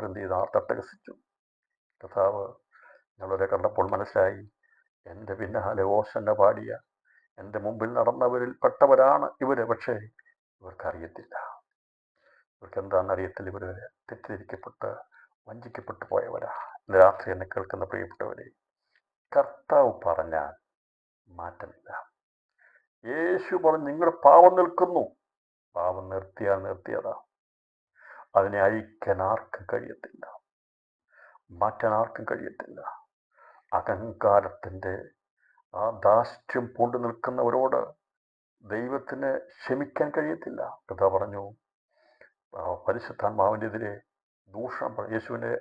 എന്ത് ചെയ്ത് തട്ടഹസിച്ചു. കർത്താവ് ഞങ്ങളവരെ കണ്ടപ്പോൾ മനസ്സിലായി, എൻ്റെ പിന്നാലെ ഓശന്ന പാടിയ എൻ്റെ മുമ്പിൽ നടന്നവരിൽ പെട്ടവരാണ് ഇവര്. പക്ഷേ ഇവർക്കറിയത്തില്ല. ഇവർക്ക് എന്താണെന്നറിയത്തില്ല. ഇവർ തെറ്റിദ്ധരിക്കപ്പെട്ട് വഞ്ചിക്കപ്പെട്ടു പോയവരാ. ഇന്ന് രാത്രി എന്നെ കേൾക്കുന്ന പ്രിയപ്പെട്ടവരെ, കർത്താവ് പറഞ്ഞാൽ മാറ്റമില്ല. യേശു പറഞ്ഞു, നിങ്ങളുടെ പാവം നിൽക്കുന്നു. പാവം നിർത്തിയതാ. അതിനെ അഴിക്കാൻ ആർക്കും കഴിയത്തില്ല, മാറ്റാൻ ആർക്കും കഴിയത്തില്ല. അഹങ്കാരത്തിൻ്റെ ആ ധാർഷ്ട്യം പൂണ്ടു നിൽക്കുന്നവരോട് ദൈവത്തിന് ക്ഷമിക്കാൻ കഴിയത്തില്ല. കഥ പറഞ്ഞു, പരിശുദ്ധാത്മാവിനെതിരെ ദൂഷണം പറഞ്ഞു. യേശുവിൻ്റെ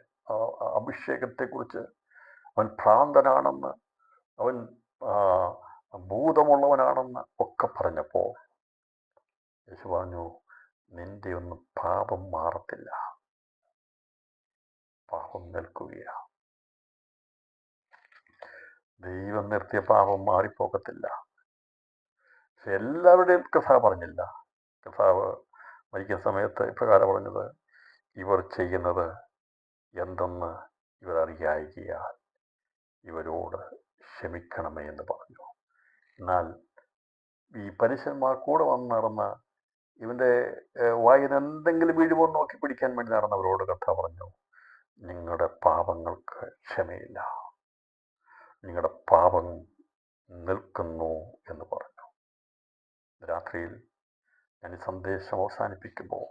അഭിഷേകത്തെക്കുറിച്ച് അവൻ ഭ്രാന്തനാണെന്ന്, അവൻ ഭൂതമുള്ളവനാണെന്ന് ഒക്കെ പറഞ്ഞപ്പോൾ യേശു പറഞ്ഞു, നിന്റെ ഒന്നും പാപം മാറത്തില്ല, പാപം നിൽക്കുകയാണ്. ദൈവം നിർത്തിയ പാപം മാറിപ്പോകത്തില്ല. പക്ഷെ എല്ലാവരുടെയും കർത്താവ് പറഞ്ഞില്ല. കർത്താവ് മരിക്കുന്ന സമയത്ത് ഇപ്രകാരം പറഞ്ഞത്, ഇവർ ചെയ്യുന്നത് എന്തെന്ന് ഇവരറിയായികയാൽ ഇവരോട് ക്ഷമിക്കണമേ എന്ന് പറഞ്ഞു. എന്നാൽ ഈ പരീശന്മാർ കൂടെ വന്ന് നടന്ന് ഇവൻ്റെ വായിൽ എന്തെങ്കിലും വീഴുമോ നോക്കി പിടിക്കാൻ വേണ്ടി നടന്നവരോട് കർത്താവ് പറഞ്ഞു, നിങ്ങളുടെ പാപങ്ങൾക്ക് ക്ഷമയില്ല, നിങ്ങളുടെ പാപം നിൽക്കുന്നു എന്ന് പറഞ്ഞു. രാത്രിയിൽ ഞാൻ ഈ സന്ദേശം അവസാനിപ്പിക്കുമ്പോൾ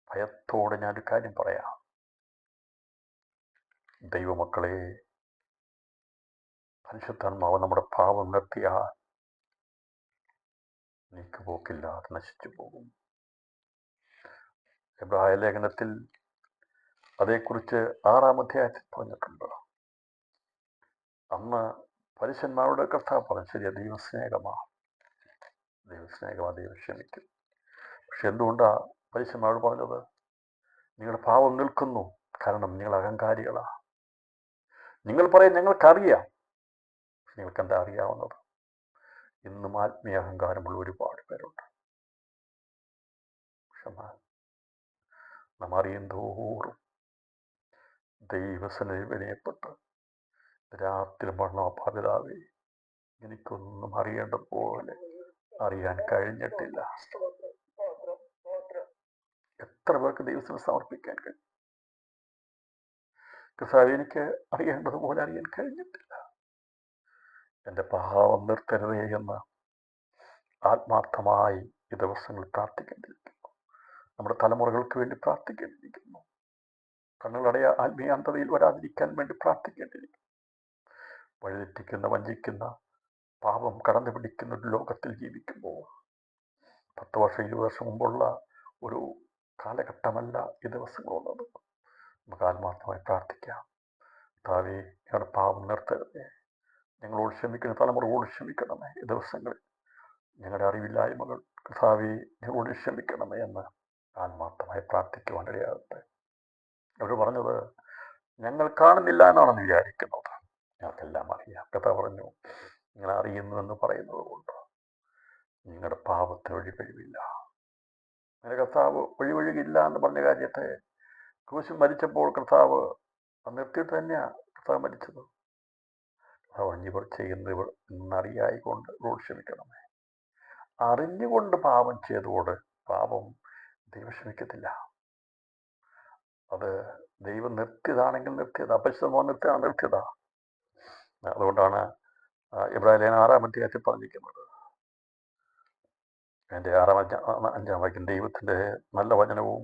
ഭയത്തോടെ ഞാനൊരു കാര്യം പറയാം. ദൈവമക്കളെ, പരിശുദ്ധാത്മാവ് നമ്മുടെ പാപം നിർത്തിയാൽ നീക്കുപോക്കില്ലാതെ നശിച്ചു പോകും. എബ്രായ ലേഖനത്തിൽ അതേക്കുറിച്ച് 6-ാം അധ്യായത്തിൽ പറഞ്ഞിട്ടുണ്ട്. അന്ന് പരീശന്മാരുടെ കർത്താവ് പറഞ്ഞു, ശരിയാ, ദൈവസ്നേഹമാ, ദൈവം ക്ഷമിക്കും. പക്ഷെ എന്തുകൊണ്ടാ പരീശന്മാരോട് പറഞ്ഞത്? നിങ്ങളുടെ പാപം നിൽക്കുന്നു, കാരണം നിങ്ങൾ അഹങ്കാരികളാ. നിങ്ങൾ പറയും ഞങ്ങൾക്കറിയാം. നിങ്ങൾക്ക് എന്താ അറിയാവുന്നത്? ഇന്നും ആത്മീയ അഹങ്കാരമുള്ള ഒരുപാട് പേരുണ്ട്. നാം അറിയും തോറും ദൈവസന്നിധിയിൽ വിനയപ്പെട്ട് രാത്രി മരണോപാപിതാവേ, എനിക്കൊന്നും അറിയേണ്ടതുപോലെ അറിയാൻ കഴിഞ്ഞിട്ടില്ല. എത്ര പേർക്ക് ദൈവത്തിന് സമർപ്പിക്കാൻ കഴിയും? കർത്താവേ, എനിക്ക് അറിയേണ്ടതുപോലെ അറിയാൻ കഴിഞ്ഞിട്ടില്ല, എൻ്റെ പാവം നിർത്തരുതേ എന്ന് ആത്മാർത്ഥമായി ഈ ദിവസങ്ങളിൽ പ്രാർത്ഥിക്കേണ്ടിയിരിക്കുന്നു. നമ്മുടെ തലമുറകൾക്ക് വേണ്ടി പ്രാർത്ഥിക്കേണ്ടിയിരിക്കുന്നു. കണ്ണുകളടയ ആത്മീയ അന്ധതയിൽ വരാതിരിക്കാൻ വേണ്ടി പ്രാർത്ഥിക്കേണ്ടിയിരിക്കുന്നു. വഴിതെറ്റിക്കുന്ന, വഞ്ചിക്കുന്ന, പാപം കടന്നു പിടിക്കുന്ന ഒരു ലോകത്തിൽ ജീവിക്കുമ്പോൾ 10 വർഷം 20 വർഷം മുമ്പുള്ള ഒരു കാലഘട്ടമല്ല ഈ ദിവസങ്ങളുള്ളത്. നമുക്ക് ആത്മാർത്ഥമായി പ്രാർത്ഥിക്കാം. കർത്താവേ, ഞങ്ങളുടെ പാപം നിർത്തരുതേ, ഞങ്ങളോട് ക്ഷമിക്കുന്ന തലമുറയോട് ക്ഷമിക്കണമേ. ഈ ദിവസങ്ങളിൽ ഞങ്ങളുടെ അറിവില്ലായ്മകൾ കർത്താവേ ഞങ്ങളോട് ക്ഷമിക്കണമേ എന്ന് ആത്മാർത്ഥം ശക്തമായി പ്രാർത്ഥിക്കുവാൻ ഇടയാകട്ടെ. അവർ പറഞ്ഞത്, ഞങ്ങൾ കാണുന്നില്ല എന്നാണെന്ന് വിചാരിക്കുന്നത്, ഞങ്ങൾക്കെല്ലാം അറിയാം. കഥ പറഞ്ഞു, നിങ്ങൾ അറിയുന്നുവെന്ന് പറയുന്നത് കൊണ്ട് നിങ്ങളുടെ പാപത്തിന് വഴി കഴിവില്ല. അങ്ങനെ കർത്താവ് വഴിയില്ല എന്ന് പറഞ്ഞ കാര്യത്തെ ക്രൂശിൽ മരിച്ചപ്പോൾ കർത്താവ് നിർത്തിയിട്ട് തന്നെയാണ് കർത്താവ് മരിച്ചത്. കർത്താവ് ഇവർ ചെയ്യുന്നവർ എന്നറിയായിക്കൊണ്ട് റോഡ് ക്ഷമിക്കണമേ. അറിഞ്ഞുകൊണ്ട് പാപം ചെയ്തുകൊണ്ട് പാപം ദൈവം ക്ഷമിക്കത്തില്ല. അത് ദൈവം നിർത്തിയതാണെങ്കിൽ നിർത്തിയതാ, അപരിശുദ്ധമോ നിർത്തിയതാ. അതുകൊണ്ടാണ് ഇബ്രാഹിം 6-ാം അധ്യായത്തിൽ പറഞ്ഞിരിക്കുന്നത്, എൻ്റെ 5-ാം വാക്യം, ദൈവത്തിൻ്റെ നല്ല വചനവും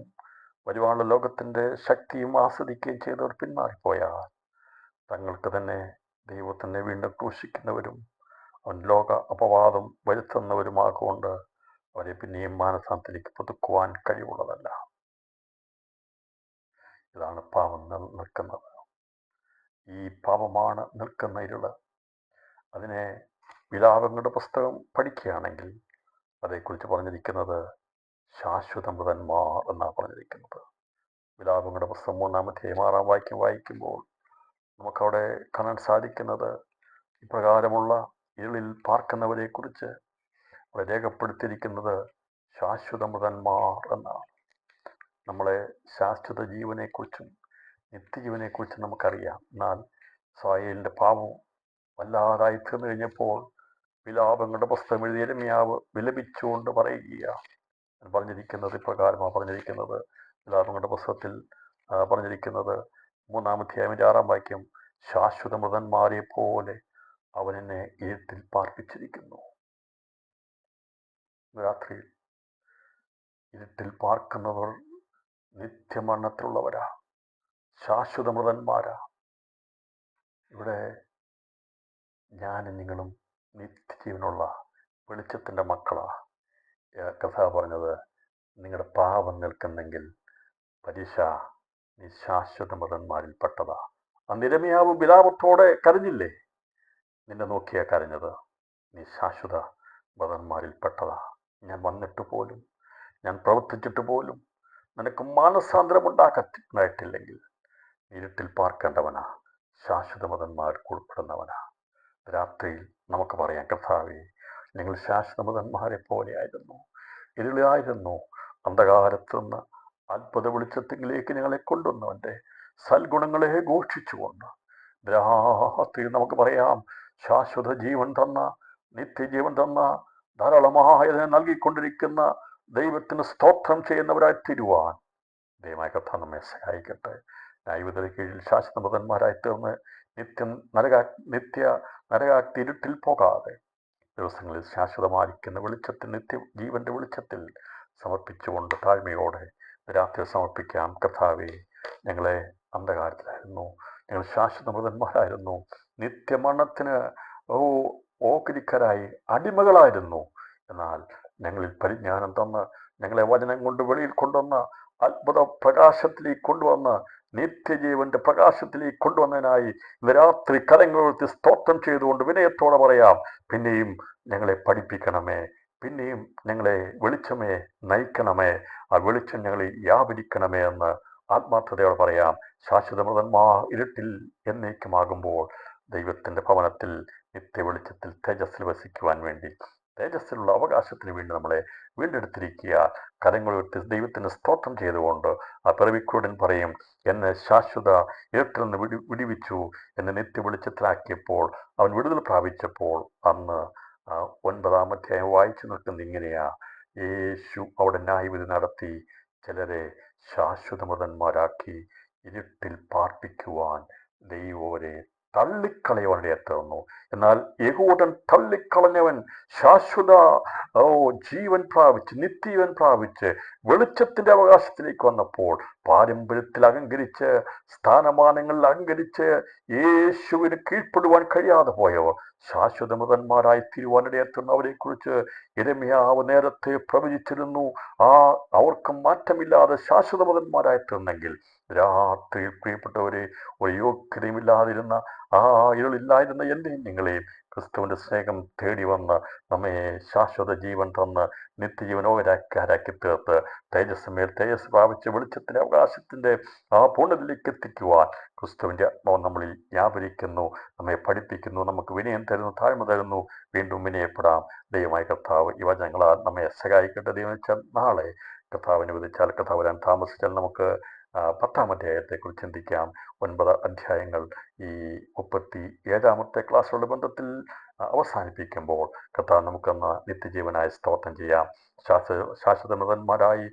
വരുവാനുള്ള ലോകത്തിൻ്റെ ശക്തിയും ആസ്വദിക്കുകയും ചെയ്തവർ പിന്മാറിപ്പോയാൽ തങ്ങൾക്ക് തന്നെ ദൈവത്തിനെ വീണ്ടും ക്രൂശിക്കുന്നവരും അവൻ ലോക അപവാദം വരുത്തുന്നവരുമാകൊണ്ട് അവരെ പിന്നെയും മാനസാന്തരത്തിലേക്ക് പുതുക്കുവാൻ കഴിവുള്ളതല്ല. ഇതാണ് പാപം നിൽക്കുന്നത്. ഈ പാപമാണ് നിൽക്കുന്ന ഇരുള്. അതിനെ വിലാപങ്ങളുടെ പുസ്തകം പഠിക്കുകയാണെങ്കിൽ അതേക്കുറിച്ച് പറഞ്ഞിരിക്കുന്നത് ശാശ്വത മൃതന്മാർ എന്നാണ് പറഞ്ഞിരിക്കുന്നത്. വിലാപങ്ങളുടെ പുസ്തകം 3-ാം അധ്യായം 6-ാം വാക്യം വായിക്കുമ്പോൾ നമുക്കവിടെ കാണാൻ സാധിക്കുന്നത് ഇപ്രകാരമുള്ള ഇരുളിൽ പാർക്കുന്നവരെ കുറിച്ച് അവിടെ രേഖപ്പെടുത്തിയിരിക്കുന്നത് ശാശ്വത മൃതന്മാർ എന്നാണ്. നമ്മളെ ശാശ്വത ജീവനെക്കുറിച്ചും നിത്യജീവനെക്കുറിച്ചും നമുക്കറിയാം. എന്നാൽ ഇസ്രായേലിൻ്റെ പാപം വല്ലാതായി തീർന്നു കഴിഞ്ഞപ്പോൾ വിലാപങ്ങളുടെ പുസ്തകം എഴുതിയ യിരെമ്യാവ് വിലപിച്ചുകൊണ്ട് പറയുകയാണ്. പറഞ്ഞിരിക്കുന്നത് ഇപ്രകാരമാണ് പറഞ്ഞിരിക്കുന്നത്. വിലാപങ്ങളുടെ പുസ്തകത്തിൽ പറഞ്ഞിരിക്കുന്നത് 3-ാം അധ്യായം 6-ാം വാക്യം, ശാശ്വത മൃതന്മാരെ പോലെ അവൻ എന്നെ ഇരുട്ടിൽ പാർപ്പിച്ചിരിക്കുന്നു. രാത്രിയിൽ ഇരുട്ടിൽ പാർക്കുന്നവർ നിത്യമരണത്തിലുള്ളവരാ, ശാശ്വത മൃതന്മാരാ. ഇവിടെ ഞാനും നിങ്ങളും നിത്യജീവനുള്ള വെളിച്ചത്തിൻ്റെ മക്കളാ. കഥ പറഞ്ഞത്, നിങ്ങളുടെ പാപം നിൽക്കുന്നെങ്കിൽ പരീക്ഷ നീ ശാശ്വത മൃതന്മാരിൽ പെട്ടതാ. യിരെമ്യാവ് വിലാപത്തോടെ കരഞ്ഞില്ലേ? നിന്നെ നോക്കിയാ കരഞ്ഞത്. നീ ശാശ്വത മൃതന്മാരിൽ പെട്ടതാ. ഞാൻ വന്നിട്ട് പോലും, ഞാൻ പ്രവർത്തിച്ചിട്ട് പോലും നിനക്ക് മാനസാന്തരം ഉണ്ടായിട്ടില്ലെങ്കിൽ ഇരുട്ടിൽ പാർക്കേണ്ടവനാ, ശാശ്വത മൃതന്മാർക്ക് ഉൾപ്പെടുന്നവനാ. രാത്രിയിൽ നമുക്ക് പറയാം, കർത്താവേ, നിങ്ങൾ ശാശ്വത മൃതന്മാരെ പോലെയായിരുന്നു, ഇരുളിലായിരുന്നു. അന്ധകാരത്തു നിന്ന് അത്ഭുത വെളിച്ചത്തിലേക്ക് ഞങ്ങളെ കൊണ്ടുവന്നവൻ്റെ സൽഗുണങ്ങളെ ഘോഷിച്ചുകൊണ്ട് രാത്രിയിൽ നമുക്ക് പറയാം, ശാശ്വത ജീവൻ തന്ന, നിത്യജീവൻ തന്ന, ധാരാളമായതിനെ നൽകിക്കൊണ്ടിരിക്കുന്ന ദൈവത്തിന് സ്തോത്രം ചെയ്യുന്നവരായി തീരുവാൻ ദൈവമായ കർത്താവ് നമ്മെ സഹായിക്കട്ടെ. ന്യായവിധിയുടെ കീഴിൽ ശാശ്വത മൃതന്മാരായി തീർന്ന് നിത്യ നരകാഗ്നി ഇരുട്ടിൽ പോകാതെ ദിവസങ്ങളിൽ ശാശ്വതമായിരിക്കുന്ന വെളിച്ചത്തിൽ, നിത്യജീവന്റെ വെളിച്ചത്തിൽ സമർപ്പിച്ചുകൊണ്ട് താഴ്മയോടെ രാത്രി സമർപ്പിക്കാം. കർത്താവേ, ഞങ്ങളെ അന്ധകാരത്തിലായിരുന്നു, ഞങ്ങൾ ശാശ്വത മൃതന്മാരായിരുന്നു, നിത്യമരണത്തിന് ഓഹരിക്കാരായി അടിമകളായിരുന്നു. എന്നാൽ ഞങ്ങളിൽ പരിജ്ഞാനം തന്ന് ഞങ്ങളെ വചനം കൊണ്ട് വെളിയിൽ കൊണ്ടുവന്ന, അത്ഭുത പ്രകാശത്തിലേക്ക് കൊണ്ടുവന്ന്, നിത്യജീവന്റെ പ്രകാശത്തിലേക്ക് കൊണ്ടുവന്നതിനായി ഇന്ന് രാത്രി കരങ്ങളുയർത്തി സ്തോത്രം ചെയ്തുകൊണ്ട് വിനയത്തോടെ പറയാം, പിന്നെയും ഞങ്ങളെ പഠിപ്പിക്കണമേ, പിന്നെയും ഞങ്ങളെ വെളിച്ചമേ നയിക്കണമേ, ആ വെളിച്ചം ഞങ്ങളെ വ്യാപരിക്കണമേ എന്ന് ആത്മാർത്ഥതയോടെ പറയാം. ശാശ്വത മൃതന്മാർ ഇരുട്ടിൽ എന്നേക്കുമാകുമ്പോൾ ദൈവത്തിൻ്റെ ഭവനത്തിൽ നിത്യ വെളിച്ചത്തിൽ തേജസ്സിൽ വസിക്കുവാൻ വേണ്ടി, തേജസ്സിലുള്ള അവകാശത്തിന് വേണ്ടി നമ്മളെ വീണ്ടെടുത്തിരിക്കുക. കരങ്ങളുയർത്തി ദൈവത്തിന് സ്തോത്രം ചെയ്തുകൊണ്ട് ആ പിറവിക്കൂടൻ പറയും, എന്നെ ശാശ്വത ഇരുട്ടിൽ നിന്ന് വിടിവിച്ചു, എന്നെ നിത്യ വെളിച്ചത്തിലാക്കിയപ്പോൾ, അവൻ വിടുതൽ പ്രാപിച്ചപ്പോൾ, അന്ന് 9-ാം അധ്യായം വായിച്ചു നിൽക്കുന്നത് ഇങ്ങനെയാ, യേശു അവിടെ ന്യായവിധി നടത്തി ചിലരെ ശാശ്വത മൃതന്മാരാക്കി ഇരുട്ടിൽ പാർപ്പിക്കുവാൻ ദൈവരെ തള്ളിക്കളയവനെ തീർന്നു. എന്നാൽ യഹൂദൻ തള്ളിക്കളഞ്ഞവൻ ശാശ്വത ജീവൻ പ്രാപിച്ച്, നിത്യജീവൻ പ്രാപിച്ച് വെളിച്ചത്തിന്റെ അവകാശത്തിലേക്ക് വന്നപ്പോൾ പാരമ്പര്യത്തിൽ അഹങ്കരിച്ച്, സ്ഥാനമാനങ്ങളിൽ അഹങ്കരിച്ച് യേശുവിന് കീഴ്പ്പെടുവാൻ കഴിയാതെ പോയവർ ശാശ്വത മൃതന്മാരായി തീരുവാനിടയെത്തുന്നവരെ കുറിച്ച് യിരെമ്യാവ് നേരത്തെ പ്രവചിച്ചിരുന്നു. അവർക്ക് മാറ്റമില്ലാതെ ശാശ്വത മൃതന്മാരായി തീർന്നെങ്കിൽ രാത്രിയിൽ പ്രിയപ്പെട്ടവരെ ഒരു യോഗ്യതയുമില്ലാതിരുന്ന, ഇരുളില്ലായിരുന്ന എൻ്റെയും നിങ്ങളെയും ക്രിസ്തുവിൻ്റെ സ്നേഹം തേടി വന്ന് നമ്മെ ശാശ്വത ജീവൻ തന്ന് നിത്യജീവനോഹരാക്കി തീർത്ത് തേജസ്സമേൽ തേജസ് പ്രാപിച്ച് വെളിച്ചത്തിൻ്റെ അവകാശത്തിൻ്റെ ആ പൂർണ്ണതയിലേക്ക് എത്തിക്കുവാൻ ക്രിസ്തുവിൻ്റെ ആത്മാവ് നമ്മളിൽ വ്യാപരിക്കുന്നു, നമ്മെ പഠിപ്പിക്കുന്നു, നമുക്ക് വിനയം തരുന്നു, താഴ്മ തരുന്നു. വീണ്ടും വിനയപ്പെടാം. ദൈവമായ കർത്താവ് ഈ വചനങ്ങളാൽ നമ്മെ സഹായിക്കട്ടെ. ദൈവം വെച്ചാൽ നാളെ കർത്താവിനെ വിധിച്ചാൽ, കർത്താവ് വരാൻ താമസിച്ചാൽ നമുക്ക് 10-ാം അധ്യായത്തെക്കുറിച്ച് ചിന്തിക്കാം. 9 അധ്യായങ്ങൾ ഈ 37-ാമത്തെ ക്ലാസ്സുകളുടെ ബന്ധത്തിൽ അവസാനിപ്പിക്കുമ്പോൾ കർത്താവ് നമുക്കൊന്ന് നിത്യജീവനായി സ്തോത്രം ചെയ്യാം. ശാശ്വതമതന്മാരായി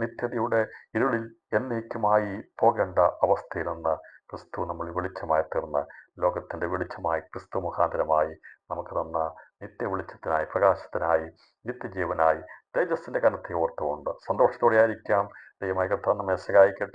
നിത്യതയുടെ ഇരുളിൽ എന്നേക്കുമായി പോകേണ്ട അവസ്ഥയിൽ നിന്ന് ക്രിസ്തു നമ്മൾ വെളിച്ചമായി തീർന്ന് ലോകത്തിൻ്റെ വെളിച്ചമായി ക്രിസ്തു മുഖാന്തരമായി നമുക്ക് തന്ന നിത്യ വെളിച്ചത്തിനായി, പ്രകാശത്തിനായി, നിത്യജീവനായി തേജസ്സിൻ്റെ കനത്തെ ഓർത്തുകൊണ്ട് സന്തോഷത്തോടെ ആയിരിക്കാം. ദൈവമായ കർത്താവ് നമ്മെ സഹായിക്കട്ടെ.